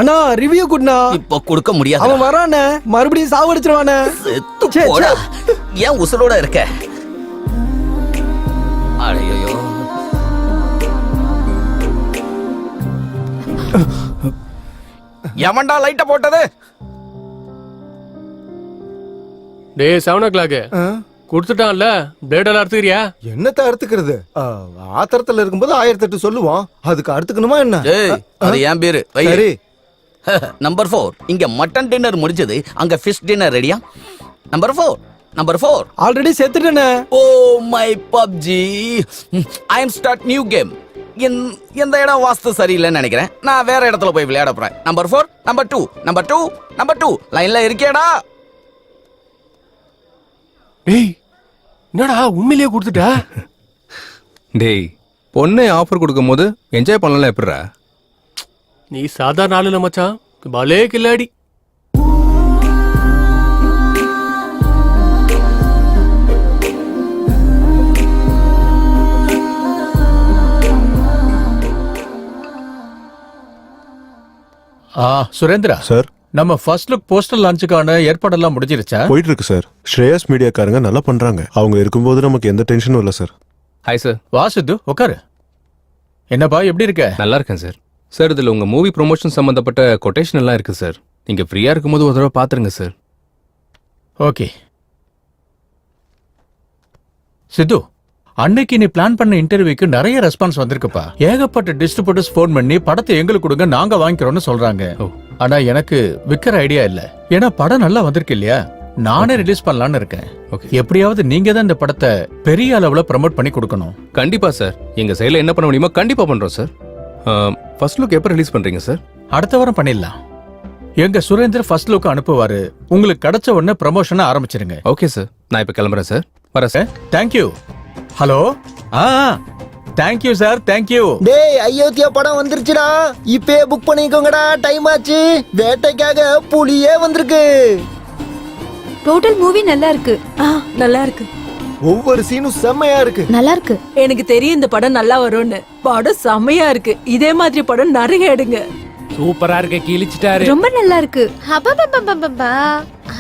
அண்ணா ரிவ்யூ குட்னா. இப்போ கொடுக்க முடியாது. அவன் வரானே, மறுபடியும் சாவடிச்சிருவானே. செத்து போடா. ஏன் உசுரோட இருக்க? அடையோ. எவன்டா லைட்ட போட்டது? டேய் 7 o'clock கொடுத்துட்டான்ல, பிளேடெல்லாம் அறுத்துக்கிறியா? என்னத்த அறுத்துக்கிறது? ஆத்திரத்துல இருக்கும்போது 1008 சொல்லுவோம். அதுக்கு அறுத்துக்கணுமா என்ன? அது ஏன் பேரு? சரி. நம்பர் 4, இங்க மட்டன் டின்னர் முடிஞ்சது, அங்க ஃபிஷ் டின்னர் ரெடியா? நம்பர் 4 ஆல்ரெடி செத்துட்டேனே. Oh my PUBG, I am start new game. இந்த இடம் வாஸ்து சரியில்லைன்னு நினைக்கிறேன். நான் வேற இடத்துல போய் விளையாட போறேன். நம்பர் 4, நம்பர் 2 லைன்ல இருக்கேடா. டேய் என்னடா உண்மையிலேயே கொடுத்துட்ட? டேய் பொண்ணை ஆஃபர் கொடுக்கும் போது என்ஜாய் பண்ணலாம் எப்படிரா? நீ சாதாரண ஆளு இல்ல மச்சான், பலே கில்லாடி. சுரேந்திரா சார், நம்ம ஃபர்ஸ்ட் லுக் போஸ்டர் லான்ச்சுக்கான ஏற்பாடெல்லாம் முடிஞ்சிருச்சா? போயிட்டு இருக்கு சார். ஸ்ரேயாஸ் மீடியாக்காரங்க நல்லா பண்றாங்க. அவங்க இருக்கும்போது நமக்கு எந்த டென்ஷனும் இல்லை சார். Hi sir. வா சித்து உட்காரு. என்னப்பா எப்படி இருக்க? நல்லா இருக்கேன் சார். சார் இதில் உங்கள் மூவி ப்ரொமோஷன் சம்மந்தப்பட்ட கொட்டேஷன் எல்லாம் இருக்குது சார். நீங்கள் ஃப்ரீயாக இருக்கும்போது ஒரு தடவை பார்த்துருங்க சார். ஓகே சித்து, அன்னைக்கு நீ பிளான் பண்ண இன்டர்வியூக்கு நிறைய ரெஸ்பான்ஸ் வந்திருக்குப்பா. ஏகப்பட்ட டிஸ்ட்ரிபியூட்டர்ஸ் ஃபோன் பண்ணி படத்தை எங்களுக்கு கொடுங்க, நாங்க வாங்கிக்கிறோம்னு சொல்றாங்க. ஆனா எனக்கு விற்கிற ஐடியா இல்ல. ஏன்னா படம் நல்லா வந்திருக்கு இல்லையா, நானே ரிலீஸ் பண்ணலான்னு இருக்கேன். எப்படியாவது நீங்க தான் இந்த படத்தை பெரிய அளவுல ப்ரமோட் பண்ணி கொடுக்கணும். கண்டிப்பா சார், எங்க சைடுல என்ன பண்ண முடியுமோ கண்டிப்பா பண்றோம் சார். ஃபர்ஸ்ட் லுக் எப்போ ரிலீஸ் பண்றீங்க சார்? அடுத்த வாரம் பண்ணிடலாம். எங்க சுரேந்தர் ஃபர்ஸ்ட் லுக் அனுப்புவாரு. உங்களுக்கு கிடைச்ச உடனே ப்ரமோஷனை ஆரம்பிச்சிருங்க. ஓகே சார், நான் இப்ப கிளம்புறேன் சார். வரேன் sir. Thank you. Hello. Thank you sir, thank you. டேய் அயோத்தியா படம் வந்துருச்சுடா, இப்பே புக் பண்ணிக்கோங்கடா. டைம் ஆச்சு. வேட்டைக்காக புலியே வந்திருக்கு. டோட்டல் மூவி நல்லா இருக்கு. நல்லா இருக்கு. ஒவ்வொரு சீனும் செம்மையா இருக்கு. நல்லா இருக்கு. எனக்கு தெரியும் இந்த படம் நல்லா வரும்னு. படம் செம்மையா இருக்கு. இதே மாதிரி படம் நிறைய எடுங்க. சூப்பரா இருக்க, கிழிச்சிட்டாரு. ரொம்ப நல்லா இருக்கு. அப்பப்பப்பப்பப்பா.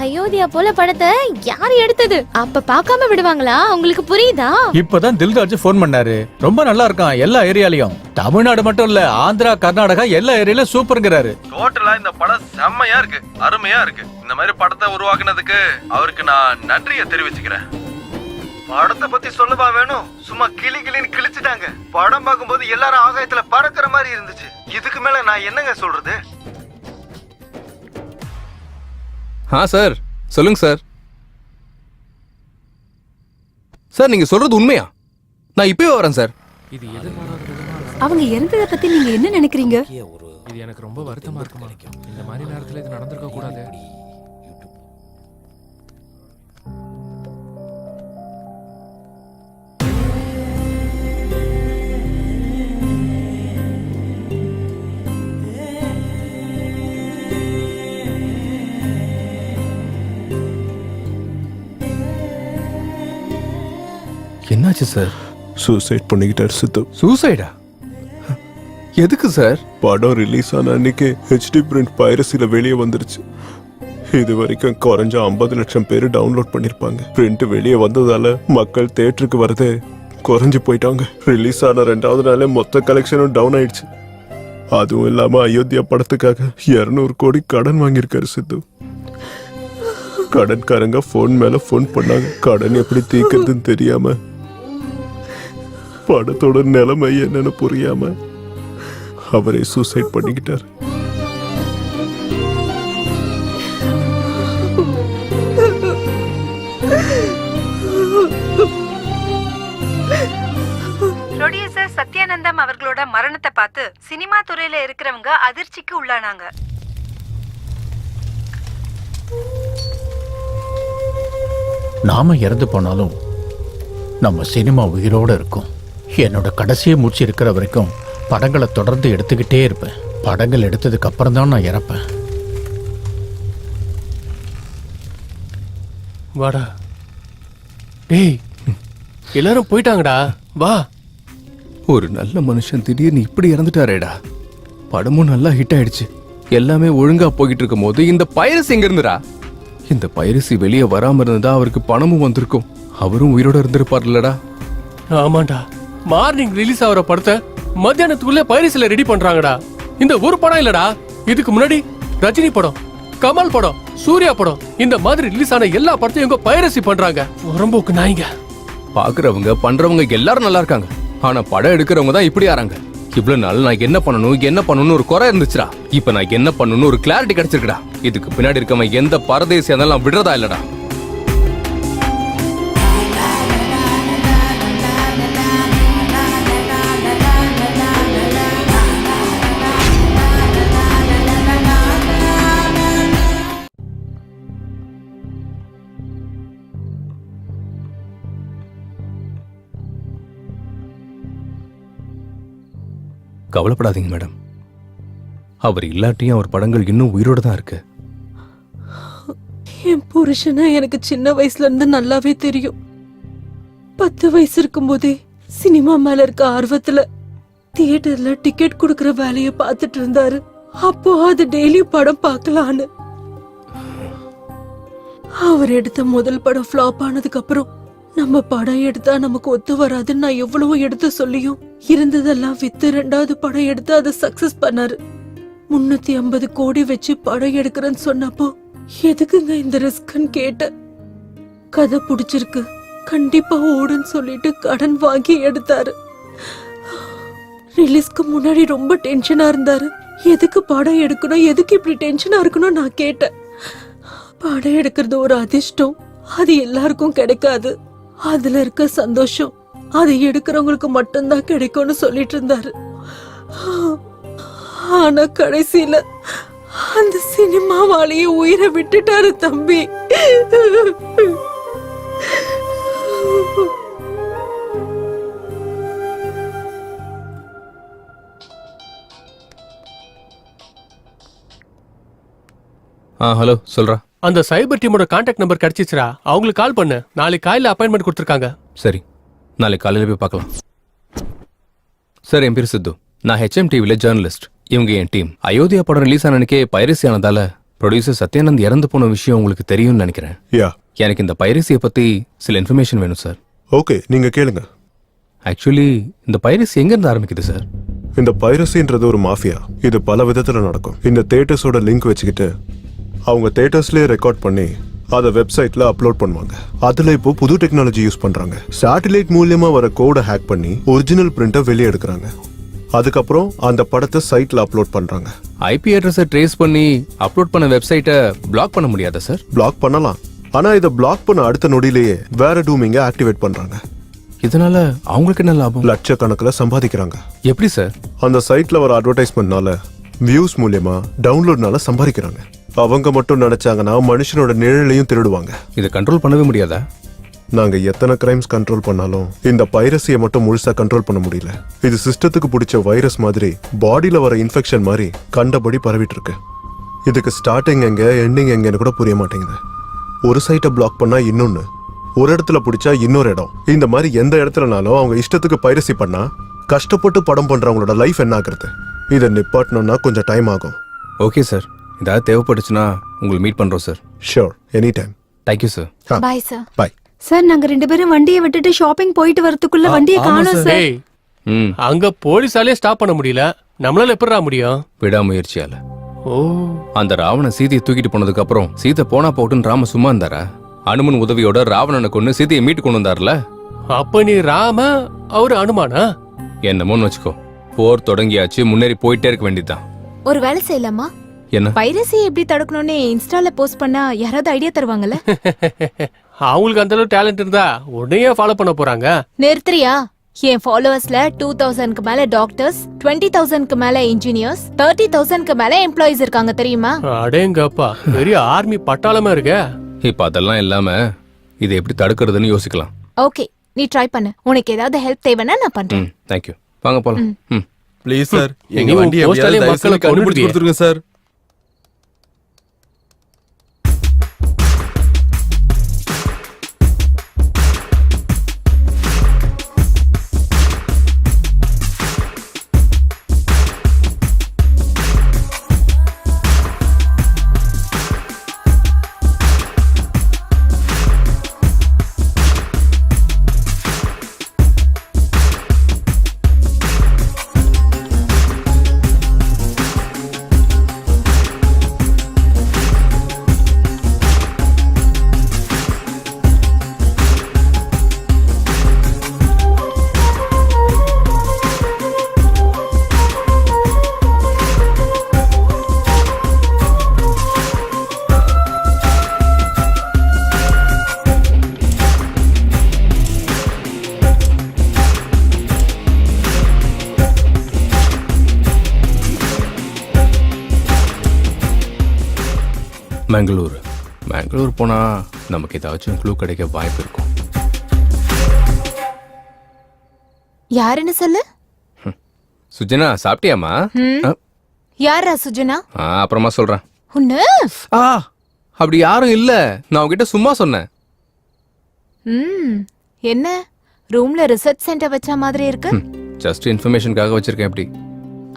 அயோத்தியா போல படத்தை யார் எடுத்தது? அப்ப பார்க்காம விடுவாங்களா? உங்களுக்கு புரியுதா? இப்பதான் தில்ராஜ் ஃபோன் பண்ணாரு. ரொம்ப நல்லா இருக்கான் எல்லா ஏரியாலயும். தமிழ்நாடு மட்டும் இல்ல, ஆந்திரா, கர்நாடகா எல்லா ஏரியாலயும் சூப்பர்ங்கறாரு. டோட்டலா இந்த படம் செம்மையா இருக்கு, அருமையா இருக்கு. இந்த மாதிரி படத்தை உருவாக்குனதுக்கு அவருக்கு நான் நன்றியை தெரிவிச்சுக்கிறேன். படத்தை பத்தி சொல்லவா வேணும்? சும்மா கிளின்னு கிழிச்சிட்டாங்க. படம் பார்க்கும்போது எல்லாரும் ஆகாயத்துல பறக்கிற மாதிரி இருந்துச்சு. இதுக்கு மேல நான் என்னங்க சொல்றது? சார் சொல்லுங்க சார். சார் நீங்க சொல்றது உண்மையா? நான் இப்பவே வரேன் சார். இது எதிர்பாராத அவங்க இறந்ததை பத்தி நீங்க என்ன நினைக்கிறீங்க? இது எனக்கு ரொம்ப வருத்தமா இருக்குமா. இந்த மாதிரி நேரத்துல இது நடந்திருக்க கூடாது. என்னாச்சு சார்? சூசைட் பண்ணிக்கிட்டார் சித்து. சூசைடா? எதுக்கு சார்? படம் ரிலீஸ் ஆன அன்னைக்கு ஹெச்டி பிரிண்ட் பைரசில வெளியே வந்துருச்சு. இது வரைக்கும் குறைஞ்ச 50 லட்சம் பேர் டவுன்லோட் பண்ணிருப்பாங்க. பிரிண்ட் வெளியே வந்ததால மக்கள் தியேட்டருக்கு வரதே குறைஞ்சு போயிட்டாங்க. ரிலீஸ் ஆன 2வது நாளே மொத்த கலெக்ஷனும் டவுன் ஆயிடுச்சு. அதுவும் இல்லாம அயோத்தியா படத்துக்காக 200 கோடி கடன் வாங்கியிருக்காரு சித்து. கடன்காரங்க போன் மேல போன் பண்ணாங்க. கடன் எப்படி தீர்க்கிறதுன்னு தெரியாம, படத்தோட நிலைமை என்னன்னு புரியாம அவரை சூசைட் பண்ணிக்கிட்டார். ப்ரொடியூசர் சத்யானந்தம் அவர்களோட மரணத்தை பார்த்து சினிமா துறையில இருக்கிறவங்க அதிர்ச்சிக்கு உள்ளானாங்க. நாம இறந்து போனாலும் நம்ம சினிமா உயிரோட இருக்கும். என்னோட கடைசியை மூச்சு இருக்கிற வரைக்கும் படங்களை தொடர்ந்து எடுத்துக்கிட்டே இருப்பேன். படங்கள் எடுத்ததுக்கு அப்புறம் தான் நான் இறப்பேன். வாடா. டேய், எல்லாரும் போயிட்டாங்கடா. வா. ஒரு நல்ல மனுஷன் திடீர்னு இப்படி இறந்துட்டாரேடா. படமும் நல்லா ஹிட் ஆயிடுச்சு. எல்லாமே ஒழுங்கா போய்கிட்டு இருக்கும் போது இந்த பைரசி எங்க இருந்துடா? இந்த பைரசி வெளியே வராம இருந்தா அவருக்கு பணமும் வந்திருக்கும். அவரும் உயிரோட இருந்திருப்பார்லடா. ஆமாண்டா. மார்னிங் ரிலீஸ் ஆகிற படத்தை மத்தியானத்துக்குள்ள பைரசில ரெடி பண்றாங்கடா. இந்த ஒரு படம் இல்லடா, இதுக்கு முன்னாடி ரஜினி படம், கமல் படம், சூர்யா படம், இந்த மாதிரி ரிலீஸ் ஆன எல்லா படத்தையும் இவங்க பைரசி பண்றாங்க. உரம்போக்கு நாய்ங்க. பாக்குறவங்க பண்றவங்க எல்லாரும் நல்லா இருக்காங்க. ஆனா படம் எடுக்கிறவங்க தான் இப்படி ஆறாங்க. இவ்வளவு நாள் நான் என்ன பண்ணணும்னு ஒரு குறை இருந்துச்சுடா. இப்ப நான் என்ன பண்ணணும்னு ஒரு கிளாரிட்டி கிடைச்சிருக்குடா. இதுக்கு பின்னாடி இருக்கவன் எந்த பரதேசியா இருந்தாலும் விடுறதா இல்லடா. கவலைப்படாதீங்க மேடம். அவர் இல்லாட்டியும் அவர் படங்கள் இன்னும் உயிரோட தான் இருக்கு. என் புருஷனா எனக்கு சின்ன வயசுல இருந்து நல்லாவே தெரியும். 10 வயசு இருக்கும்போதே சினிமா மேல இருக்க ஆர்வத்துல தியேட்டர்ல டிக்கெட் கொடுக்கற வேலைய பார்த்துட்டு இருந்தாரு. அப்போ அது டெய்லி படம் பார்க்கலான்னு. அவர் எடுத்த முதல் படம் ஃபிளாப் ஆனதுக்கு அப்புறம் நம்ம படம் எடுத்தா நமக்கு ஒத்து வராதுன்னு நான் எவ்வளவோ எடுத்து சொல்லியும் இருந்ததெல்லாம் வித்து 2வது படம் எடுத்து அதை சக்சஸ் பண்ணாரு. 350 கோடி வச்சு படம் எடுக்கிறேன்னு சொன்னப்போ எதுக்குங்க இந்த ரிஸ்க்ன்னு கேட்ட. கதை பிடிச்சிருக்கு, கண்டிப்பா ஓடுன்னு சொல்லிட்டு கடன் வாங்கி எடுத்தாரு. ரிலீஸ்க்கு முன்னாடி ரொம்ப டென்ஷனா இருந்தாரு. எதுக்கு படம் எடுக்கணும், எதுக்கு இப்படி டென்ஷனா இருக்கணும் நான் கேட்டேன். படம் எடுக்கிறது ஒரு அதிர்ஷ்டம், அது எல்லாருக்கும் கிடைக்காது. அதுல இருக்க சந்தோஷம் அதை எடுக்கிறவங்களுக்கு மட்டும்தான் கிடைக்கும்னு சொல்லிட்டு இருந்தாரு. ஆனா கடைசியில அந்த சினிமாவாலேயே உயிரை விட்டுட்டாரு தம்பி. ஹலோ சொல்றா. அந்த சைபர் டீமோட கான்டாக்ட் நம்பர் கிடைச்சிச்சுடா. அவங்களுக்கு கால் பண்ணு. நாளைக்கு காலையில அப்பாயின்மெண்ட் கொடுத்துருக்காங்க. சரி, நாளைக்கு காலையில் போய் பார்க்கலாம். சார், என் பேர் சித்து. நான் HM டிவியில் ஜேர்னலிஸ்ட். இவங்க என் டீம். அயோத்தியா படம் ரிலீஸ் ஆனனுக்கே பைரசி ஆனதால ப்ரொடியூசர் சத்யானந்த் இறந்து போன விஷயம் உங்களுக்கு தெரியும்னு நினைக்கிறேன். யா, எனக்கு இந்த பைரசியை பற்றி சில இன்ஃபர்மேஷன் வேணும் சார். ஓகே, நீங்க கேளுங்க. ஆக்சுவலி இந்த பைரசி எங்கேருந்து ஆரம்பிக்குது சார்? இந்த பைரசின்றது ஒரு மாஃபியா. இது பல விதத்துல நடக்கும். இந்த தியேட்டர்ஸோட லிங்க் வச்சுக்கிட்டு அவங்க தியேட்டர்ஸ்லயே ரெக்கார்ட் பண்ணி அதை வெப்சைட்ல அப்லோட் பண்ணுவாங்க. அதுல இப்போ புது டெக்னாலஜி யூஸ் பண்றாங்க. சேட்டலைட் மூலியமா வர கோடை ஹேக் பண்ணி ஒரிஜினல் பிரிண்டை வெளியே எடுக்கிறாங்க. அதுக்கப்புறம் அந்த படத்தை சைட்ல அப்லோட் பண்றாங்க. ஐபி அட்ரஸை ட்ரேஸ் பண்ணி அப்லோட் பண்ண வெப்சைட்டை பிளாக் பண்ண முடியாதா சார்? பிளாக் பண்ணலாம். ஆனா இதை பிளாக் பண்ண அடுத்த நொடியிலேயே வேற டூமிங்க ஆக்டிவேட் பண்றாங்க. இதனால அவங்களுக்கு என்ன லாபம்? லட்சக்கணக்கில் சம்பாதிக்கிறாங்க. எப்படி சார்? அந்த சைட்ல வர அட்வர்டைஸ்மெண்ட்னால வியூஸ் மூலியமா டவுன்லோட்னால சம்பாதிக்கிறாங்க. அவங்க மட்டும் நினைச்சாங்கன்னா மனுஷனோட நிழலையும் திருடுவாங்க. இதை கண்ட்ரோல் பண்ணவே முடியாதா? நாங்க எத்தனை கிரைம்ஸ் கண்ட்ரோல் பண்ணாலும் இந்த பைரசியை மட்டும் முழுசா கண்ட்ரோல் பண்ண முடியல. இது சிஸ்டத்துக்கு பிடிச்ச வைரஸ் மாதிரி பாடியில வர இன்ஃபெக்ஷன் மாதிரி கண்டபடி பரவிட்டு இருக்கு. இதுக்கு ஸ்டார்டிங் எங்க எண்டிங் எங்கன்னு கூட புரிய மாட்டேங்குது. ஒரு சைட்டை பிளாக் பண்ணா இன்னொன்னு, ஒரு இடத்துல பிடிச்சா இன்னொரு இடம். இந்த மாதிரி எந்த இடத்துலனாலும் அவங்க இஷ்டத்துக்கு பைரசி பண்ணா கஷ்டப்பட்டு படம் பண்றவங்களோட லைஃப் என்ன ஆகுறது? இதை நிப்பாட்டணும்னா கொஞ்சம் டைம் ஆகும். ஓகே சார், ஏதாவது தேவைப்பட்டுச்சுன்னா உங்களை மீட் பண்றோம் sir. Sure, any time. Thank you sir. Bye sir. Bye sir. நாங்க 2 பேரும் வண்டியை விட்டுட்டு ஷாப்பிங் போயிட்டு வரதுக்குள்ள வண்டியை காணோம் சார். டேய், அங்க போலீஸாலே ஸ்டாப் பண்ண முடியல. நம்மளால எப்படிடா முடியும்? விடாமுயற்சியால. ஓ, அந்த ராவணன் சீதையை தூக்கிட்டு போனதுக்கு அப்புறம் சீதை போனா போட்டுன்னு ராம சும்மா இருந்தாரா? அனுமன் உதவியோட ராவணனை கொண்டு சீதையை மீட்டு கொண்டு வந்தார்ல. அப்ப நீ ராம, அவரு அனுமானா? என்னமோன்னு வச்சுக்கோ. போர் தொடங்கியாச்சு, முன்னேறி போயிட்டே இருக்க வேண்டியதுதான். ஒரு வேலை செய்யலாமா? என்ன? பைரசி எப்படி தடுக்கணும்னு இன்ஸ்டால போஸ்ட் பண்ணா யாராவது ஐடியா தருவாங்கல்ல? அவங்களுக்கு அந்த அளவு டேலண்ட் இருந்தா உடனே ஃபாலோ பண்ண போறாங்க. நிறுத்துறியா? என் ஃபாலோவர்ஸ்ல 2000க்கு மேல டாக்டர்ஸ், 20,000க்கு மேல இன்ஜினியர்ஸ், 30,000க்கு மேல எம்ப்ளாயிஸ் இருக்காங்க தெரியுமா? அடேங்கப்பா, பெரிய ஆர்மி பட்டாளமா இருக்க. இப்ப அதெல்லாம் இல்லாம இதை எப்படி தடுக்கிறதுன்னு யோசிக்கலாம். ஓகே, நீ ட்ரை பண்ணு. உனக்கு ஏதாவது ஹெல்ப் தேவைன்னா நான் பண்றேன். தேங்க்யூ. வாங்க போலாம். ப்ளீஸ் சார், எங்க நீ வண்டியை போஸ்டாலே எப்படியாவது மக்களை தயவுசெய்து கண்டுபிடிச்சு கொன்னுடுவியே. கொடுத்துருங்க சார். பெங்களூர் போனா நமக்கு ஏதாச்சும் க்ளூ கிடைக்க வாய்ப்பு இருக்கும். யாருன்னு சொல்லு. சுஜனா, சாப்பிட்டியாமா? யாரா சுஜனா? அப்புறமா சொல்றேன். உன்ன அப்படி யாரும் இல்ல, நான் உன்கிட்ட சும்மா சொன்னேன். என்ன ரூம்ல ரிசர்ச் சென்டர் வச்ச மாதிரி இருக்கு? ஜஸ்ட் இன்ஃபர்மேஷனுக்காக வச்சிருக்கேன். எப்படி?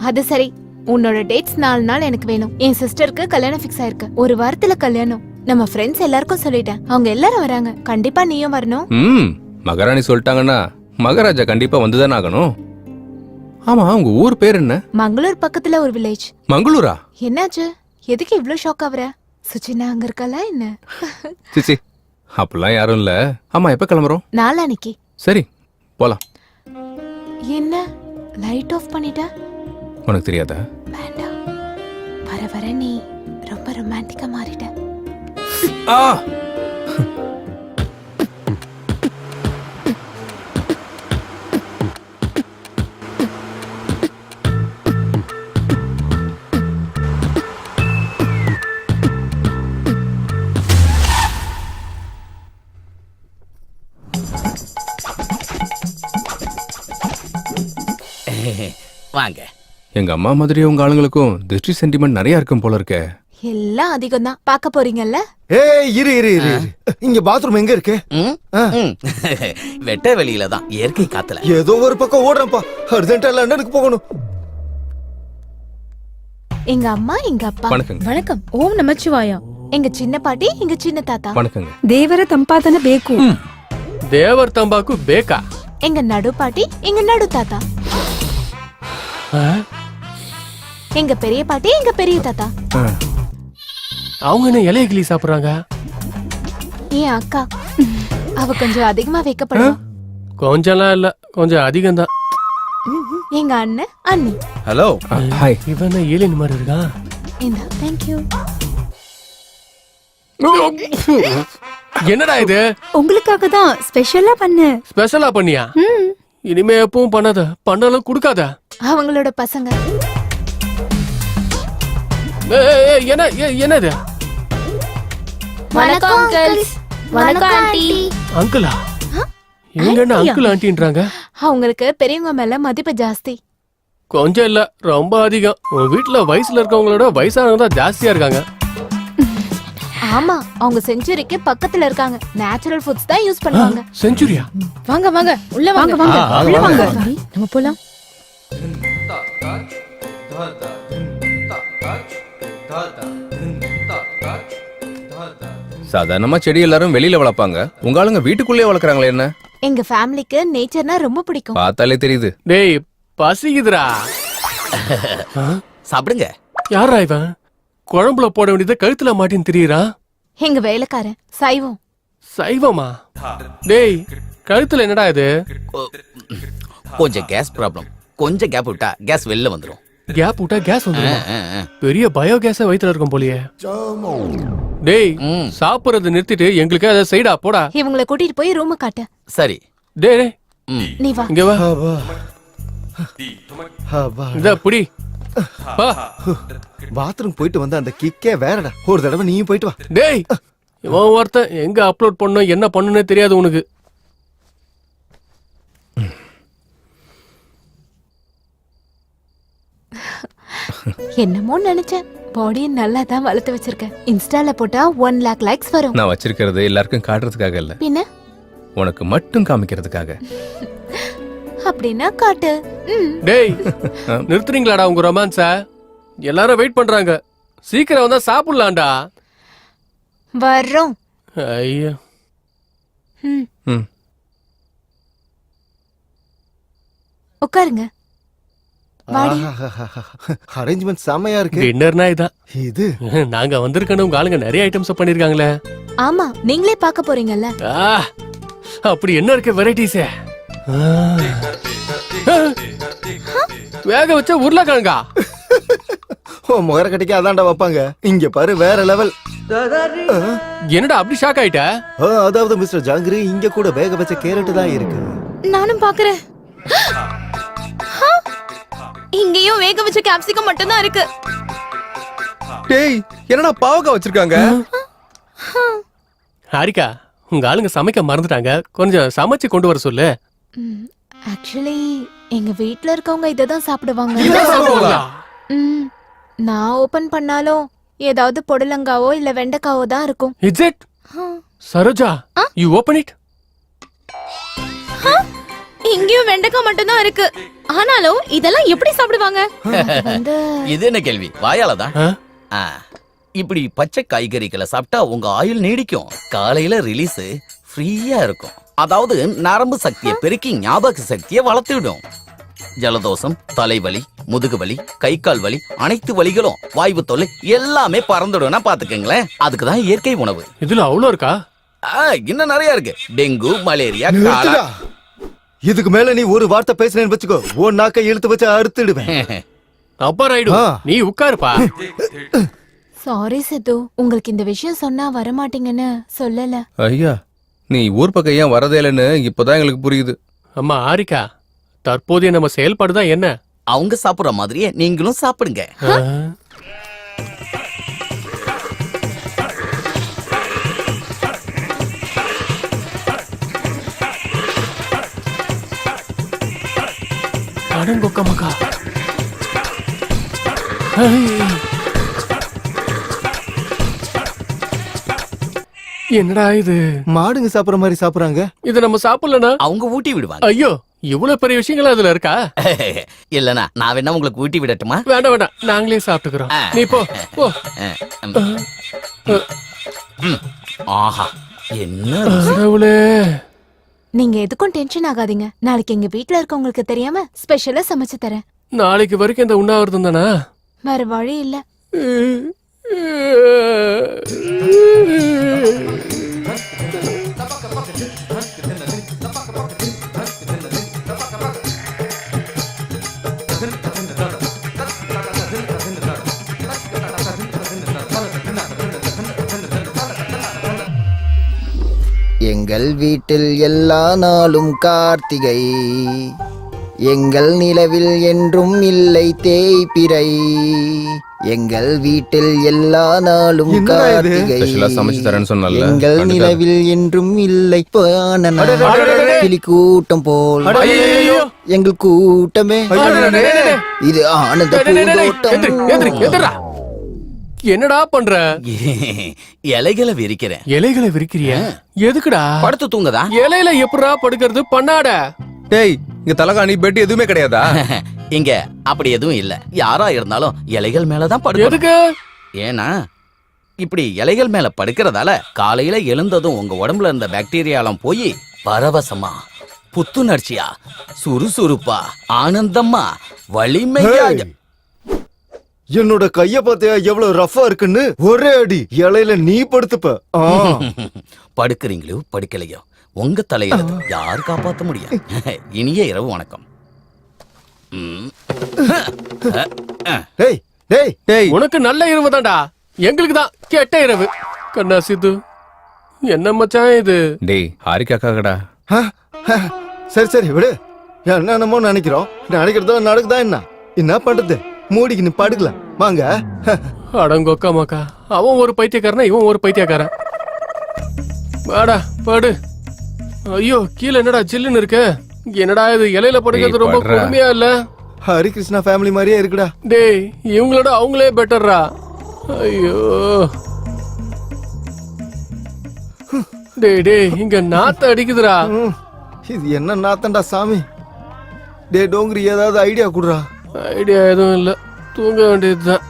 அது சரி, உன்னோட டேட்ஸ் 4 நாள் எனக்கு வேணும். என் சிஸ்டருக்கு கல்யாணம் ஃபிக்ஸ் ஆயிருக்கு. 1 வாரத்துல கல்யாணம். நம்ம ஃப்ரெண்ட்ஸ் எல்லாருக்கும் சொல்லிட்டேன். அவங்க எல்லாரும் வராங்க. கண்டிப்பா நீயும் வரணும். மகாராணி சொல்லிட்டாங்கன்னா மகாராஜா கண்டிப்பா வந்துதானே ஆகணும். ஆமா, உங்க ஊர் பேர் என்ன? மங்களூர் பக்கத்துல ஒரு வில்லேஜ். மங்களூரா? என்னாச்சு? எதுக்கு இவ்ளோ ஷாக் ஆவற? சுச்சினா அங்க இருக்கல என்ன? சிச்சி, அப்பெல்லாம் யாரும் இல்ல. ஆமா, எப்ப கிளம்புறோம்? நாளானிக்கு. சரி, போலாம். என்ன லைட் ஆஃப் பண்ணிட்ட? உனக்கு தெரியாதா? வேண்டாம், வர வர நீ ரொம்ப ரொமான்டிக்கா மாறிட்ட. வாங்க. எங்க அம்மா மாதிரி உங்க ஆளுங்களுக்கும் திருஷ்டி சென்டிமெண்ட் நிறைய இருக்கும் போல இருக்க. எல்லாம் அதிகம் தான் பார்க்க போறீங்கல்ல. ஏய் இரு இரு இரு இரு. இங்க பாத்ரூம் எங்க இருக்கு? வெட்ட வெளியில தான், இயற்கை காத்துல. ஏதோ ஒரு பக்கம் ஓடுறேன்ப்பா, அர்ஜென்ட்டா லண்டனுக்கு போகணும். எங்க அம்மா எங்க அப்பா. வணக்கங்க. வணக்கம். ஓம் நமச்சிவாயா. எங்க சின்ன பாட்டி எங்க சின்ன தாத்தா. வணக்கங்க. ದೇವರ ತಂಪಾತನ ಬೇಕು. தேவர் தம்பாக்கு பேக்கா? எங்க நடு பாட்டி எங்க நடு தாத்தா. எங்க பெரிய பாட்டி எங்க பெரிய தாத்தா. அவங்க என்ன இலைய கிளி சாப்பிடுறாங்க? என் அக்கா, அவ கொஞ்சம் அதிகமா வைக்கப்படுவா. கொஞ்சம்லாம் இல்ல, கொஞ்சம் அதிகம் தான். எங்க அண்ணன் அண்ணி. ஹலோ. ஹாய். இவன் ஏலியன் மாதிரி இருக்கான். இந்த தேங்க்யூ. என்னடா இது? உங்களுக்காக தான் ஸ்பெஷலா பண்ணு. ஸ்பெஷலா பண்ணியா? இனிமே எப்பவும் பண்ணாத, பண்ணாலும் குடுக்காத. அவங்களோட பசங்க. என்னது? வணக்கம் அங்கிள்ஸ். வணக்கம் ஆண்டி. அங்கிளா? இவங்க என்ன அங்கிள் ஆண்டின்றாங்க? அவங்களுக்கு பெரியவங்க மேல மதிப்பு ஜாஸ்தி. கொஞ்சம் இல்ல, ரொம்ப அதிகம். உன் வீட்டுல வயசுல இருக்கவங்களோட வயசானவங்க தான் ஜாஸ்தியா இருக்காங்க. ஆமா, அவங்க செஞ்சுரிக்கு பக்கத்துல இருக்காங்க. நேச்சுரல் ஃபுட்ஸ் தான் யூஸ் பண்ணுவாங்க. செஞ்சுரியா? வாங்க வாங்க, உள்ள வாங்க வாங்க. உள்ள வாங்க. நம்ம போலாம். சாதாரணமா செடி எல்லாரும் வெளியில வளர்ப்பாங்க, உங்க ஆளுங்க வீட்டுக்குள்ளேயே வளர்க்குறாங்களே என்ன? எங்க ஃபேமிலிக்கு நேச்சர்னா ரொம்ப பிடிக்கும். பார்த்தாலே தெரியுது. டேய் பசிக்குதுடா. சாப்பிடுங்க. யாரா இவன்? குழம்புல போட வேண்டியதை கழுத்துல மாட்டின்னு திரியறா. எங்க வேலைக்காரன் சைவம். சைவமா? டேய் கழுத்துல என்னடா இது? கொஞ்சம் கேஸ் ப்ராப்ளம். கொஞ்சம் கேப் விட்டா கேஸ் வெளில வந்துரும். கேப் விட்டா கேஸ் வந்துருமா? பெரிய பயோ கேஸ வயித்துல இருக்கும் போலியே. டேய் சாப்பிடுறது நிறுத்திட்டு எங்களுக்கு அதை சைடா போடா. இவங்களை கூட்டிட்டு போய் ரூம் காட்டு. சரி. டேய் டேய் நீ வா. இங்க வா. இத புடி. பாத்ரூம் போயிட்டு வந்த அந்த கிக்கே வேறடா. ஒரு தடவை நீயும் போயிட்டு வா. டேய் இவன் ஒருத்தன் எங்க அப்லோட் பண்ணணும் என்ன பண்ணுனே தெரியாது உனக்கு. என்னமோ நினைச்சேன். பாடியை நல்லா தான் வளர்த்து வச்சிருக்கேன். இன்ஸ்டால போட்டா 1 lakh லைக்ஸ் வரும். நான் வச்சிருக்கிறது எல்லாருக்கும் காட்டுறதுக்காக இல்ல, பின்ன உனக்கு மட்டும் காமிக்கிறதுக்காக. அப்படின்னா காட்டு. டேய் நிறுத்துறீங்களாடா உங்க ரொமான்ஸ? எல்லாரும் வெயிட் பண்றாங்க. சீக்கிரம் வந்தா சாப்பிடலாம்டா. வர்றோம். ஐயோ. உட்காருங்க. அரேஞ்ச்மெண்ட் செமையா இருக்கு. டின்னர்னா இதான். இது நாங்க வந்திருக்கணும், உங்க ஆளுங்க நிறைய ஐட்டம்ஸ் பண்ணிருக்காங்களே. ஆமா, நீங்களே பார்க்க போறீங்கல்ல. அப்படி என்ன இருக்கு வெரைட்டிஸே? வேக வச்ச உருளைக்கிழங்கா? முகர கட்டிக்கு அதான்டா வைப்பாங்க. இங்க பாரு வேற லெவல். என்னடா அப்படி ஷாக் ஆயிட்ட? அதாவது மிஸ்டர் ஜாங்கிரி, இங்க கூட வேக வச்ச கேரட் தான் இருக்கு. நானும் பாக்குறேன். இங்கேயும் வேக வச்ச கேப்சிகம் மட்டும் தான் இருக்கு. டேய் என்னடா பாவக்காய் வச்சிருக்காங்க? ஹாரிகா, உங்க ஆளுங்க சமைக்க மறந்துட்டாங்க, கொஞ்சம் சமைச்சு கொண்டு வர சொல்லு. ஆக்சுவலி எங்க வீட்ல இருக்கவங்க இததான் சாப்பிடுவாங்க. நான் ஓபன் பண்ணாலும் ஏதாவது பொடலங்காவோ இல்ல வெண்டைக்காவோ தான் இருக்கும். Is it? Saroja, you open it. இங்கேயும் வெண்டைக்காய் மட்டும் தான் இருக்கு. ஆனாலும் இதெல்லாம் எப்படி சாப்பிடுவாங்க? இது என்ன கேள்வி? வாயாலதான். இப்படி பச்சை காய்கறிகளை சாப்பிட்டா உங்க ஆயுள் நீடிக்கும். காலையில ரிலீஸ் ஃப்ரீயா இருக்கும். அதாவது நரம்பு சக்தியை பெருக்கி ஞாபக சக்தியை வளர்த்துவிடும். ஜலதோஷம், தலைவலி, முதுகு வலி, கை கால் வலி, அனைத்து வலிகளும், வாய்வு தொல்லை எல்லாமே பறந்துடும்னா பாத்துக்கங்களேன். அதுக்குதான் இயற்கை உணவு. இதுல அவ்வளவு இருக்கா? இன்னும் நிறைய இருக்கு. Dengue, malaria, cholera. இதுக்கு மேல நீ ஒரு வார்த்தை பேசுனேன்னு வச்சுக்கோ, உன் நாக்கை இழுத்து வச்சு அறுத்துடுவேன். அப்பா ரைடு, நீ உட்காருப்பா. சாரி சித்து, உங்களுக்கு இந்த விஷயம் சொன்னா வர மாட்டீங்கன்னு சொல்லல. ஐயா, நீ ஊர் பக்கம் ஏன் வரதே இல்லைன்னு இப்பதான் எங்களுக்கு புரியுது. அம்மா ஹாரிகா, தற்போதைய நம்ம செயல்பாடுதான் என்ன? அவங்க சாப்பிடுற மாதிரியே நீங்களும் சாப்பிடுங்க. என்னடா இது? மாடுங்க சாப்பிடுற மாதிரி சாப்பிடுறாங்க. இது நம்ம சாப்பிடலனா அவங்க ஊட்டி விடுவாங்க. ஐயோ, இவ்வளவு பெரிய விஷயங்கள் அதுல இருக்கா? இல்லனா நான் வேணா உங்களுக்கு ஊட்டி விடட்டுமா? வேண்டாம் வேண்டாம், நாங்களே சாப்பிட்டுக்கிறோம். நீ போ போ. ஆஹா, என்ன கடவுளே. நீங்க எதுக்கும் டென்ஷன் ஆகாதீங்க. நாளைக்கு எங்க வீட்ல இருக்கவங்களுக்கு தெரியாம ஸ்பெஷலா சமைச்சு தரேன். நாளைக்கு வரைக்கும் இந்த உண்ணாவிரதம் தானா? வேற வழி இல்ல. எங்கள் வீட்டில் எல்லா நாளும் கார்த்திகை, எங்கள் நிலவில் என்றும் இல்லை தேய்பிறை, எங்கள் வீட்டில் எல்லா நாளும் கார்த்திகை, ஸ்பெஷலா சமைச்சு தரேன்னு சொன்னல, எங்கள் நிலவில் என்றும் இல்லை கிளி கூட்டம் போல் எங்கள் கூட்டமே இது ஆனந்த பூந்தோட்டம். என்னடா பண்ற? இலைகளை விரிக்கிறேன். இலைகளை விரிக்கிறியா? எதுக்குடா? படுத்து தூங்கதா? இலையில எப்படா படுக்கிறது? பண்ணாட. டேய், இங்க தலகாணி பெட் எதுவுமே கிடையாதா? இங்க அப்படி எதுவும் இல்ல. யாரா இருந்தாலும் இலைகள் மேலதான் படுக்கணும். எதுக்கு? ஏன்னா இப்படி இலைகள் மேல படுக்கிறதால காலையில எழுந்ததும் உங்க உடம்புல இருந்த பாக்டீரியாலாம் போய் பரவசமா, புத்துணர்ச்சியா, சுறுசுறுப்பா, ஆனந்தமா, வலிமையா. என்னோட கைய பார்த்தியா எவ்வளவு ரஃபா இருக்குன்னு? ஒரே அடி இலையில நீ படுத்துப்ப. படுக்கிறீங்களோ படுக்கலையோ உங்க தலையில யாரு காப்பாத்த முடியும்? இனிய இரவு வணக்கம். டேய் டேய் டேய், உனக்கு நல்ல இரவு தான்டா, எங்களுக்கு தான் கெட்ட இரவு. கண்ணா சித்து, என்ன மச்சான் இது? டேய், ஹாரிகாக்காகடா. சரி சரி விடு. என்னமோ நினைக்கிறோம், நினைக்கிறதோ நடக்குதா? என்ன பண்றது? மூடிக்கு நீ படுக்கலாம் வாங்க. அடங்கொக்கா மாக்கா, அவன் ஒரு பைத்தியக்காரனா இவன் ஒரு பைத்தியக்காரன். வாடா படு. ஐயோ, கீழே என்னடா ஜில்லுன்னு இருக்கு. என்னடா இது? இலையில படுக்கிறது ரொம்ப கொடுமையா இல்ல? ஹரிகிருஷ்ணா ஃபேமிலி மாதிரியே இருக்குடா. டேய், இவங்களோட அவங்களே பெட்டர்ரா. ஐயோ டேய் டேய், இங்க நாத்த அடிக்குதுடா. இது என்ன நாத்தண்டா சாமி? டே டோங்கரி, ஏதாவது ஐடியா குடுறா. ஐடியா எதுவும் இல்ல, தூங்க வேண்டியதுதான்.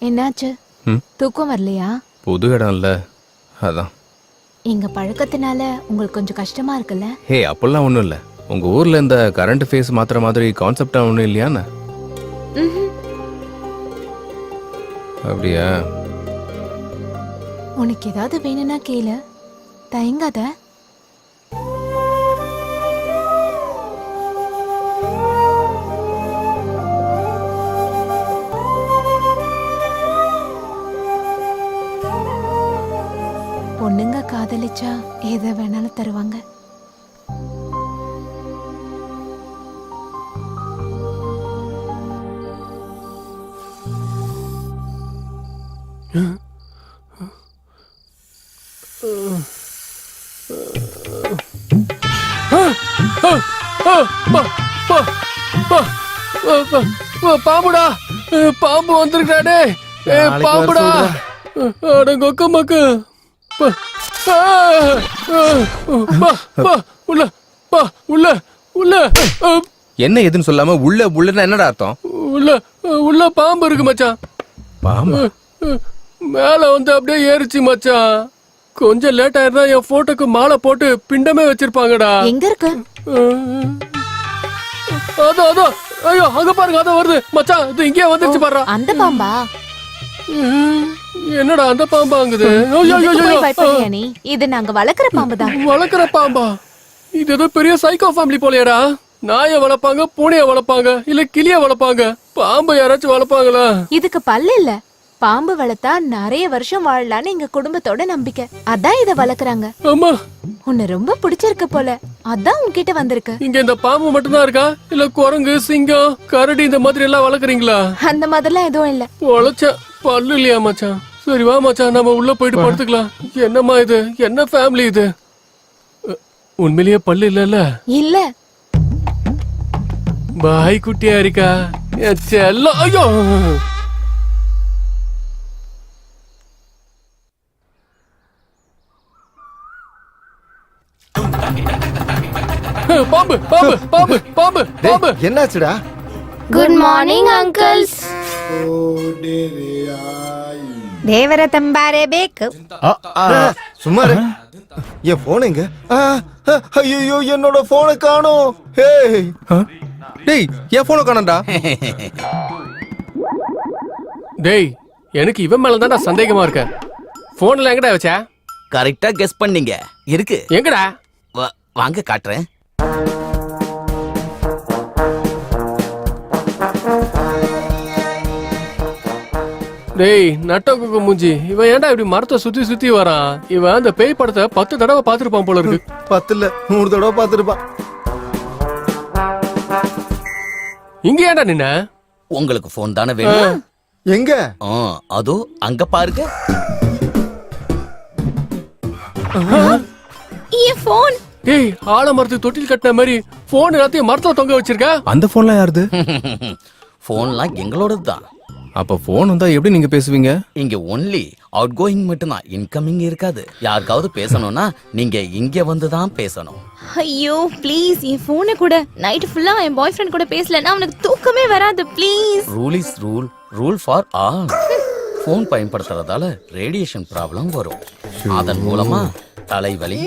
என்னாச்சு? தூக்கம் வரலையா? புது இடம் இல்ல, அதான். எங்க பழக்கத்தினால உங்களுக்கு கொஞ்சம் கஷ்டமா இருக்குல்ல? ஹே, அப்பெல்லாம் ஒண்ணும் இல்ல. உங்க ஊர்ல இந்த கரண்ட் ஃபேஸ் மாத்திர மாதிரி கான்செப்டா ஒண்ணும் இல்லையாண்ணா? அப்படியா? உனக்கு ஏதாவது வேணும்னா கேளு, தயங்காத. பொண்ணுங்க காதலிச்சா எதை வேணாலும் தருவாங்க. பாம்புடா, பாம்பு வந்திருக்காடே. பாம்புடா, அடங்கொக்க மக்கு. என்ன எதுன்னு சொல்லாம உள்ள உள்ளன்னா என்னடா அர்த்தம்? உள்ள பாம்பு இருக்கு மச்சான். பாம்பு மேல வந்து அப்படியே ஏறிச்சு மச்சான். கொஞ்சம் லேட் ஆயிருந்தா என் போட்டோக்கு மாலை போட்டு பிண்டமே வச்சிருப்பாங்கடா. எங்க இருக்கு? அதோ அதோ, ஐயோ அங்க பாருங்க, அதோ வருது மச்சான். இது இங்கே வந்துருச்சு பாரு. அந்த பாம்பா? என்னடா அந்த பாம்பாங்குது? நீ இது நாங்க வளர்க்குற பாம்பு தான். வளர்க்குற பாம்பா? இது ஏதோ பெரிய சைக்கோ ஃபேமிலி போலையடா. நாயை வளர்ப்பாங்க, பூனைய வளர்ப்பாங்க, இல்ல கிளிய வளர்ப்பாங்க. பாம்பு யாராச்சும் வளர்ப்பாங்களா? இதுக்கு பல்லு இல்ல, பாம்பு வளர்த்தா நிறைய வருஷம் வாழலாம்னு எங்க குடும்பத்தோட நம்பிக்கை. அதான் இத வளர்க்குறாங்க. அம்மா, உன்னை ரொம்ப பிடிச்சிருக்கு போல, அதான் உன்கிட்ட வந்திருக்கு. இங்க இந்த பாம்பு மட்டும்தான் இருக்கா? இல்ல குரங்கு, சிங்கம், கரடி இந்த மாதிரி எல்லாம் வளர்க்குறீங்களா? அந்த மாதிரிலாம் எதுவும் இல்ல. உழைச்ச பல்லு இல்லையா மச்சான்? சரி வா மச்சான், நம்ம உள்ள போயிட்டு படுத்துக்கலாம். என்னம்மா இது? என்ன ஃபேமிலி இது? உண்மையிலேயே பல்லு இல்லல்ல? இல்ல. பாய் குட்டியா இருக்கா என் செல்லம். ஐயோ, பாம்பு பாம்பு பாம்பு பாம்பு பாம்பு. என்னாச்சுடா? Good morning uncles. ದೇವರ ತಂಬಾರೆ ಬೇಕು. சும்மா இரு. என் போன் எங்க? ஐயோ, என்னோட போனை காணோம். டேய், என் போனை காணோம்டா. டேய், எனக்கு இவன் மேல தான்டா சந்தேகமா இருக்க. போன்ல எங்கடா வச்ச? கரெக்டா கெஸ் பண்ணீங்க. இருக்கு. எங்கடா? வாங்க காட்டுறேன். டேய் நட்டக்குக்கு மூஞ்சி, இவன் ஏன்டா இப்படி மரத்தை சுத்தி சுத்தி வரான்? இவன் அந்த பேய் படத்தை 10 தடவை பாத்துருப்பான் போல இருக்கு. 10 இல்ல 100 தடவை பாத்துருப்பான். இங்க ஏன்டா நின்ன? உங்களுக்கு போன் தானே வேணும்? எங்க? அதோ அங்க பாருங்க. என் போன். டேய், ஆலமரத்துக்கு தொட்டில் கட்டின மாதிரி போன் எல்லாத்தையும் மரத்துல தொங்க வச்சிருக்க. அந்த போன்லாம் யாருது? போன்லாம் எங்களோடது தான். அப்ப போன் வந்தா எப்படி நீங்க பேசுவீங்க? இங்க ஒன்லி அவுட் கோயிங் மட்டும்தான், இன்கமிங் இருக்காது. யாருக்காவது பேசணும்னா நீங்க இங்க வந்து தான் பேசணும். ஐயோ ப்ளீஸ், என் போனை கூட. நைட் ஃபுல்லா என் பாய் ஃப்ரெண்ட் கூட பேசலன்னா அவனுக்கு தூக்கமே வராது. Please. Rule is rule, rule for all. Phone பயன்படுத்துறதால ரேடியேஷன் ப்ராப்ளம் வரும். அதன் மூலமா தலைவலி,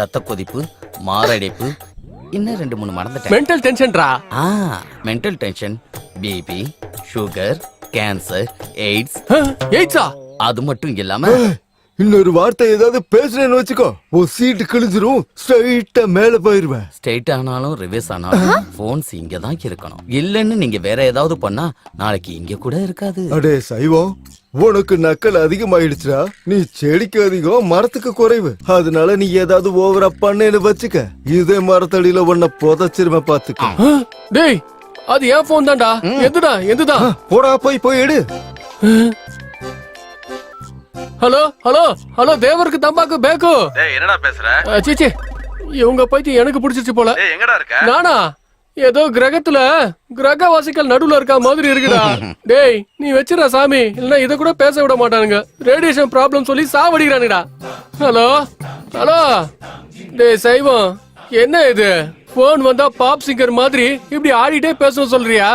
ரத்த கொதிப்பு, மாரடைப்பு, இன்னும் 2-3 மறந்துட்டேன். மென்டல் டென்ஷன்டா. Mental tension, BP, sugar, cancer, எய்ட்ஸா? அது மட்டும் இல்லாம இன்னொரு வார்த்தை ஏதாவது பேசுறேன்னு வச்சுக்கோ, ஓ சீட்டு கிழிஞ்சிரும், ஸ்ட்ரைட்டா மேல போயிருவேன். ஸ்ட்ரைட் ஆனாலும் ரிவர்ஸ் ஆனாலும் போன்ஸ் இங்க தான் இருக்கணும். இல்லன்னு நீங்க வேற ஏதாவது பண்ணா நாளைக்கு இங்க கூட இருக்காது. அடே சைவம், உனக்கு நக்கல் அதிகமாயிடுச்சுடா. நீ செடிக்கு அதிகம், மரத்துக்கு குறைவு. அதனால நீ ஏதாவது ஓவரா பண்ணேன்னு வச்சுக்க, இதே மரத்தடியில உன்னை புதைச்சிருவேன் பாத்துக்க. டேய், அது ஏன் போன் தான்டா. எதுடா எதுடா? போடா, போய் எடு. ஹலோ ஹலோ ஹலோ, தேவருக்கு தம்பாக்கு பேக்கு. டேய், என்னடா பேசுற? சீச்சி, இவங்க பைத்தியம் எனக்கு பிடிச்சிருச்சு போல. டேய், எங்கடா இருக்க? நானா? ஏதோ கிரகத்துல கிரகவாசிகள் நடுவுல இருக்க மாதிரி இருக்குடா. டேய், நீ வச்சிர சாமி, இல்லன்னா இத கூட பேச விட மாட்டானுங்க. ரேடியேஷன் ப்ராப்ளம் சொல்லி சாவடிக்கிறானுடா. Hello hello. டேய் சைவம், என்ன இது? போன் வந்தா பாப் சிங்கர் மாதிரி இப்படி ஆடிட்டே பேச சொல்றியா?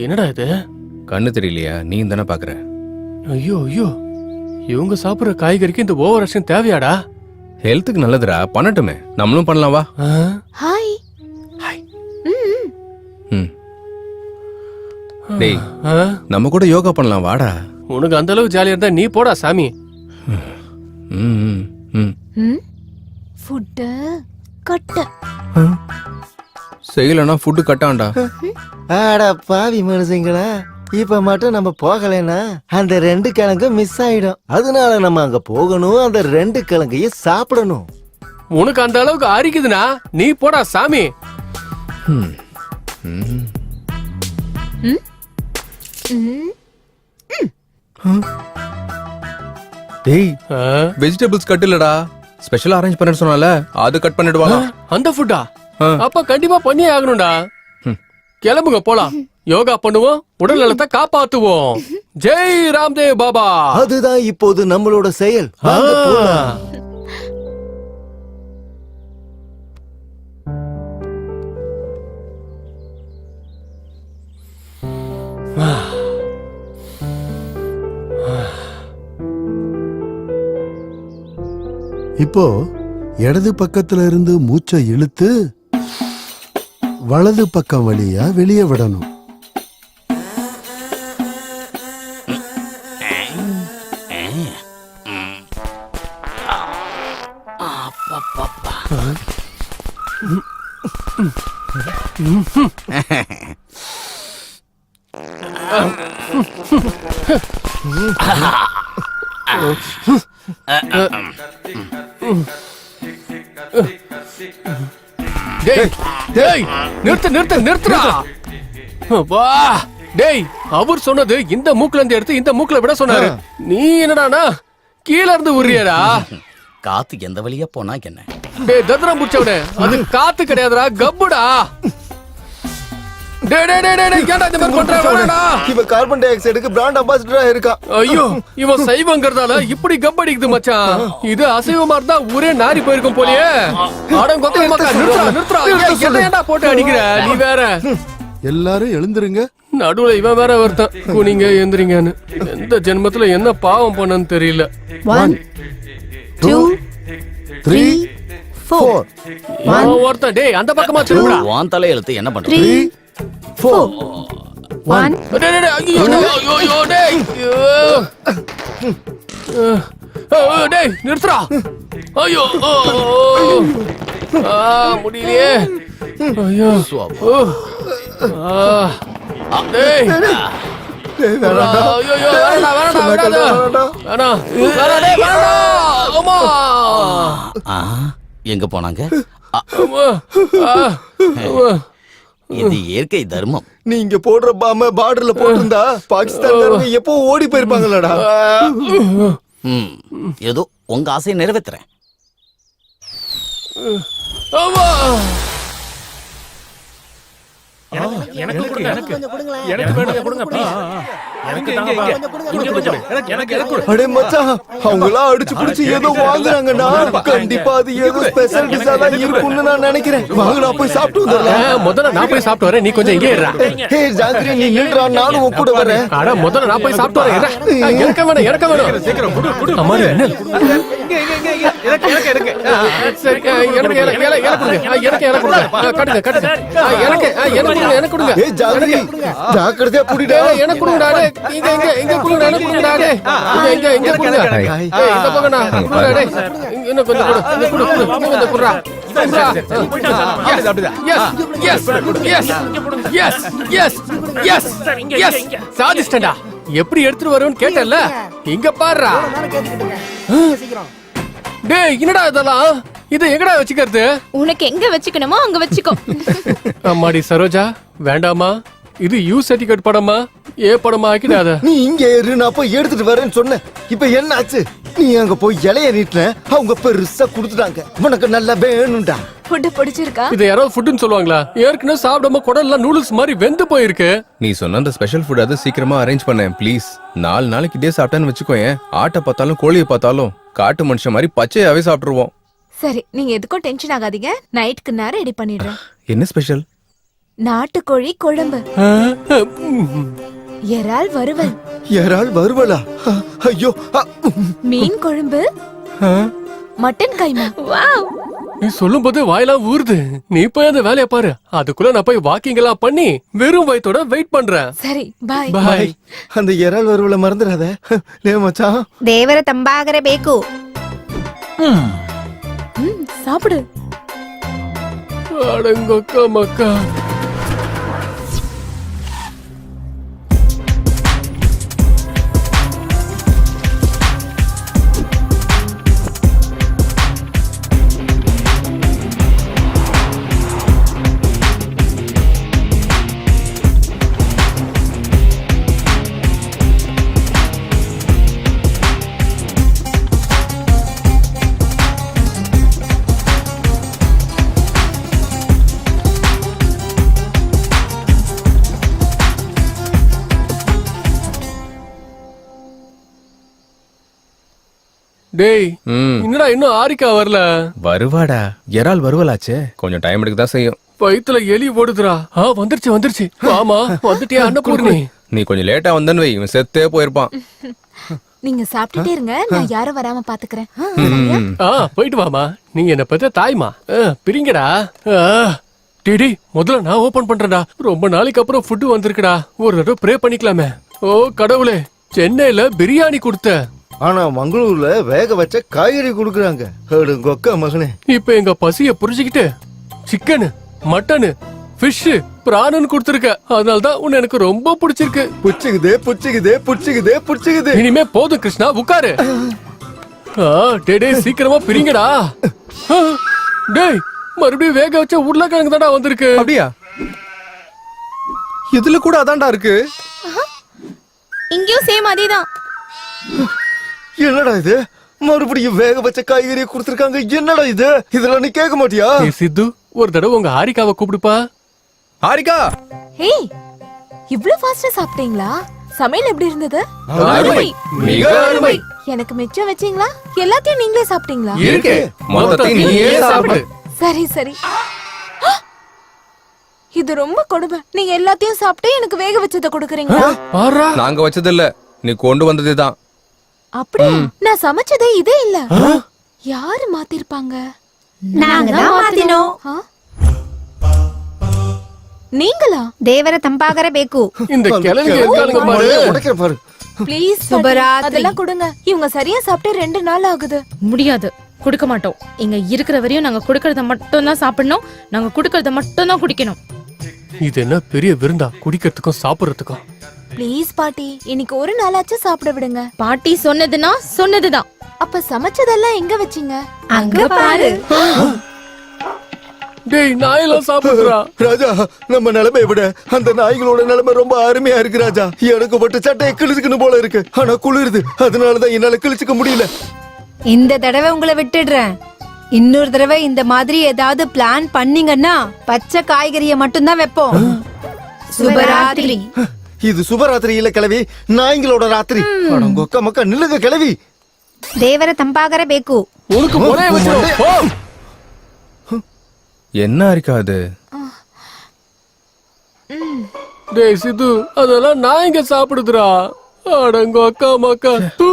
என்னடா இது? கண்ணு தெரியலையா? நீ தானே பாக்குற. ஐயோ ஐயோ, இவங்க சாப்பிடுற காய்கறிக்கு இந்த ஓவர் ஆக்ஷன் தேவையாடா? ஹெல்த்துக்கு நல்லதுடா, பண்ணட்டுமே. நம்மளும் பண்ணலாம், வா. ஹாய். ஹாய். டேய், நம்ம கூட யோகா பண்ணலாம், வாடா. உனக்கு அந்த அளவுக்கு ஜாலியா இருந்தா நீ போடா சாமி. ஃபுட் கட்ட. செய்யலனா ஃபுட் கட்டாண்டா. ஆடா பாவி மனுஷங்களா, இப்ப மட்டும் நம்ம போகலைன்னா அந்த 2 கிழங்கு மிஸ் ஆயிடும். அதனால நம்ம அங்க போகணும், அந்த 2 கிழங்கையும் சாப்பிடணும். உனக்கு அந்த அளவுக்கு அரிக்குதுனா நீ போடா சாமி. டேய், வெஜிடபிள்ஸ் கட் இல்லடா, ஸ்பெஷலா அரேஞ்ச் பண்ண சொன்னால அது கட் பண்ணிடுவாங்க. அந்த ஃபுட்டா? அப்ப கண்டிப்பா பண்ணியே ஆகணும்டா. கிளம்புங்க போலாம். யோகா பண்ணுவோம், உடல் நலத்தை காப்பாத்துவோம். ஜெய் ராம்தேவ் பாபா. அதுதான் இப்போது நம்மளோட செயல். வாங்க போலாம். இப்போ இடது பக்கத்துல இருந்து மூச்சை இழுத்து வலது பக்கம் வழியா வெளியே விடணும். டேய் டேய் நிறுத்துடா. வா டேய், அவர் சொன்னது இந்த மூக்குல இருந்து எடுத்து இந்த மூக்குல விட சொன்னாரு. நீ என்னடானா கீழ இருந்து உரியடா. காத்து எந்த வழியா போனா என்ன? டேய் தத்ரம் புடிச்சவனே, அது காத்து கிடையாதுடா, கப்புடா. டேய் டேய் டேய் டேய், ஏன்டா இந்த மாதிரி பண்றடா? இவன் கார்பன் டை ஆக்சைடுக்கு பிராண்ட் அம்பாசிடரா இருக்கா. ஐயோ, இவன் சைவங்கிறதால இப்படி கப்படிக்குது மச்சான். இது அசைவமா இருந்தா ஊரே நாரி போயிருக்கும் போலயே. அடங்கொத்த மக்கா, நிறுத்துடா. ஏன்டா போட்டு அடிக்கிற நீ வேற? எல்லாரும் எழுந்துருங்க. நடுவுல இவன் வேற ஒருத்தன் குனிங்க எந்திரிங்கன்னு. எந்த ஜென்மத்துல என்ன பாவம் பண்ணன்னு தெரியல. 1 2 3 4 ஒருத்தன் டேய் அந்த பக்கமா திரும்புடா. வான் தலை எழுத்து என்ன பண்ற? 3 4 1 டேய் டேய் ஐயோ டேய். டேய் நிறுத்துடா. ஐயோ முடியலையே. ஐயோ டேய் எங்க போனாங்க? இது இயற்கை தர்மம். நீங்க போடுற பாம பார்டர்ல போட்டிருந்தா பாகிஸ்தான் எப்போ ஓடி போயிருப்பாங்களடா. ஏதோ உங்க ஆசையை நிறைவேற்றுறேன். அடே மச்சான், அவங்களாம் அடிச்சு புடிச்சு ஏதோ வாங்குறாங்கடா. கண்டிப்பா அது ஏதோ ஸ்பெஷல் டிஷ்ஷா தான் இருக்கும்னு நான் நினைக்கிறேன். வாங்க நான் போய் சாப்பிட்டு வந்துடலாம். முதல்ல நான் போய் சாப்பிட்டு வரேன், நீ கொஞ்சம் இங்கே இருடா. ஹே ஜாங்கிரி, நீ நில்றா, நானும் உன் கூட வரேன். அட முதல்ல நான் போய் சாப்பிட்டு வரேன். எனக்கு வேணும் சீக்கிரம் குடு. அம்மாடி என்ன சரி, எனக்கு கொடுங்க. ஏய் ஜாங்கிரி, ஜாக்கிரதையா புடிடா. எனக்கு கொடுங்கடா. இங்க கொடுங்கடா. எனக்கு கொடுங்கடா. இங்க கொடுங்க. இந்த பக்கம்டா. கொடுங்கடா டேய். இன்னும் கொஞ்சம் கொடு. இங்க கொடு. இன்னும் கொஞ்சம் கொடுடா. சாதிஸ்டா. எப்படி எடுத்துட்டு வருவேன்னு கேட்டல. இங்க பாருடா. டேய் என்னடா இதெல்லாம்? இது எங்கடா வச்சுக்கிறது? உனக்கு எங்க வச்சுக்கணுமோ அங்க வச்சுக்கோ. அம்மாடி சரோஜா, வேண்டாமா? இது யூ சர்டிபிகேட் படமா? ஏ படமா ஆக்கிடாத. நீ இங்க இரு, நான் போய் எடுத்துட்டு வரேன்னு சொன்னேன். இப்ப என்ன ஆச்சு? நீ அங்க போய் இலைய நீட்டுன, அவங்க பெருசா குடுத்துட்டாங்க. உனக்கு நல்லா வேணும்டா. ஃபுட் பிடிச்சிருக்கா? இது யாரோ ஃபுட்னு சொல்லுவாங்களா? ஏற்கனவே சாப்பிடாம குடல்லாம் நூடுல்ஸ் மாதிரி வெந்து போயிருக்கு. நீ சொன்ன அந்த ஸ்பெஷல் ஃபுட் அது சீக்கிரமா அரேஞ்ச் பண்ணேன் ப்ளீஸ். 4 நாளைக்கு இதே சாப்பிட்டான்னு வச்சுக்கோயேன், ஆட்டை பார்த்தாலும் கோழியை பார்த்தாலும் காட்டு மனுஷன் மாதிரி பச்சையாவே சாப்பிட்டுருவோம். சரி, நீங்க எதுக்கும் டென்ஷன் ஆகாதீங்க. நைட்க்கு நான் ரெடி பண்ணிடுறேன். என்ன ஸ்பெஷல்? நாட்டுக்கோழி குழம்பு, இறால் வறுவல், இறால் வறுவலா? ஐயோ. மீன் குழம்பு, மட்டன் கைமா. வாவ், நீ சொல்லும் போது வாயெல்லாம் ஊறுது. நீ போய் அந்த வேலையை பாரு. அதுக்குள்ள நான் போய் வாக்கிங் எல்லாம் பண்ணி வெறும் வயித்தோட வெயிட் பண்றேன். சரி பாய். பாய். அந்த இறால் வறுவலை மறந்துடாத. லே மச்சான், தேவர தம்பாகர பேக்கு. சாப்பிடு. அடங்கொக்க மக்கா. டேய் என்னடா இன்னும் ஆரிக்கா வரல? வருவாடா, இறால் வருவலாச்சே, கொஞ்சம் டைம் எடுக்க தான் செய்யும். வயித்துல எலி ஓடுதுடா. வந்துருச்சு. ஆமா வந்துட்டியா அன்னபூர்ணி? நீ கொஞ்சம் லேட்டா வந்தன்னு வை, இவன் செத்தே போயிருப்பான். நீங்க சாப்பிட்டுட்டே இருங்க, நான் யாரும் வராம பாத்துக்கிறேன். போயிட்டு வாமா. நீங்க என்ன பத்த தாய்மா. பிரிங்கடா. டிடி முதல்ல நான் ஓபன் பண்றேன்டா. ரொம்ப நாளைக்கு அப்புறம் ஃபுட் வந்திருக்குடா. ஒரு தடவை ப்ரே பண்ணிக்கலாமே. ஓ கடவுளே, சென்னையில பிரியாணி கொடுத்த, ஆனா மங்களூர்ல வேக வச்ச காய்கறி குடுக்குறாங்க. கொக்க மகனே, இப்ப எங்க பசிய புரிஞ்சுக்கிட்டு சிக்கனு, மட்டனு, ஃபிஷ் பிராணன் கொடுத்திருக்க, அதனாலதான் உன்னை எனக்கு ரொம்ப பிடிச்சிருக்கு. புடிச்சுக்குது. இனிமே போதும் கிருஷ்ணா, உட்காரு. டேய் சீக்கிரமா பிரிங்கடா. டேய் மறுபடியும் வேக வச்ச உருளைக்கிழங்கு தான்டா வந்திருக்கு. அப்படியா? இதுல கூட அதான்டா இருக்கு. இங்கேயும் சேம் அதேதான். என்னடா இது, மறுபடியும் வேக வச்ச காய்கறியை கொடுத்திருக்காங்க. என்னடா இது, இதெல்லாம் நீ கேட்க மாட்டியா? சித்து, ஒரு தடவை உங்க ஹாரிகாவை கூப்பிடுப்பா. ஹாரிகா, ஹே, இவ்ளோ ஃபாஸ்டா சாப்பிட்டீங்களா? சமையல் எப்படி இருந்தது? அருமை, மிக அருமை. எனக்கு மிச்சம் வச்சீங்களா? எல்லாத்தையும் நீங்களே சாப்பிட்டீங்களா? இருக்கே, மொத்தத்தையும் நீயே சாப்பிடு. சரி சரி. இது ரொம்ப கொடுமை. நீங்க எல்லாத்தையும் சாப்பிட்டு எனக்கு வேக வச்சத கொடுக்குறீங்க. நாங்க வச்சதில்ல, நீ கொண்டு வந்ததுதான். அப்படி நான் சமைச்சதே இதே இல்ல. யாரு மாத்திருப்பாங்க? நாங்க தான் மாத்தினோம். நீங்களா? ದೇವರ ತಂಪಾಗರ ಬೇಕು. இந்த கிழங்கு இருக்கானுங்க பாரு. உடைக்கிற பாரு. ப்ளீஸ் சுபராத்திரி. அதெல்லாம் கொடுங்க. இவங்க சரியா சாப்பிட்டு 2 நாள் ஆகுது. முடியாது, கொடுக்க மாட்டோம். இங்க இருக்கிற வரையும் நாங்க கொடுக்கறத மட்டும் தான் சாப்பிடணும். நாங்க கொடுக்கறத மட்டும் தான் குடிக்கணும். இது என்ன பெரிய விருந்தா, குடிக்கிறதுக்கும் சாப்பிடுறதுக்கும்? ப்ளீஸ் பாட்டி, இன்னைக்கு ஒரு நாளாச்சும் சாப்பிட விடுங்க. பாட்டி சொன்னதுன்னா சொன்னதுதான். அப்ப சமைச்சதெல்லாம் எங்க வச்சீங்க? அங்க பாரு. டேய் நாயெல்லாம் சாப்பிடுறா. ராஜா, நம்ம நிலைமையை விட அந்த நாய்களோட நிலைமை ரொம்ப அருமையா இருக்கு ராஜா. எனக்கு பட்டு சட்டையை கிழிச்சுக்கணும் போல இருக்கு. ஆனா குளிருது, அதனாலதான் என்னால கிழிச்சுக்க முடியல. இந்த தடவை உங்களை விட்டுடுறேன். இன்னொரு தடவை இந்த மாதிரி ஏதாவது பிளான் பண்ணீங்கன்னா பச்சை காய்கறியை மட்டும்தான் வைப்போம். சுபராத்திரி. இது சுபராத்திரி இல்ல கிழவி, நாய்களோட ராத்திரி. கொக்க மக்கா நில்லுங்க கிழவி. ದೇವರ ತಂಪಾಗರ ಬೇಕು. உனக்கு ஒரே வச்சிரும். போ. என்ன ஹாரிகா அது? டேய் சித்து, அதெல்லாம் நான் இங்க சாப்பிடுதுடா. அடங்கோ அக்கா மக்கா. தூ.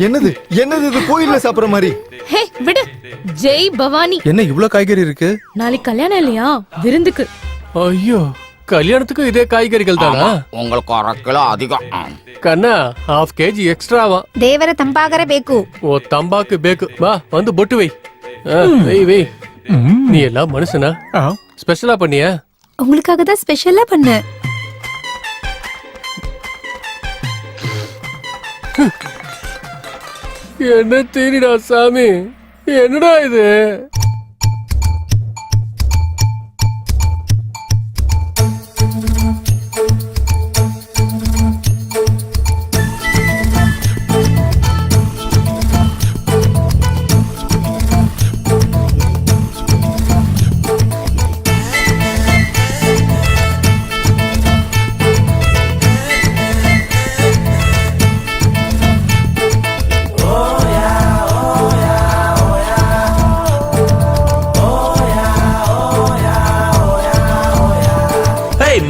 என்னது என்னது இது, கோயில்ல சாப்பிடுற மாதிரி. ஹே விடு. ஜெய் பவானி. என்ன இவ்ளோ காய்கறி இருக்கு? நாளைக்கு கல்யாணம் இல்லையா, விருந்துக்கு. ஐயோ, கல்யாணத்துக்கு இதே காய்கறிகள் தானா? உங்களுக்கு 1 கிலோ அதிகம். கண்ணா, 1/2 kg எக்ஸ்ட்ராவா? ದೇವರ ತಂಪಾಗರ ಬೇಕು. ஓ தம்பாக்கு பேக்கு. வா வந்து பொட்டு வை. வை. நீ எல்லாம் மனுஷனா? ஸ்பெஷலா பண்ணியா? உங்களுக்காக தான் ஸ்பெஷலா பண்ண. என்ன தீனிடா சாமி, என்னடா இது?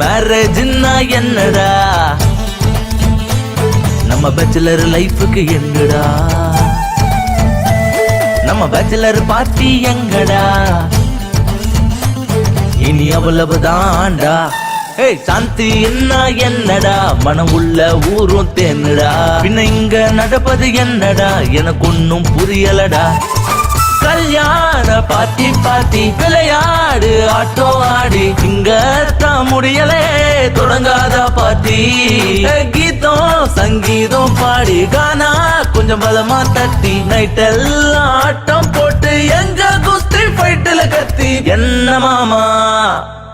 மேரேஜ்னா என்னடா, நம்ம பேச்சுலர் லைஃபுக்கு என்னடா, நம்ம பேச்சுலர் பார்ட்டி எங்கடா, இனி அவ்வளவுதான்டா. ஏய் சாந்தி என்ன என்னடா, மனம் உள்ள ஊரும் தேன்னுடா, பின்ன இங்க நடப்பது என்னடா, எனக்கு ஒன்னும் புரியலடா. கல்யாண பாத்தி பாத்தி விளையாடு ஆட்டோ ஆடி, இங்க தான் முடியலே தொடங்காத பாத்தி. கீதம் சங்கீதம் பாடி கானா கொஞ்சம் பலமா தட்டி, நைட் எல்லாம் ஆட்டம் போட்டு எங்க குஸ்தி ஃபைட்டுல கத்தி. என்ன மாமா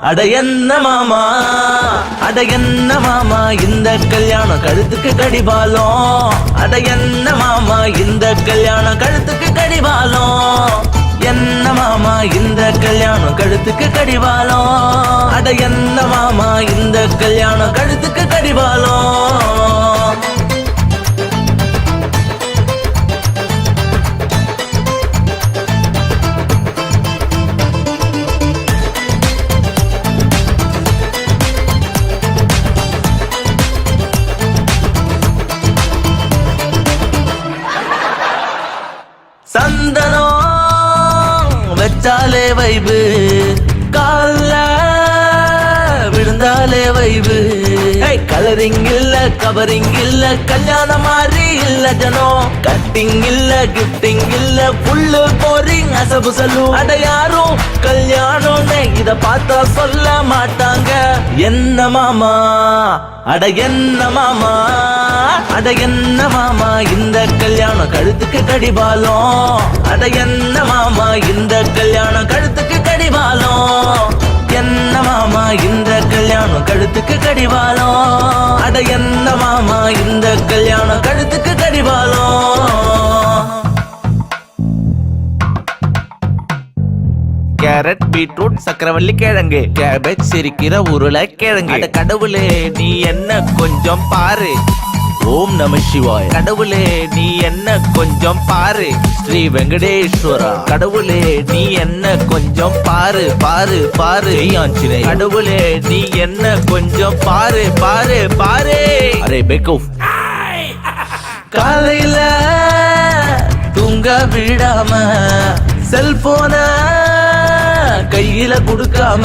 அட என்ன மாமா, அட என்ன மாமா இந்த கல்யாணம் கழுத்துக்கு கடிபாலம். அட என்ன மாமா இந்த கல்யாணம் கழுத்துக்கு கடிபாலம். என்ன மாமா இந்த கல்யாணம் கழுத்துக்கு கடிவாளம். அட என்ன மாமா இந்த கல்யாணம் கழுத்துக்கு கடிவாளம். சந்தனம் வச்சாலே வைபு, கால்ல விழுந்தா பார்த்தாலே வைவு கலரிங் இல்ல கவரிங் இல்ல கல்யாணம் மாதிரி இல்ல ஜனம் கட்டிங் இல்ல கிஃப்டிங் இல்ல புல்லு போரிங் அசபு சலூன் அட யாரும் கல்யாணம்னு இத பார்த்தா சொல்ல மாட்டாங்க என்ன மாமா அட என்ன மாமா அட என்ன மாமா இந்த கல்யாணம் கழுத்துக்கு கடிபாலம் அட என்ன மாமா இந்த கல்யாணம் கழுத்துக்கு கடிபாலம் என்ன மாமா இந்த கல்யாணம் கழுத்துக்கு கடிவாளம் அட என்ன மாமா இந்த கல்யாணம் கழுத்துக்கு கடிவாளம் கேரட் பீட்ரூட் சக்கரவள்ளி கிழங்கு கேபேஜ் சிரிக்கிற உருளைக்கிழங்கு அட கடவுளே நீ என்ன கொஞ்சம் பாரு ஓம் நம சிவாய கடவுளே நீ என்ன கொஞ்சம் பாரு ஸ்ரீ வெங்கடேஸ்வரா கடவுளே நீ என்ன கொஞ்சம் பாரு பாரு பாரு ஆஞ்சநேய கடவுளே நீ என்ன கொஞ்சம் பாரு பாரு பாரு அரே பேக்கோஃப் காலையில தூங்க விடாம செல்போன கையில குடுக்காம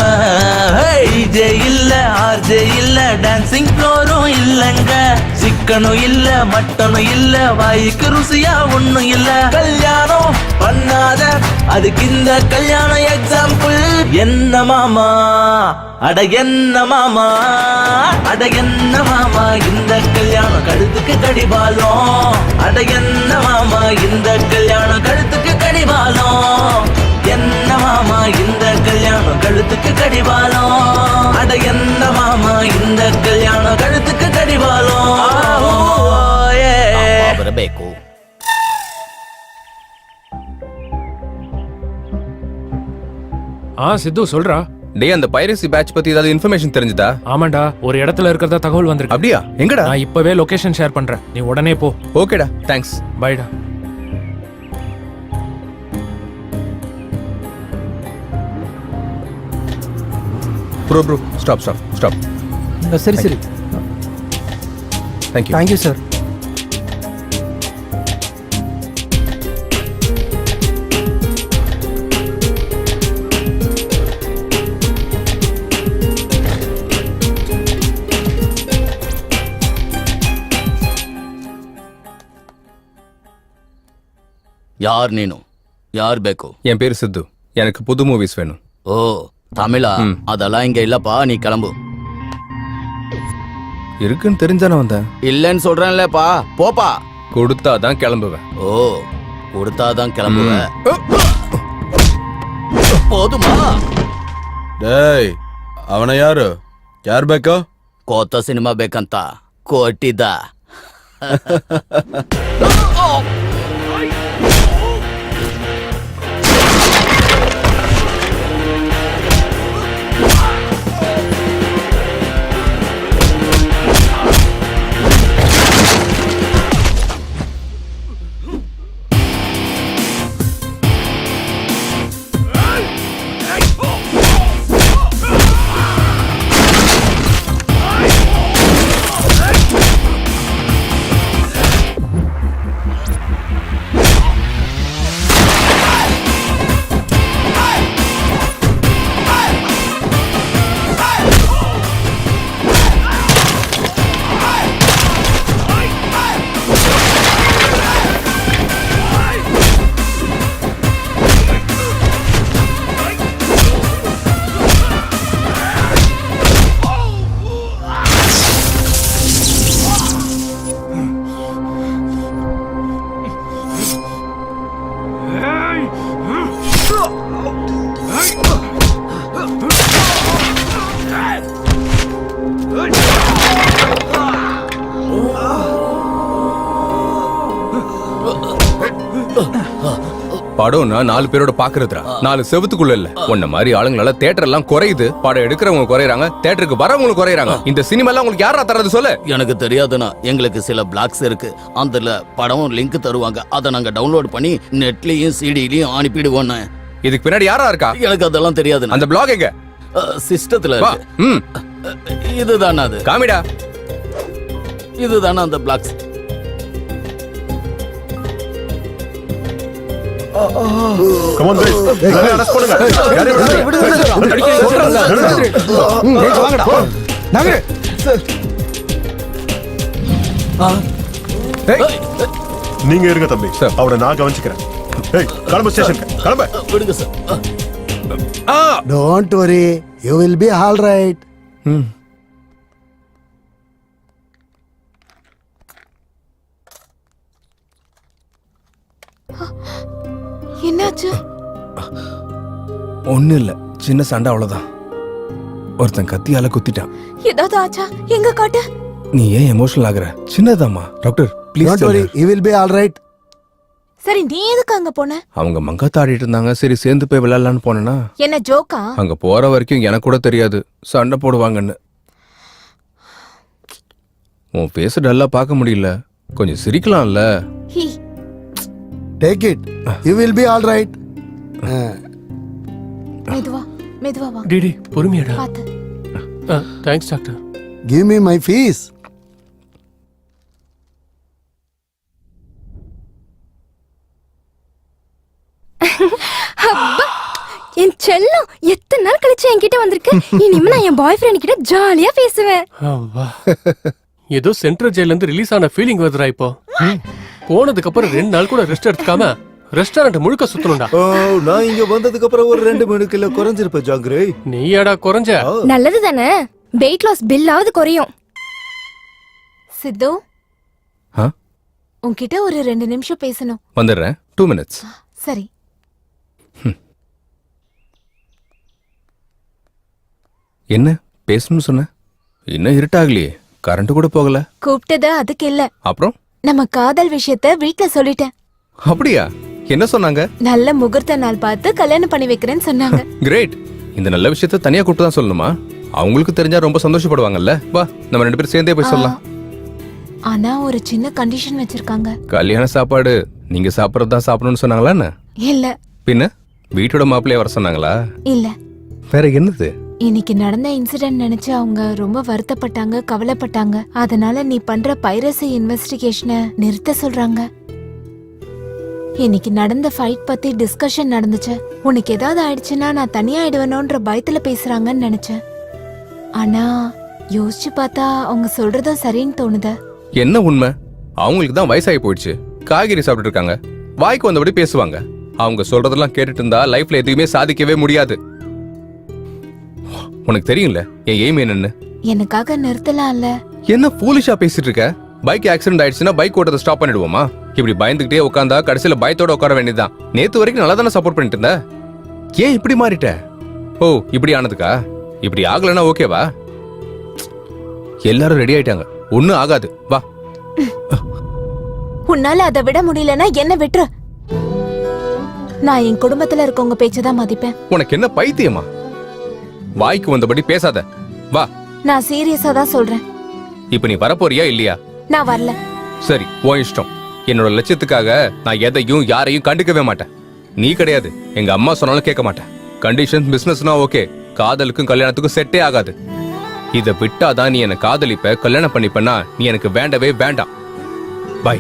ஜே இல்ல ஆர்ஜே இல்ல டான்சிங் ஃப்ளோரும் இல்லங்க சிக்கனும் இல்ல மட்டனும் இல்ல வாய்க்கு ருசியா ஒண்ணும் இல்ல கல்யாணம் பண்ணாத அதுக்கு இந்த கல்யாணம் எக்ஸாம்பிள் என்ன மாமா அட என்ன மாமா அட என்ன மாமா இந்த கல்யாணம் கழுத்துக்கு கடிபாலம் அட என்ன மாமா இந்த கல்யாணம் கழுத்துக்கு கடிபாலம் என்ன மாமா இந்த கல்யாணம் கழுத்துக்கு கடிவாளம் அட என்ன மாமா இந்த கல்யாணம் கழுத்துக்கு கடிவாளம் ಬರಬೇಕು சித்து சொல்றா டேய் அந்த பைரசி பேட்ச் பத்தி ஏதாவது இன்ஃபர்மேஷன் தெரிஞ்சுதா? ஆமாண்டா ஒரு இடத்துல இருக்கிறதா தகவல் வந்திருக்கு. அப்படியா? எங்கடா? நான் இப்பவே லொகேஷன் ஷேர் பண்றேன், நீ உடனே போ. ஓகேடா, தேங்க்ஸ். பைடா. Bro stop. சரி. Thank you sir. யார் நீனு? யார் ಬೇಕು? என் பேரு சித்து. எனக்கு புது மூவிஸ் வேணும். ஓ தமிழா? அதெல்லாம் இங்க இல்லப்பா, நீ கிளம்பு. இருக்குன்னு தெரிஞ்சானே வந்தேன். இல்லன்னு சொல்றேன்லப்பா, போப்பா. கொடுத்தாதான் கிளம்புவேன். ஓ கொடுத்தாதான் கிளம்புவேன். போதுமா? டேய் ಅವನ ಯಾರು? ಯಾರು ಬೇಕು? ಕೊತ್ತ ಸಿನಿಮಾ ಬೇಕಂತ ಕೊಟ್ಟಿದ್ದ. படம்னா 4 பேரோட பாக்குறதுடா, 4 செவத்துக்குள்ள இல்ல. உன்ன மாதிரி ஆளுங்களால தியேட்டர் எல்லாம் குறையுது, படம் எடுக்கிறவங்க குறையறாங்க, தியேட்டருக்கு வரவங்க குறையறாங்க. இந்த சினிமா எல்லாம் உங்களுக்கு யாரா தரது சொல்லு? எனக்கு தெரியாதுண்ணா, எங்களுக்கு சில பிளாக்ஸ் இருக்கு, அதுல படம் லிங்க் தருவாங்க, அதை நாங்க டவுன்லோட் பண்ணி நெட்லயும் சிடிலயும் அனுப்பிடுவோம். இதுக்கு பின்னாடி யாரா இருக்கா? எனக்கு அதெல்லாம் தெரியாது. அந்த பிளாக் எங்க? சிஸ்டத்துல இதுதானே அது? காமிடா. இதுதானே அந்த blocks? Come on guys. Nagar. நீங்க இருங்க தம்பி, அவனை நான் கவனிச்சுக்கிறேன். ஏய், கிளம்பு ஸ்டேஷனுக்கு, கிளம்பு. விடுங்க sir. Don't worry, you will be all right. என்னாச்சு? ஒன்றும் இல்லை, சின்ன சண்டை அவ்வளோதான். ஒருத்தன் கத்தியால குத்திட்டான். ஏதாவது ஆச்சா? எங்க காட்டு. நீ ஏன் எமோஷனல் ஆகுற? சின்னதாம்மா. Doctor please don't worry, you will be all right. சரி, நீ எதுக்கு அங்க போன? அவங்க மங்காத்த ஆடிட்டு இருந்தாங்க, சரி சேர்ந்து போய் விளையாடலான்னு போனேன்னா என்ன ஜோக்கா? அங்க போற வரைக்கும் எனக்கு கூட தெரியாது சண்டை போடுவாங்கன்னு. உன் ஃபேஸ் டல்லா பார்க்க முடியல, கொஞ்சம் சிரிக்கலாம்ல. Hey, take it, you will be all right. மெதுவா மெதுவா வா. டிடி பொறுமையாடா. பாத்து. Thanks doctor. Give me my fees. அப்பா, என் செல்லம் எத்தனை நாள் கழிச்சு என்கிட்ட வந்திருக்கு. இனிமே நான் என் பாய் ஃப்ரெண்ட் கிட்ட ஜாலியா பேசுவேன். ஏதோ சென்ட்ரல் ஜெயில இருந்து ரிலீஸ் ஆன ஃபீலிங் வருதுடா இப்போ. போனதுக்கு அப்புறம் 2 நாள் கூட ரெஸ்ட் எடுத்துக்காம ரெஸ்டாரண்ட் முழுக்க சுத்தணும்டா. நான் இங்க வந்ததுக்கு அப்புறம் ஒரு 2-3 கிலோ குறைஞ்சிருப்பேன் ஜாங்கிரி. நீயாடா குறைஞ்ச? நல்லது தானே, வெயிட் லாஸ் பில்லாவது குறையும். சித்து, உன்கிட்ட ஒரு 2 நிமிஷம் பேசணும். வந்துடுறேன், 2 minutes. சரி. என்ன பேசணும்னு சொன்ன? இன்னும் இருட்டாகலையே, கரண்ட் கூட போகல. கூப்பிட்டது அதுக்கு இல்ல, அப்புறம் நம்ம காதல் விஷயத்த வீட்ல சொல்லிட்டேன். அப்படியா? என்ன சொன்னாங்க? நல்ல முகூர்த்த நாள் பார்த்து கல்யாணம் பண்ணி வைக்கிறேன்னு சொன்னாங்க. கிரேட். இந்த நல்ல விஷயத்த தனியா கூப்பிட்டு தான் சொல்லணுமா? அவங்களுக்கு தெரிஞ்சா ரொம்ப சந்தோஷப்படுவாங்கல்ல. வா, நம்ம 2 பேரும் சேர்ந்தே போய் சொல்லலாம். ஆனா ஒரு சின்ன கண்டிஷன் வச்சிருக்காங்க. கல்யாண சாப்பாடு நீங்க சாப்பிடறதா சாப்பிடணும்னு சொன்னாங்களா என்ன? இல்ல. பின்ன வீட்டோட மாப்பிள்ளைய வர சொன்னாங்களா? இல்ல. வேற என்னது? இன்னைக்கு நடந்த இன்சிடென்ட் நினைச்சு அவங்க ரொம்ப வருத்தப்பட்டாங்க, கவலைப்பட்டாங்க. அதனால நீ பண்ற பைரசி இன்வெஸ்டிகேஷனை நிறுத்த சொல்றாங்க. இன்னைக்கு நடந்த ஃபைட் பத்தி டிஸ்கஷன் நடந்துச்சு. உனக்கு ஏதாவது ஆயிடுச்சுன்னா நான் தனியா ஆயிடுவேனோன்ற பயத்துல பேசுறாங்கன்னு நினைச்சேன். ஆனா யோசிச்சு பார்த்தா அவங்க சொல்றதும் சரின்னு தோணுது. என்ன உண்மை? அவங்களுக்கு தான் வயசாகி போயிடுச்சு, காய்கறி சாப்பிட்டு இருக்காங்க, வாய்க்கு வந்தபடி பேசுவாங்க. அவங்க சொல்றதெல்லாம் கேட்டுட்டு இருந்தா லைஃப்ல எதுவுமே சாதிக்கவே முடியாது. உனக்கு தெரியும்ல என் எய்ம் என்னன்னு. எனக்காக நிறுத்தலாம்ல. என்ன ஃபூலிஷா பேசிட்டு இருக்க? பைக் ஆக்சிடென்ட் ஆயிடுச்சுன்னா பைக் ஓட்டத்தை ஸ்டாப் பண்ணிடுவோமா? இப்படி பயந்துகிட்டே உட்காந்தா கடைசியில பயத்தோட உட்கார வேண்டியதுதான். நேத்து வரைக்கும் நல்லா தானே சப்போர்ட் பண்ணிட்டு இருந்த, ஏன் இப்படி மாறிட்ட? ஓ, இப்படி ஆனதுக்கா? இப்படி ஆகலன்னா ஓகேவா? எல்லாரும் ரெடி ஆயிட்டாங்க, ஒண்ணும் ஆகாது, வா. உன்னால அதை விட முடியலன்னா என்ன விட்டுரு. நான் என் குடும்பத்துல இருக்கவங்க பேச்சதான் மதிப்பேன். உனக்கு என்ன பைத்தியமா? வாய்க்கு வந்தபடி பேசாத, வா. நான் சீரியஸா தான் சொல்றேன். இப்ப நீ வரப்போறியா இல்லையா? நான் வரல. சரி, உன் இஷ்டம். என்னோட லட்சியத்துக்காக நான் எதையும் யாரையும் கண்டுக்கவே மாட்டேன். நீ கிடையாது, எங்க அம்மா சொன்னாலும் கேட்க மாட்டேன். கண்டிஷன் பிசினஸ்னா ஓகே, காதலுக்கும் கல்யாணத்துக்கும் செட்டே ஆகாது. இதை விட்டாதான் நீ என்ன காதலிப்ப, கல்யாணம் பண்ணிப்பனா நீ எனக்கு வேண்டவே வேண்டாம். பை.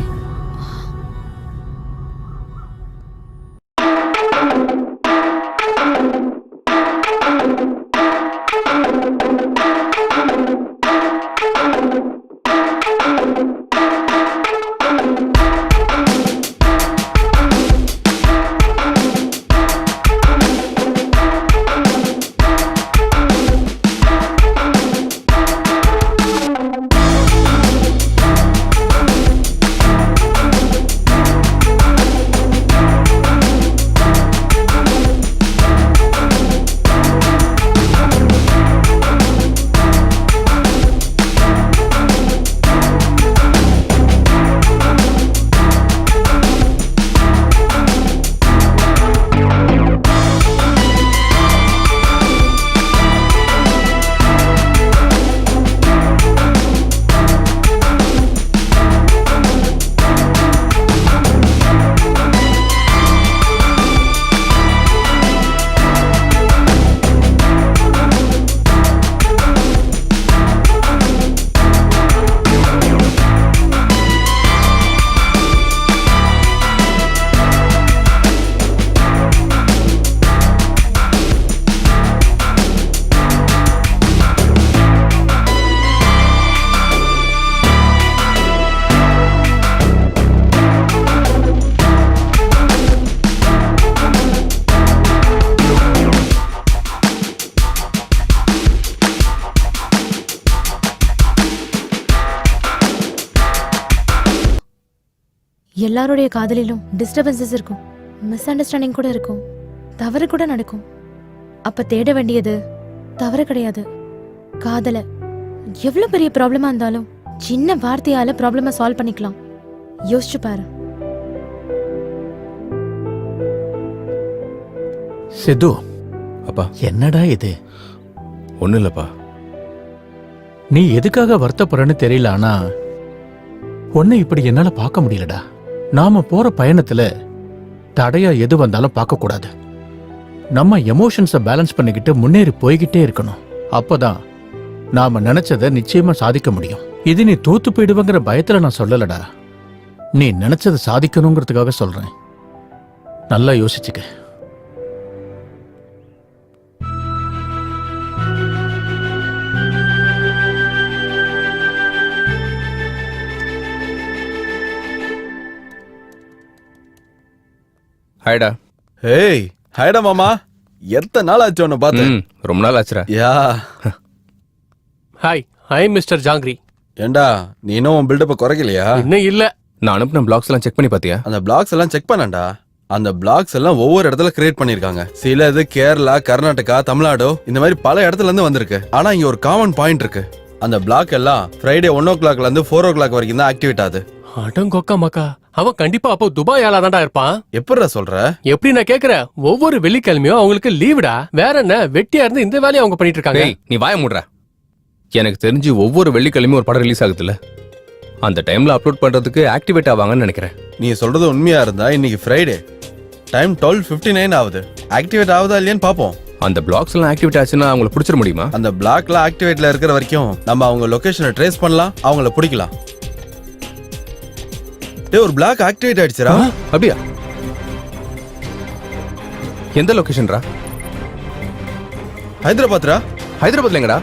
எல்லாருடைய காதலிலும் டிஸ்டர்பன்சஸ் இருக்கும், மிஸ் அண்டர்ஸ்டாண்டிங் கூட இருக்கும், தவறு கூட நடக்கும். அப்ப தேட வேண்டியது தவறு கிடையாது, காதல. எவ்வளவு பெரிய ப்ராப்ளமா இருந்தாலும் சின்ன வார்த்தையால ப்ராப்ளம சால்வ் பண்ணிக்கலாம். யோசிச்சு பாரு. சித்து, அப்பா என்னடா இது? ஒன்றும் இல்லைப்பா. நீ எதுக்காக வருத்தப்படுறன்னு தெரியல, ஆனா உன்னை இப்படி என்னால பார்க்க முடியலடா. நாம போற பயணத்துல தடையா எது வந்தாலும் பார்க்க கூடாது. நம்ம எமோஷன்ஸை பேலன்ஸ் பண்ணிக்கிட்டு முன்னேறி போய்கிட்டே இருக்கணும். அப்பதான் நாம நினைச்சதை நிச்சயமா சாதிக்க முடியும். இது நீ தோத்து போயிடுவங்கிற பயத்துல நான் சொல்லலடா, நீ நினைச்சதை சாதிக்கணுங்கிறதுக்காக சொல்றேன். நல்லா யோசிச்சுக்க. ஹாய்டா. ஹேய் ஹாய்டா மாமா, எத்தனை நாள் ஆச்சு உன்னை பார்த்து? ரொம்ப நாள் ஆச்சுடா. யா ஹாய், ஐ மிஸ்டர் ஜாங்கிரி. ஏண்டா நீ இன்னும் உன் பில்டப்பை குறைக்கலையா? இன்னும் இல்ல. நான் அனுப்பின பிளாக்ஸ் எல்லாம் செக் பண்ணி பாத்தியா? அந்த பிளாக்ஸ் எல்லாம் செக் பண்ணாண்டா. அந்த பிளாக்ஸ் எல்லாம் ஒவ்வொரு இடத்துல கிரியேட் பண்ணிருக்காங்க. சில இது கேரளா, கர்நாடகா, தமிழ்நாடு இந்த மாதிரி பல இடத்துல இருந்து வந்திருக்கு. ஆனா இங்க ஒரு காமன் பாயிண்ட் இருக்கு. அந்த பிளாக் எல்லாம் ஃப்ரைடே 1 இருந்து 4 வரைக்கும் தான் ஆக்டிவேட் ஆகுது. அடங்கொக்கா மக்கா, அவன் கண்டிப்பா அப்போ துபாய் ஆளா தான்டா இருப்பான். எப்படிடா சொல்ற? எப்படி நான் கேக்குறேன், ஒவ்வொரு வெள்ளிக்கிழமையும் அவங்களுக்கு லீவுடா. வேற என்ன, வெட்டியா இருந்து இந்த வேலையை அவங்க பண்ணிட்டு இருக்காங்க. நீ வாய மூடுற. எனக்கு தெரிஞ்சு ஒவ்வொரு வெள்ளிக்கிழமையும் ஒரு படம் ரிலீஸ் ஆகுதுல்ல, அந்த டைம்ல அப்லோட் பண்றதுக்கு ஆக்டிவேட் ஆவாங்கன்னு நினைக்கிறேன். நீ சொல்றது உண்மையா இருந்தா இன்னைக்கு ஃப்ரைடே டைம் 12:59 ஆகுது. ஆக்டிவேட் ஆகுதா இல்லையான்னு பாப்போம். அந்த பிளாக்ஸ் எல்லாம் ஆக்டிவேட் ஆச்சுன்னா அவங்கள பிடிச்சிட முடியுமா? அந்த பிளாக்ல ஆக்டிவேட்ல இருக்கிற வரைக்கும் நம்ம அவங்க லொகேஷனை ட்ரேஸ் பண்ணலாம், அவங்கள பிடிக்கலாம். ஒரு பிளாக் ஆக்டிவேட் ஆயிடுச்சுடா. அப்படியா? எந்த லொகேஷன்ரா? ஹைதராபாத்ரா. ஹைதராபாத்ல எங்கடா?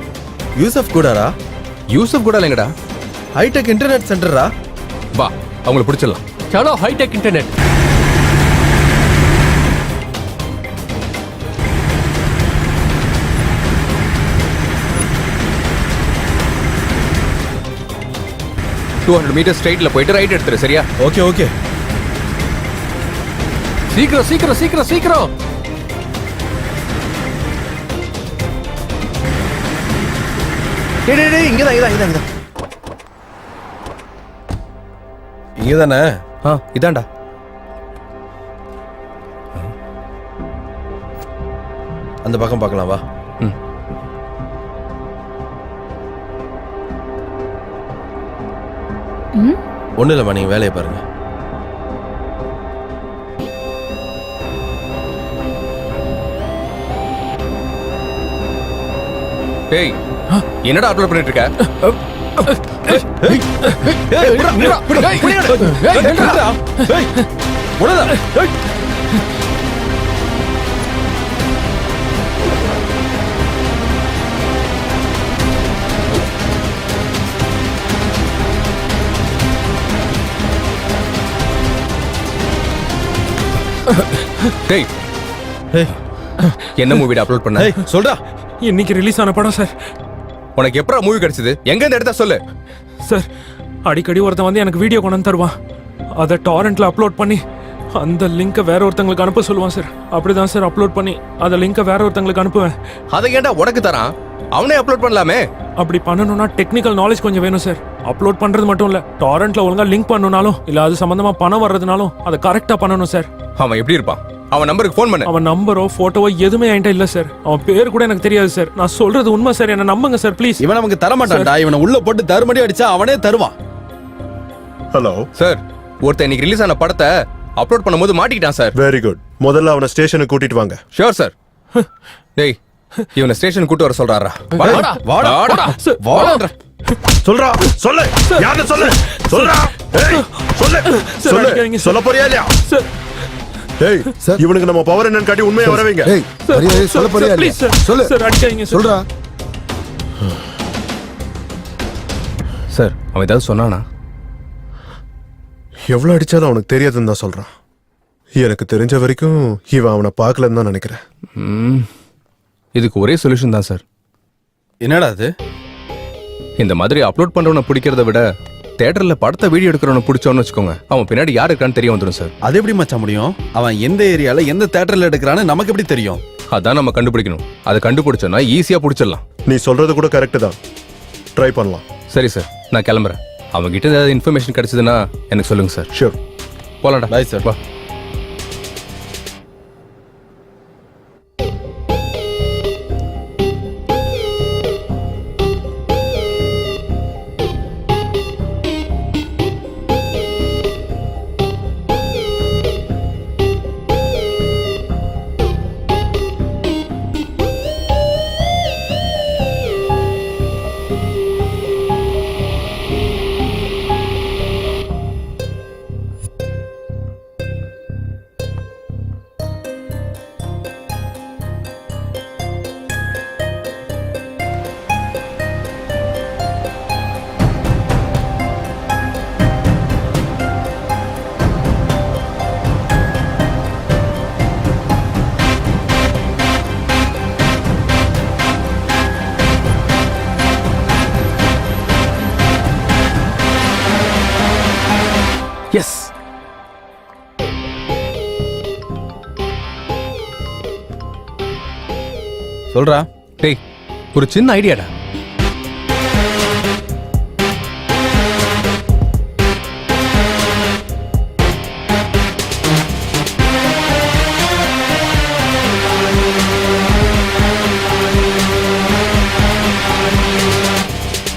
யூசப் கூடரா. யூசப் கூட இல்லைங்கடா, ஹைடெக் இன்டர்நெட் சென்டரா. வா அவங்கள பிடிச்சிடலாம். சலோ ஹைடெக் இன்டர்நெட். மீட்டர் ஸ்ட்ரைட்ல போயிட்டு ரைட் எடுத்துரு, சரியா? Okay okay. சீக்கிரம் சீக்கிரம் சீக்கிரம் சீக்கிரம். இங்கதானே? இதான்டா. அந்த பக்கம் பார்க்கலாம், வா. ஒண்ணு இல்லம்மா, நீங்க வேலையை பாருங்க. ஏய், என்னடா அப்லோட் பண்ணிட்டு இருக்க? டேய், என்ன மூவிட அப்லோட் பண்ண? சொல்றா. இன்னைக்கு ரிலீஸ் ஆன படம் சார். உனக்கு எப்படா மூவி கிடைச்சது? எங்க இருந்து எடுத்தா சொல்லு. சார், அடிக்கடி ஒருத்தன் வந்து எனக்கு வீடியோ கொண்டு வந்து தருவான். அதை டாரண்ட்ல அப்லோட் பண்ணி அந்த லிங்கை வேற ஒருத்தங்களுக்கு அனுப்ப சொல்லுவான் சார். அப்படிதான் சார் அப்லோட் பண்ணி அந்த லிங்கை வேற ஒருத்தங்களுக்கு அனுப்புவேன். அதை ஏன்டா உனக்கு தரான்? அவனே அப்லோட் பண்ணலாமே. அப்படி பண்ணணும்னா டெக்னிக்கல் நாலேஜ் கொஞ்சம் வேணும் சார். அப்லோட் பண்றது மட்டும் இல்ல, டாரண்ட்ல ஒழுங்கா லிங்க் பண்ணணும்னாலும் இல்ல அது சம்பந்தமா பணம் வர்றதுனாலும் அதை கரெக்டா பண்ணணும் சார். அவன் எப்படி இருப்பான்? அவன் நம்பருக்கு ஃபோன் பண்ணு. அவன் நம்பரோ போட்டோவோ எதுவுமே என்கிட்ட இல்ல சார். அவன் பேர் கூட எனக்கு தெரியாது சார். நான் சொல்றது உண்மை சார், என்ன நம்புங்க சார் ப்ளீஸ். இவன் நமக்கு தர மாட்டான்டா. இவனை உள்ள போட்டு தருமடி அடிச்சா அவனே தருவான். ஹலோ சார், ஒருத்தன் இன்னைக்கு ரிலீஸ் ஆன படத்தை அப்லோட் பண்ணும்போது மாட்டிக்கிட்டான் சார். Very good. முதல்ல அவனை ஸ்டேஷனுக்கு கூட்டிட்டு வாங்க. Sure sir. டேய், இவனை ஸ்டேஷன் கூட்டி வர சொல்றாரா? வாடா வாடா வாடா. சொல்றா, சொல்லு. யாரு சொல்லு? சொல்றா. ஏய், சொல்லு. சொல்ல போறியா இல்லையா? டேய், இவனுக்கு நம்ம பவர் என்னன்னு காட்டி உண்மையை வர வைங்க. ஏய், மரியாதை சொல்ல போறியா இல்லையா? சொல்லு. சார் அடிக்காதீங்க சார். சொல்றா. சார், அவன் ஏதாவது சொன்னானா? எவ்வளவு அடிச்சாலும் அவனுக்கு தெரியாதுன்னு தான் சொல்றான். எனக்கு தெரிஞ்ச வரைக்கும் இவன் அவனை பார்க்கலன்னு தான் நினைக்கிறேன். இதுக்கு ஒரே சொல்யூஷன் தான் சார். என்னடா அது? இந்த மாதிரி அப்லோட் பண்றவனை பிடிக்கிறத விட தியேட்டர்ல படத்தை வீடியோ எடுக்கிறவன பிடிச்சோன்னு வச்சுக்கோங்க, அவன் பின்னாடி யார் இருக்கான்னு தெரிய வந்துடும் சார். அது எப்படி மச்சான் முடியும்? அவன் எந்த ஏரியால எந்த தியேட்டர்ல எடுக்கிறான்னு நமக்கு எப்படி தெரியும்? அதான் நம்ம கண்டுபிடிக்கணும். அதை கண்டுபிடிச்சோன்னா ஈஸியா பிடிச்சிடலாம். நீ சொல்றது கூட கரெக்ட் தான், ட்ரை பண்ணலாம். சரி சார், நான் கிளம்புறேன். அவங்ககிட்ட ஏதாவது இன்ஃபர்மேஷன் கிடைச்சதுன்னா எனக்கு சொல்லுங்க சார். ஷூர். போலாம்டா. Bye sir. வா. எஸ். சொல்றா. டேய், ஒரு சின்ன ஐடியாடா.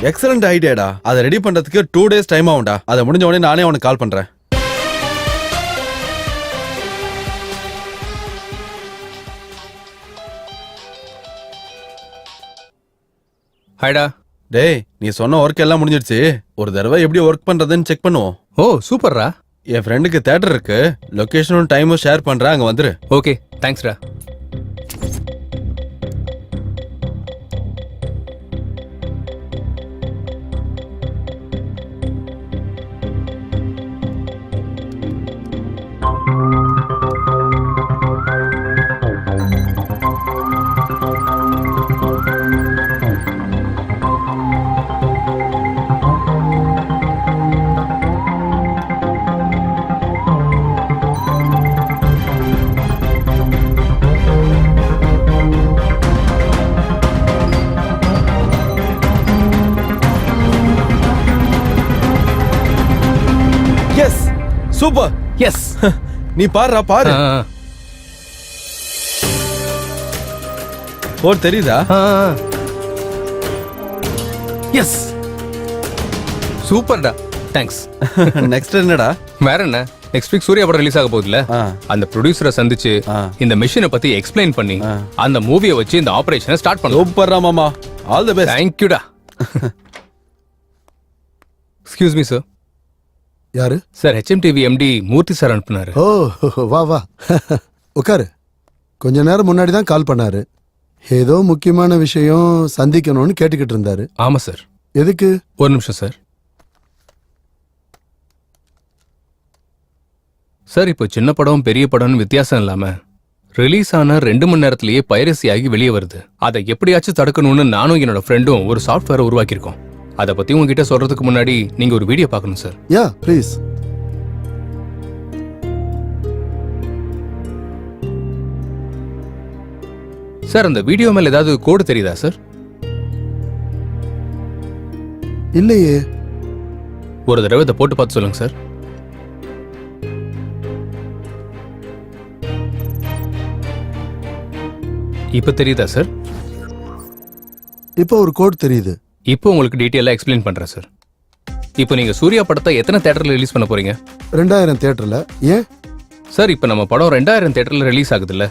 எக்ஸலண்ட் ஐடியாடா. அதை ரெடி பண்றதுக்கு 2 days டைம் ஆகும்டா. அதை முடிஞ்ச உடனே நானே உனக்கு கால் பண்றேன். ஹாய்டா. டேய், நீ சொன்ன ஒர்க் எல்லாம் முடிஞ்சிடுச்சு. ஒரு தடவை எப்படி ஒர்க் பண்றதுன்னு செக் பண்ணுவோம். ஓ சூப்பர்ரா. என் ஃப்ரெண்டுக்கு தியேட்டர் இருக்கு, லொகேஷனும் டைமும் ஷேர் பண்றேன், அங்க வந்துரு. ஓகே, தேங்க்ஸ்டா. Yes, super. எஸ். நீ பாருடா, பாரு. ஓ தெரியுதா? எஸ், சூப்பர்டா. தேங்க்ஸ். நெக்ஸ்ட் என்னடா? வேற என்ன, நெக்ஸ்ட் வீக் சூர்யா படம் ரிலீஸ் ஆக போகுதுல, அந்த ப்ரொடியூசரை சந்திச்சு இந்த மிஷினை பத்தி எக்ஸ்பிளைன் பண்ணி அந்த மூவியை வச்சு இந்த ஆபரேஷனை ஸ்டார்ட் பண்ணலாம். சூப்பர்ரா மாமா, ஆல் தி பெஸ்ட். தேங்க்யூடா. Excuse me sir. யாரு sir? HMTV MD Murthy sir அனுப்புனாரு. ஓ வா வா உட்காரு. கொஞ்ச நேரம் முன்னாடி தான் கால் பண்ணாரு. ஏதோ முக்கியமான விஷயம் சந்திக்கணும்னு கேட்டுக்கிட்டு இருந்தாரு. ஆமா சார். எதுக்கு? ஒரு நிமிஷம் சார். சார், இப்போ சின்ன படம் பெரிய படம்னு வித்தியாசம் இல்லாம ரிலீஸ் ஆன 2 மணி நேரத்திலேயே பைரசி ஆகி வெளியே வருது. அதை எப்படியாச்சும் தடுக்கணும்னு நானும் என்னோட ஃப்ரெண்டும் ஒரு சாஃப்ட்வேரை உருவாக்கியிருக்கோம். அதை பத்தி உங்ககிட்ட சொல்றதுக்கு முன்னாடி நீங்க ஒரு வீடியோ பார்க்கணும் சார். Yeah please. சார், அந்த வீடியோ மேல ஏதாவது கோடு தெரியுதா சார்? இல்லையே. ஒரு தடவை இதை போட்டு பார்த்து சொல்லுங்க சார். இப்ப தெரியுதா சார்? இப்போ ஒரு கோட் தெரியுது. இப்போ உங்களுக்கு டீட்டெயிலாக எக்ஸ்பிளைன் பண்றேன் சார். இப்போ நீங்க சூர்யா படத்தை எத்தனை தியேட்டர்ல ரிலீஸ் பண்ண போறீங்க? 2000 தியேட்டர்ல. ஏன் சார், இப்போ நம்ம படம் 2000 தியேட்டர்ல ரிலீஸ் ஆகுதுல்ல,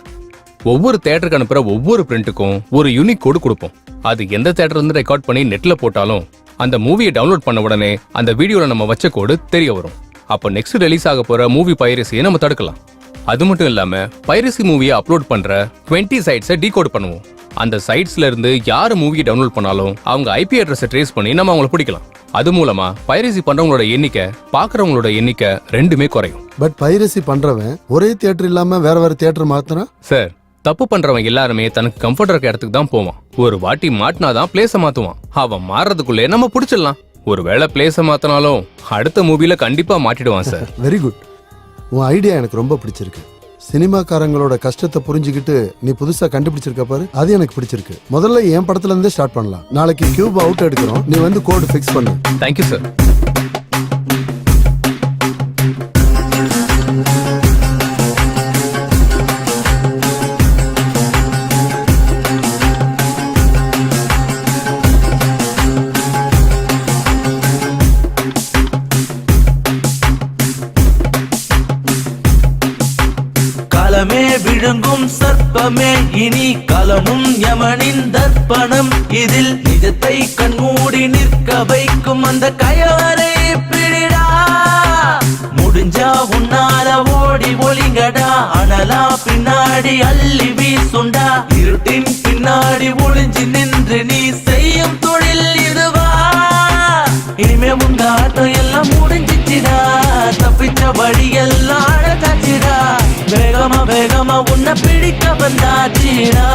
ஒவ்வொரு தியேட்டருக்கு அனுப்புற ஒவ்வொரு பிரிண்ட்டுக்கும் ஒரு யூனிக் கோடு கொடுப்போம். அது எந்த தியேட்டர் இருந்து ரெக்கார்ட் பண்ணி நெட்ல போட்டாலும் அந்த மூவியை டவுன்லோட் பண்ண உடனே அந்த வீடியோல நம்ம வச்ச கோடு தெரிய வரும். அப்போ நெக்ஸ்ட் ரிலீஸ் ஆக போற மூவி பைரசியை நம்ம தடுக்கலாம். அது மட்டும் இல்லாம பைரசி மூவியை அப்லோட் பண்ற 20 சைட்ஸை டீகோட் பண்ணுவோம். அந்த சைட்ஸ்ல இருந்து யாரு மூவியை டவுன்லோட் பண்ணாலும் அவங்க ஐபி அட்ரஸை ட்ரேஸ் பண்ணி நம்ம அவங்கள பிடிக்கலாம். அது மூலமா பைரசி பண்றவங்களோட எண்ணிக்கை, பாக்குறவங்களோட எண்ணிக்கை ரெண்டுமே குறையும். பட் பைரசி பண்றவன் ஒரே தியேட்டர் இல்லாம வேற வேற தியேட்டர் மாத்துறான். சார், தப்பு பண்றவன் எல்லாருமே தனக்கு கம்ஃபர்ட் இருக்க இடத்துக்கு தான் போவான். ஒரு வாட்டி மாட்டினாதான் பிளேஸ மாத்துவான். அவன் மாறுறதுக்குள்ளே நம்ம பிடிச்சிடலாம். ஒருவேளை பிளேஸ மாத்தினாலும் அடுத்த மூவில கண்டிப்பா மாட்டிடுவான் சார். Very good. உன் ஐடியா எனக்கு ரொம்ப பிடிச்சிருக்கு. சினிமாக்காரங்களோட கஷ்டத்தை புரிஞ்சுக்கிட்டு நீ புதுசா கண்டுபிடிச்சிருக்க பாரு, அது எனக்கு பிடிச்சிருக்கு. முதல்ல என் படத்துல இருந்தே ஸ்டார்ட் பண்ணலாம். நாளைக்கு கியூப் அவுட் எடுக்கிறோம், நீ வந்து கோடு ஃபிக்ஸ் பண்ணு. Thank you sir. கலமே விழுங்கும் சர்ப்பமே இனி கலமும் யமனின் தர்ப்பணம். இதில் நிஜத்தை கண்மூடி நிற்க வைக்கும் அந்த கயவரை பிடிடா. முடிஞ்சா உன்னால ஓடி ஒளிங்கடா, அனலா பின்னாடி அள்ளி வீசுண்டா. இருட்டின் பின்னாடி ஒளிஞ்சு நின்று நீ செய்யும் தொழில் இதுவா? இனிமே உங்க ஆட்டம் எல்லாம் முடிஞ்சிச்சுடா, தப்பிச்ச வழி எல்லாம் அழகாச்சுடா. வேகமா வேகமா உன்னை பிடிக்க வந்தாச்சுடா.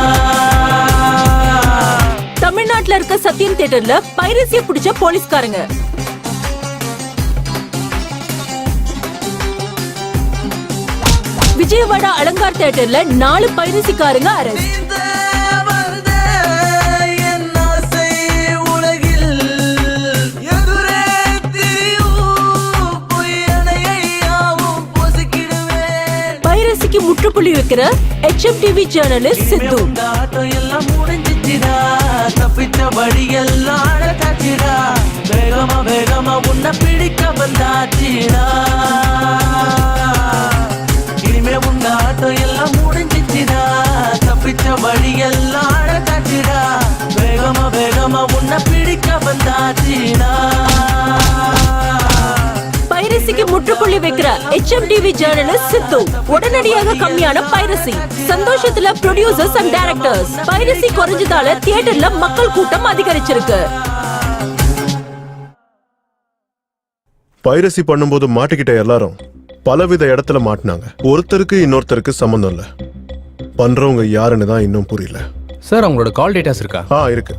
தமிழ்நாட்டுல இருக்க சத்யம் தியேட்டர்ல பைரசிய பிடிச்ச போலீஸ்காரங்க. விஜயவாடா அலங்கார் தியேட்டர்ல 4 பைரசிக்காரங்க அரெஸ்ட். பைரசிக்கு முற்றுப்புள்ளி வைக்கிற HMTV ஜேர்னலிஸ்ட் சித்து. எல்லாம் முடிஞ்சிச்சுடா, தப்பிச்ச வழி எல்லாம் அழகாச்சுடா. வேகமா வேகமா உன்னை பிடிக்க வந்தாச்சுடா. இனிமே உங்க ஆட்டம் எல்லாம் முடிஞ்சிச்சுடா, தப்பிச்ச வழி எல்லாம் அழகாச்சுடா. வேகமா வேகமா உன்னை பிடிக்க வந்தாச்சுடா. பைரசிக்கு முற்றுப்புள்ளி வைக்கிற HMTV ஜேர்னலிஸ்ட் சித்து. உடனடியாக கம்மியான பைரசி. சந்தோஷத்துல ப்ரொடியூசர்ஸ் அண்ட் டைரக்டர்ஸ். பைரசி குறைஞ்சதால தியேட்டர்ல மக்கள் கூட்டம் அதிகரிச்சிருக்கு. பைரசி பண்ணும்போது மாட்டிக்கிட்ட எல்லாரும் பலவித இடத்துல மாட்டினாங்க. ஒருத்தருக்கு இன்னொருத்தருக்கு சம்பந்தம் இல்ல. பண்றவங்க யாருன்னு தான் இன்னும் புரியல. சார் அவங்களோட கால் டேட்டாஸ் இருக்கா? இருக்கு.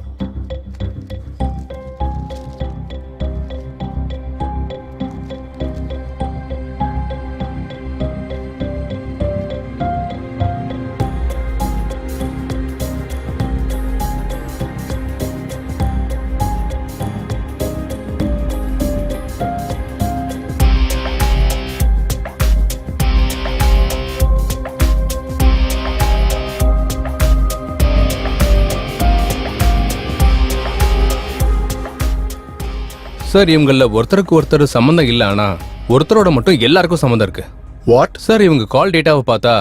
சார் இவங்கள ஒருத்தருக்கு ஒருத்தர் சம்பந்தம் இல்ல, ஆனா ஒருத்தரோட மட்டும் எல்லாருக்கும் சம்பந்தம் இருக்கு. வாட்? சார் இவங்க கால் டேட்டாவை பார்த்தா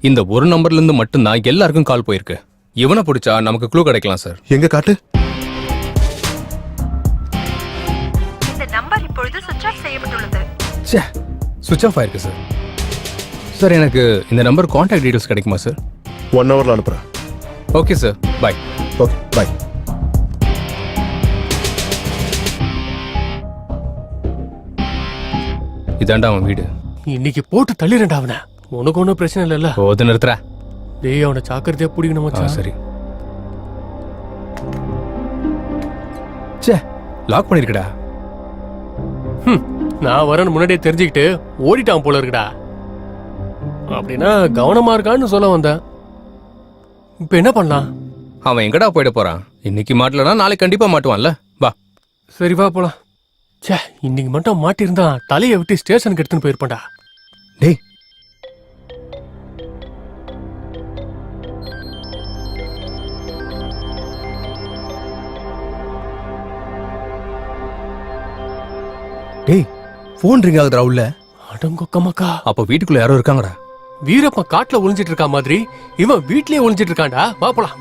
இந்த ஒரு நம்பர்ல இருந்து மட்டும்தான் எல்லாருக்கும் கால் போயிருக்கு. இவனை பிடிச்சா நமக்கு க்ளூ கிடைக்கலாம் சார். எங்க காட்டு. இந்த நம்பர் இப்பொழுது சுவிட்ச் ஆஃப் செய்யப்பட்டுள்ளது. சுவிட்ச் ஆஃப் ஆயிருக்கு சார். சார் எனக்கு இந்த நம்பர் கான்டாக்ட் டீடைல்ஸ் கிடைக்குமா சார்? 1 ஹவர்ல அனுப்புறேன். Okay sir, bye. Okay bye. இதாண்டா அவன் வீடு. இன்னைக்கு போட்டு தள்ளிரண்டா அவனை. உனக்கு ஒன்றும் பிரச்சனை இல்லைல்ல? போது நிறுத்துற. டேய் அவனை சாக்கிரதையா பிடிக்கணும் மச்சான். சரி. சே லாக் பண்ணிருக்கடா. நான் வரேன்னு முன்னாடியே தெரிஞ்சுக்கிட்டு ஓடிட்டான் போல இருக்குடா. அப்படின்னா கவனமா இருக்கான்னு சொல்ல வந்தேன். இப்ப என்ன பண்ணலாம்? அவன் எங்கடா போயிட போறான்? இன்னைக்கு மாட்டலனா நாளைக்கு கண்டிப்பா மாட்டுவான்ல. வா. சரி வா போலாம். சே இன்னைக்கு மட்டும் மாட்டிருந்தா தலையை விட்டு ஸ்டேஷனுக்கு எடுத்துன்னு போயிருப்பேன்டா. டேய் டேய் போன் ரிங் ஆகுதுடா உள்ள. அடங்கொக்கமாக்கா. அப்ப வீட்டுக்குள்ள யாரோ இருக்காங்கடா. வீரப்ப காட்டுல ஒளிஞ்சிட்டு இருக்கா மாதிரி இவன் வீட்லயே ஒளிஞ்சிட்டு இருக்கான்டா. வா போலாம்.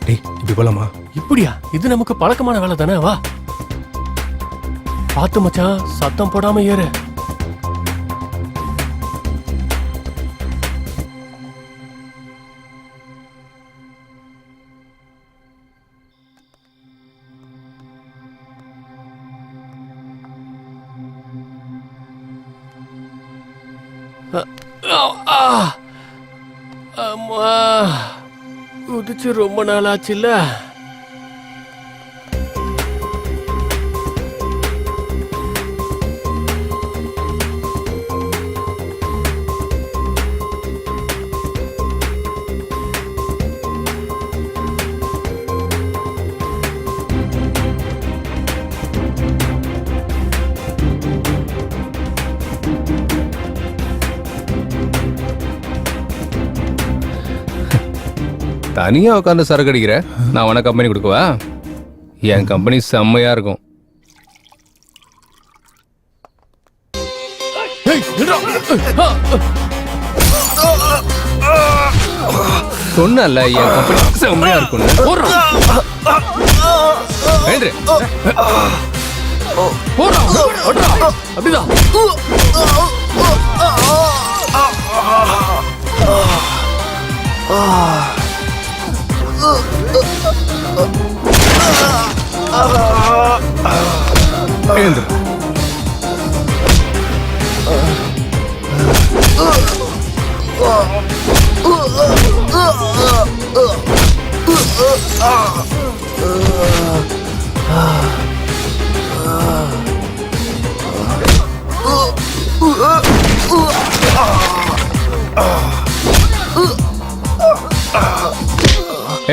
டேய் இப்படி போலாமா? இப்படியா? இது நமக்கு பழக்கமான வேலை தானே. வா. பாத்து மச்சான், சத்தம் போடாம ஏறு. அம்மா குதிச்சு ரொம்ப நாள் ஆச்சுல்ல. தனியா உட்காந்து சரக்கு அடிக்கிற, நான் உனக்கு கம்பெனி கொடுக்கவா? என் கம்பெனி செம்மையா இருக்கும். சொன்னல என் கம்பெனி செம்மையா இருக்கும். அப்படிதான்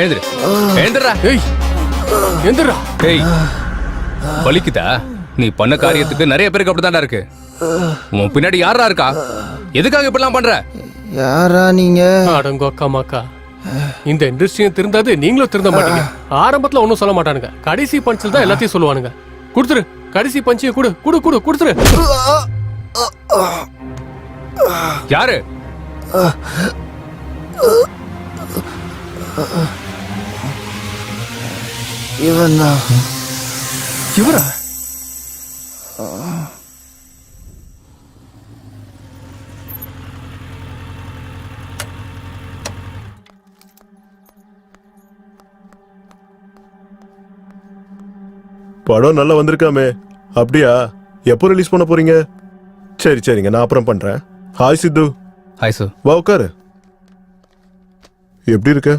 எழுந்துரு, எழுந்துடா. ஏய் எந்திரா. ஏய் வலிக்குதா? நீ பண்ண காரியத்துக்கு நிறைய பேருக்கு அப்படித்தான்டா இருக்கு. உன் பின்னாடி யாரா இருக்கா? எதுக்காக இப்படிலாம் பண்ற? யாரா நீங்க? அடங்கோ அக்கா மாக்கா, இந்த இண்டஸ்ட்ரியும் திருந்தாது, நீங்களும் திருந்த மாட்டீங்க. ஆரம்பத்துல ஒன்னும் சொல்ல மாட்டானுங்க, கடைசி பஞ்சில் தான் எல்லாத்தையும் சொல்லுவானுங்க. குடுத்துரு, கடைசி பஞ்சியை குடு குடு குடு கொடுத்துரு. யாரு? இவன் தான். இவரா? படம் நல்லா வந்திருக்காமே. அப்படியா? எப்போ ரிலீஸ் பண்ண போறீங்க? சரி சரிங்க, நான் அப்புறம் பண்றேன். ஹாய் சித்து. Hi sir. வா உட்காரு. எப்படி இருக்க?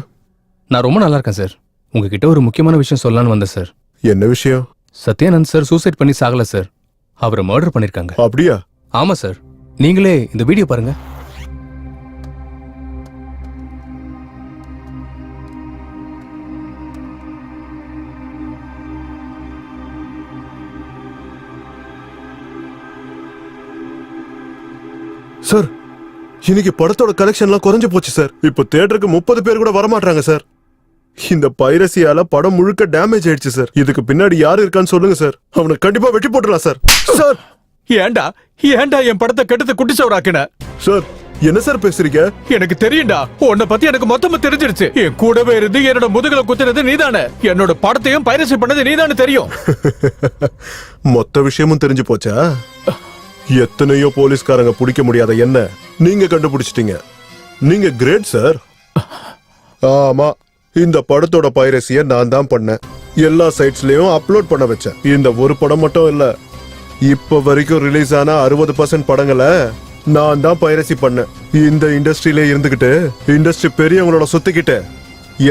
நான் ரொம்ப நல்லா இருக்கேன் சார். உங்ககிட்ட ஒரு முக்கியமான விஷயம் சொல்லலான்னு வந்தேன் சார். என்ன விஷயம்? சத்யானந்த் சார் சூசைட் பண்ணி சாகல சார், அவரை மர்டர் பண்ணிருக்காங்க. அப்படியா? ஆமா சார். நீங்களே இந்த வீடியோ பாருங்க. சார், இன்னைக்கு படத்தோட கலெக்ஷன்லாம் குறைஞ்சு போச்சு சார். இப்போ தியேட்டருக்கு 30 பேர் கூட வரமாட்டாங்க சார். இந்த பைரசியால படம் முழுக்க டேமேஜ் ஆயிடுச்சு சார். இதுக்கு பின்னாடி யாரு இருக்கான்னு சொல்லுங்க சார். அவனை கண்டிப்பா வெட்டி போட்டுடலாம் சார். சார் ஏண்டா ஏண்டா என் படத்தை கெடுத்து குட்டிச்சவராக்கின? சார் என்ன சார் பேசுறீங்க? எனக்கு தெரியும்டா, உன்னை பத்தி எனக்கு மொத்தமா தெரிஞ்சிருச்சு. என் கூடவே இருந்து என்னோட முதுகுல குத்துனது நீதானே, என்னோட படத்தையும் பைரசி பண்ணது நீதானே தெரியும். மொத்த விஷயமும் தெரிஞ்சு போச்சா? எத்தனையோ போலீஸ்காரங்க பிடிக்க முடியாத என்ன நீங்க கண்டுபிடிச்சிட்டீங்க. நீங்க கிரேட் சார். ஆமா, இந்த படத்தோட பைரசிய நான் தான் பண்ணேன். எல்லா சைட்ஸ்லயும் அப்லோட் பண்ண வச்சேன். இந்த ஒரு படம் மட்டும் இல்ல, இப்ப வரைக்கும் ரிலீஸ் ஆன 60% படங்களை நான் தான் பைரசி பண்ணேன். இந்த இண்டஸ்ட்ரியில இருந்துகிட்டு இண்டஸ்ட்ரி பெரியவங்களோட சுத்திக்கிட்டு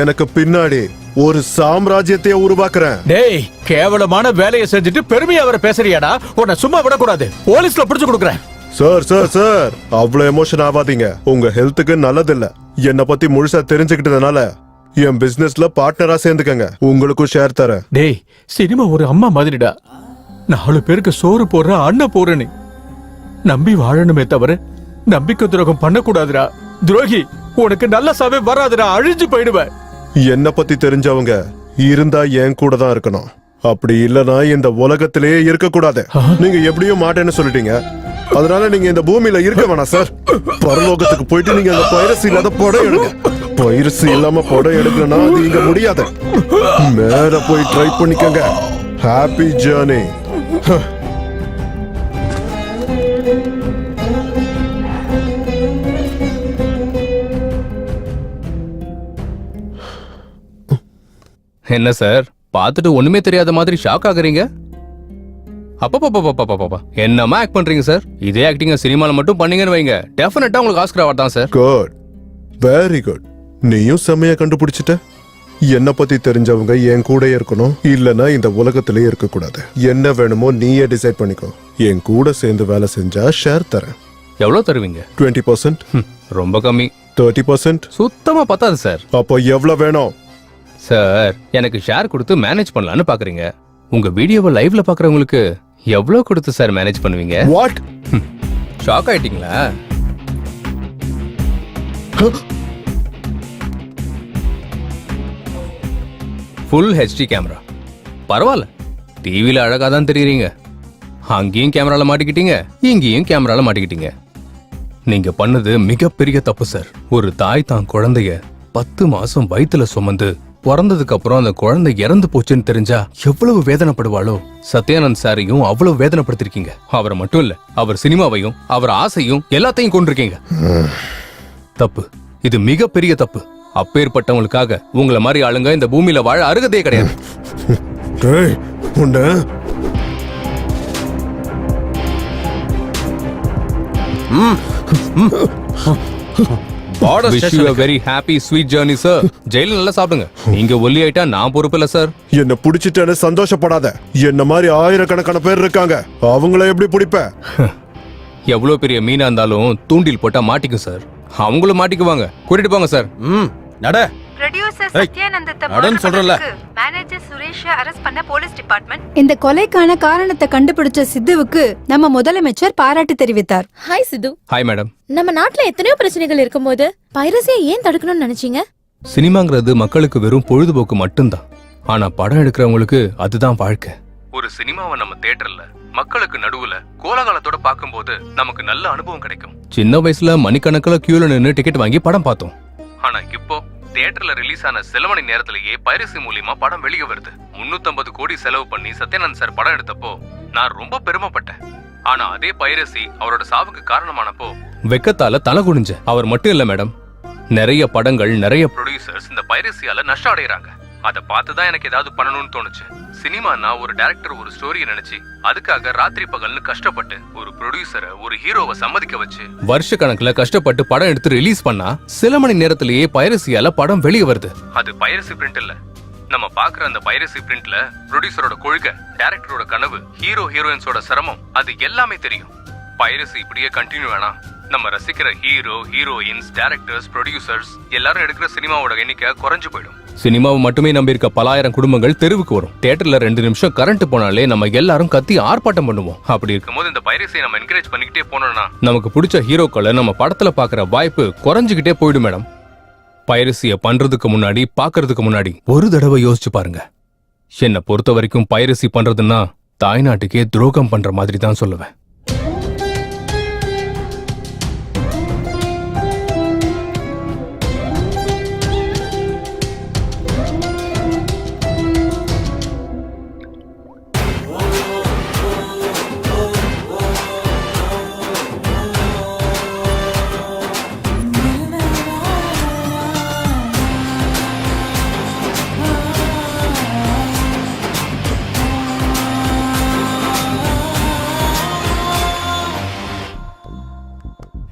எனக்கு பின்னாடி ஒரு சாம்ராஜ்யத்தையே உருவாக்குறேன். டேய், கேவலமான வேலையை செஞ்சுட்டு பெருமையா அவரை பேசுறியாடா? உன்னை சும்மா விடக்கூடாது, போலீஸ்ல பிடிச்சு கொடுக்குறேன். சார் சார் சார், அவ்வளவு எமோஷன் ஆகாதீங்க. உங்க ஹெல்த்துக்கு நல்லதில்ல. என்னை பத்தி முழுசா தெரிஞ்சுக்கிட்டதுனால என் பிசினஸ்ல பார்ட்னரா சேர்ந்துக்கங்க. உங்களுக்கும் ஷேர் தரேன். டேய், சினிமா ஒரு அம்மா மாதிரிடா. 4 பேருக்கு சோறு போடுற அண்ணன் போறனி நம்பி வாழணுமே தவிர நம்பிக்கை துரோகம் பண்ணக்கூடாதுடா. துரோகி, உனக்கு நல்ல சாவே வராதுடா, அழிஞ்சு போயிடுவேன். என்ன பத்தி தெரிஞ்சவங்க இருந்தா என் கூட தான் இருக்கணும். அப்படி இல்லனா இந்த உலகத்திலேயே இருக்க கூடாது. நீங்க எப்படியும் மாட்டேன்னு சொல்லிட்டீங்க, அதனால நீங்க இந்த பூமியில இருக்க வேணாம் சார். பரலோகத்துக்கு போயிட்டு நீங்க அந்த பைரசி இல்லாத படம் எடுங்க. பைரசி இல்லாம படம் எடுக்கலன்னா அது இங்க முடியாது. மேல போய் ட்ரை பண்ணிக்கங்க. Happy journey. என்ன சார், பார்த்துட்டு ஒண்ணுமே தெரியாத மாதிரி ஷாக் ஆகுறீங்க? அப்பப்பா என்னமா ஆக்ட் பண்றீங்க சார்? இதே ஆக்டிங்க சினிமால மட்டும் பண்ணீங்கன்னு வைங்க, டெஃபினட்டா உங்களுக்கு ஆஸ்கர் அவார்ட் தான் சார். Good, very good. நீயும் செம்மையா கண்டுபிடிச்சிட்ட. என்ன பத்தி தெரிஞ்சவங்க என் கூட இருக்கணும், இல்லனா இந்த உலகத்திலே இருக்க கூடாது. என்ன வேணுமோ நீயே டிசைட் பண்ணிக்கோ. என் கூட சேர்ந்து வேலை செஞ்சா ஷேர் தரேன். எவ்வளவு தருவீங்க? 20%. ரொம்ப கம்மி. 30%. சுத்தமா பத்தாது சார். அப்போ எவ்வளவு வேணும்? சார், எனக்கு ஷேர் கொடுத்து மேனேஜ் பண்ணலாம்னு பாக்குறீங்க. உங்க வீடியோவை லைவ்ல பாக்குறவங்களுக்கு எவ்வளவு கொடுத்து சார் மேனேஜ் பண்ணுவீங்க? வாட்? ஷாக் ஆயிட்டீங்களா? Full HD camera. பரவாயில்ல, டிவில அழகா தான் தெரியுறீங்க. அங்கேயும் கேமரால மாட்டிக்கிட்டீங்க, இங்கேயும் கேமரால மாட்டிக்கிட்டீங்க. நீங்க பண்ணது மிகப்பெரிய தப்பு சார். ஒரு தாய் தான் குழந்தைய 10 மாசம் வயித்துல சுமந்து பிறந்ததுக்கு அப்புறம் அந்த குழந்தை இறந்து போச்சுன்னு தெரிஞ்சா எவ்வளவு வேதனைப்படுவாளோ. சத்யானந்த் சாரையும் அவ்வளவு வேதனைப்படுத்திருக்கீங்க. அவரை மட்டும் இல்ல, அவர் சினிமாவையும் அவர் ஆசையும் எல்லாத்தையும் கொண்டிருக்கீங்க. தப்பு, இது மிகப்பெரிய தப்பு. அப்பேற்பட்டவங்களுக்காக உங்களை மாதிரி ஆளுங்க இந்த பூமியில வாழ அருகதே கிடையாது. Wish you a very happy sweet journey sir. ஜெயில நல்லா சாப்பிடுங்க. நீங்க ஒல்லி ஆயிட்டா நான் பொறுப்பு இல்ல சார். என்ன புடிச்சிட்டேன்னு சந்தோஷப்படாத. என்ன மாதிரி ஆயிரக்கணக்கான பேர் இருக்காங்க, அவங்கள எப்படி பிடிப்ப? எவ்வளவு பெரிய மீனா இருந்தாலும் தூண்டில் போட்டா மாட்டிக்கும் சார். அவங்களும் மாட்டிக்குவாங்க. கூட்டிட்டு போங்க சார். நட. ப்ரொடியூசர் சத்யானந்தத்தை நடன்னு சொல்றல. மேனேஜர் சுரேஷை அரெஸ்ட் பண்ண போலீஸ் டிபார்ட்மெண்ட். இந்த கொலைக்கான காரணத்தை கண்டுபிடிச்ச சித்துவுக்கு நம்ம முதலமைச்சர் பாராட்டு தெரிவித்தார். ஹாய் சித்து. Hi madam. நம்ம நாட்டுல எத்தனையோ பிரச்சனைகள் இருக்கும்போது பைரசியை ஏன் தடுக்கணும்னு நினைச்சீங்க? சினிமாங்கிறது மக்களுக்கு வெறும் பொழுதுபோக்கு மட்டும்தான். ஆனா படம் எடுக்கிறவங்களுக்கு அதுதான் வாழ்க்கை. ஒரு சினிமாவை நம்ம தியேட்டர்ல மக்களுக்கு நடுவுல கோலாகலத்தோட பார்க்கும்போது நமக்கு நல்ல அனுபவம் கிடைக்கும். சின்ன வயசுல மணிக்கணக்கில் கியூல நின்று டிக்கெட் வாங்கி படம் பார்த்தோம். ஆனா இப்போ தியேட்டர்ல ரிலீஸ் ஆன சில மணி நேரத்திலேயே பைரசி மூலியமா படம் வெளியே வருது. 350 கோடி செலவு பண்ணி சத்யானந்த் சார் படம் எடுத்தப்போ நான் ரொம்ப பெருமைப்பட்டேன். ஆனா அதே பைரசி அவரோட சாவுக்கு காரணமானப்போ வெக்கத்தால தலை குனிஞ்ச. அவர் மட்டும் இல்ல மேடம், நிறைய படங்கள் நிறைய ப்ரொடியூசர்ஸ் இந்த பைரசியால நஷ்டம் அடைகிறாங்க. அதை பார்த்துதான் எனக்கு ஏதாவது பண்ணணும்னு தோணுச்சு. சினிமானா ஒரு டைரக்டர் ஒரு ஸ்டோரியை நினைச்சு அதுக்காக ராத்திரி பகல்னு கஷ்டப்பட்டு ஒரு ப்ரொடியூசரை ஒரு ஹீரோவை சம்மதிக்க வச்சு வருஷ கணக்குல கஷ்டப்பட்டு படம் எடுத்து ரிலீஸ் பண்ணா சில மணி நேரத்திலேயே பைரசியால படம் வெளியே வருது. அது பைரசி பிரிண்ட் இல்ல. நம்ம பாக்குற அந்த பைரசி பிரிண்ட்ல ப்ரொடியூசரோட கொள்கை, டைரக்டரோட கனவு, ஹீரோ ஹீரோயின்ஸோட சிரமம், அது எல்லாமே தெரியும். பைரசி இப்படியே கண்டினியூ வேணா நம்ம ரசிக்கிற ஹீரோ ஹீரோயின்ஸ் டைரக்டர்ஸ் ப்ரொடியூசர்ஸ் எல்லாரும் எடுக்கிற சினிமாவோட எண்ணிக்கை குறைஞ்சு போயிடும். சினிமாவை மட்டுமே நம்பி இருக்க பலாயிரம் குடும்பங்கள் தெருவுக்கு வரும். தியேட்டர்ல 2 நிமிஷம் கரண்ட் போனாலே நம்ம எல்லாரும் கத்தி ஆர்ப்பாட்டம் பண்ணுவோம். அப்படி இருக்கும்போது இந்த பைரசியை நம்ம என்கரேஜ் பண்ணிக்கிட்டே போனோம்னா நமக்கு பிடிச்ச ஹீரோக்களை நம்ம படத்துல பாக்குற வாய்ப்பு குறைஞ்சுக்கிட்டே போயிடும் மேடம். பைரசியை பண்றதுக்கு முன்னாடி பாக்குறதுக்கு முன்னாடி ஒரு தடவை யோசிச்சு பாருங்க. என்னை பொறுத்த வரைக்கும் பைரசி பண்றதுன்னா தாய்நாட்டுக்கே துரோகம் பண்ற மாதிரி தான் சொல்லுவேன்.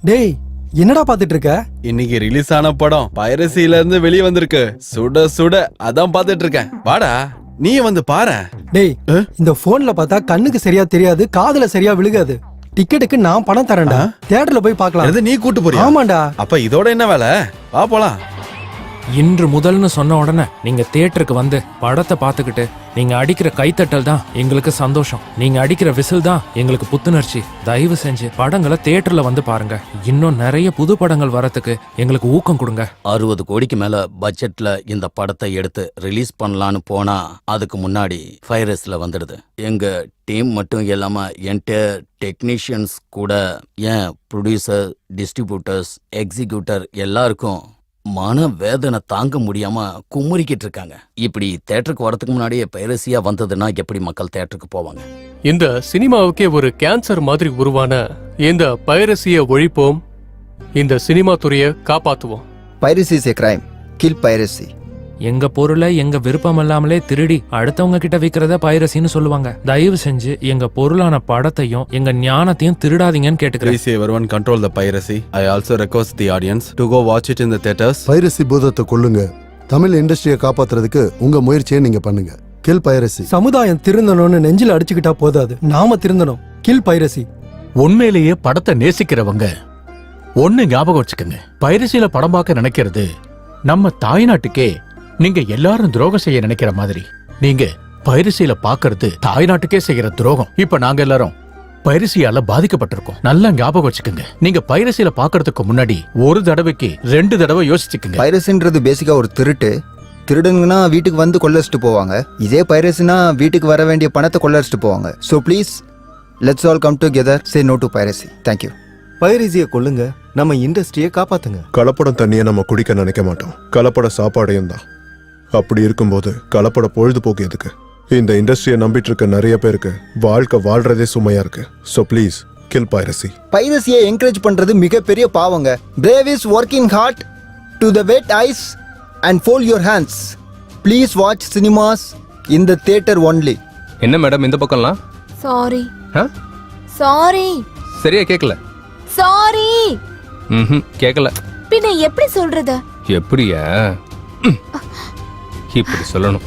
டேய், என்னடா பாத்துட்டு இருக்க? இன்னைக்கு ரிலீஸ் ஆன படம் பைரசில இருந்து வெளியே வந்திருக்கு. சுட சுட அதான் பாத்துட்டு இருக்கேன். வாடா நீ வந்து பாரு. டேய், இந்த போன்ல பார்த்தா கண்ணுக்கு சரியா தெரியாது, காதுல சரியா விழுகாது. டிக்கெட்டுக்கு நான் பணம் தரேன்டா. தியேட்டர்ல போய் பார்க்கலாம். நீ கூட்டு போறியா? ஆமாண்டா. அப்ப இதோட என்ன வேலை? வா போலாம். இன்று முதல்னு சொன்ன உடனே நீங்க தியேட்டருக்கு வந்து படத்தை பார்த்துக்கிட்டு நீங்க அடிக்கிற கைத்தட்டல் தான் எங்களுக்கு சந்தோஷம். நீங்க அடிக்கிற விசில் தான் எங்களுக்கு புத்துணர்ச்சி. தயவு செஞ்சு படங்களை தியேட்டர்ல வந்து பாருங்க. இன்னும் நிறைய புது படங்கள் வரத்துக்கு எங்களுக்கு ஊக்கம் கொடுங்க. 60 கோடிக்கு மேல பட்ஜெட்ல இந்த படத்தை எடுத்து ரிலீஸ் பண்ணலான்னு போனா அதுக்கு முன்னாடி பைரஸ்ல வந்துடுது. எங்க டீம் மட்டும் இல்லாம என்டையர் டெக்னீஷியன்ஸ் கூட, ஏன் ப்ரொடியூசர், டிஸ்ட்ரிபியூட்டர்ஸ், எக்ஸிக்யூட்டர் எல்லாருக்கும் மன வேதனை தாங்க முடியாம குமுறிக்கிட்டு இருக்காங்க. இப்படி தியேட்டருக்கு வரதுக்கு முன்னாடியே பைரசியா வந்ததுன்னா எப்படி மக்கள் தியேட்டருக்கு போவாங்க? இந்த சினிமாவுக்கே ஒரு கேன்சர் மாதிரி உருவான இந்த பைரசியை ஒழிப்போம். இந்த சினிமா துறையை காப்பாத்துவோம். Piracy is a crime. Kill piracy. எங்க பொருளை எங்க விருப்பம் இல்லாமலே திருடி அடுத்தவங்க கிட்ட விக்கிறத பைரசின்னு சொல்லுவாங்க. தயவு செஞ்சு எங்க பொருளான படத்தையும் எங்க ஞானத்தையும் திருடாதீங்கன்னு கேட்டுக்கிறேன். Please everyone control the piracy. I also request the audience to go watch it in the theaters. Piracy பூதத்தை கொல்லுங்க. தமிழ் இண்டஸ்ட்ரியை காப்பாத்துறதுக்கு உங்க முயற்சியை நீங்க பண்ணுங்க. கில் பைரசி. சமுதாயம் திருந்தணும்னு நெஞ்சில அடிச்சுக்கிட்டா போதாது, நாம திருந்தணும். Kill piracy. உண்மையிலேயே படத்தை நேசிக்கிறவங்க ஒண்ணு ஞாபகம் வச்சுக்கோங்க, பைரசியில படம் பார்க்க நினைக்கிறது நம்ம தாய்நாட்டுக்கே நீங்க எல்லாரும் துரோகம் செய்ய நினைக்கிற மாதிரி. நீங்க பைரசியில பாக்குறது தாய்நாட்டுக்கே செய்யற துரோகம். இப்ப நாங்க எல்லாரும் பைரசியால பாதிக்கப்பட்டிருக்கோம். நல்லா ஞாபகம் வச்சுக்கோங்க. நீங்க பைரசியில பாக்குறதுக்கு முன்னாடி ஒரு தடவைக்கு 2 தடவை யோசிச்சுக்கோங்க. பைரசின்றது பேசிக்கா ஒரு திருட்டு. திருடுங்கன்னா வீட்டுக்கு வந்து கொள்ளடிச்சிட்டு போவாங்க. இதே பைரசினா வீட்டுக்கு வர வேண்டிய பணத்தை கொள்ளடிச்சிட்டு போவாங்க. So please let's all come together, say no to piracy. Thank you. பைரசியை கொல்லுங்க, நம்ம இண்டஸ்ட்ரியை காப்பாத்துங்க. கலப்படம் தண்ணியை நம்ம குடிக்க நினைக்க மாட்டோம், கலப்பட சாப்பாடையும் தான். அப்படி இருக்கும்போது கலப்பட பொழுதுபோக்கு எதுக்கு? இந்த இண்டஸ்ட்ரியை நம்பிட்டு இருக்க நிறைய பேருக்கு வாழ்க்கை வாழ்றதே சுமையா இருக்கு. So please kill piracy. பைரசியை என்கரேஜ் பண்றது மிகப்பெரிய பாவங்க. Brave is working hard to the wet eyes and fold your hands. Please watch cinemas in the theatre only. என்ன மேடம் இந்த பக்கம்லாம்? சாரி ஆ? சாரி சரியா கேட்கல. சாரி. கேட்கல. பின்ன எப்படி சொல்றது? எப்படியா? இப்படி சொல்லணும்.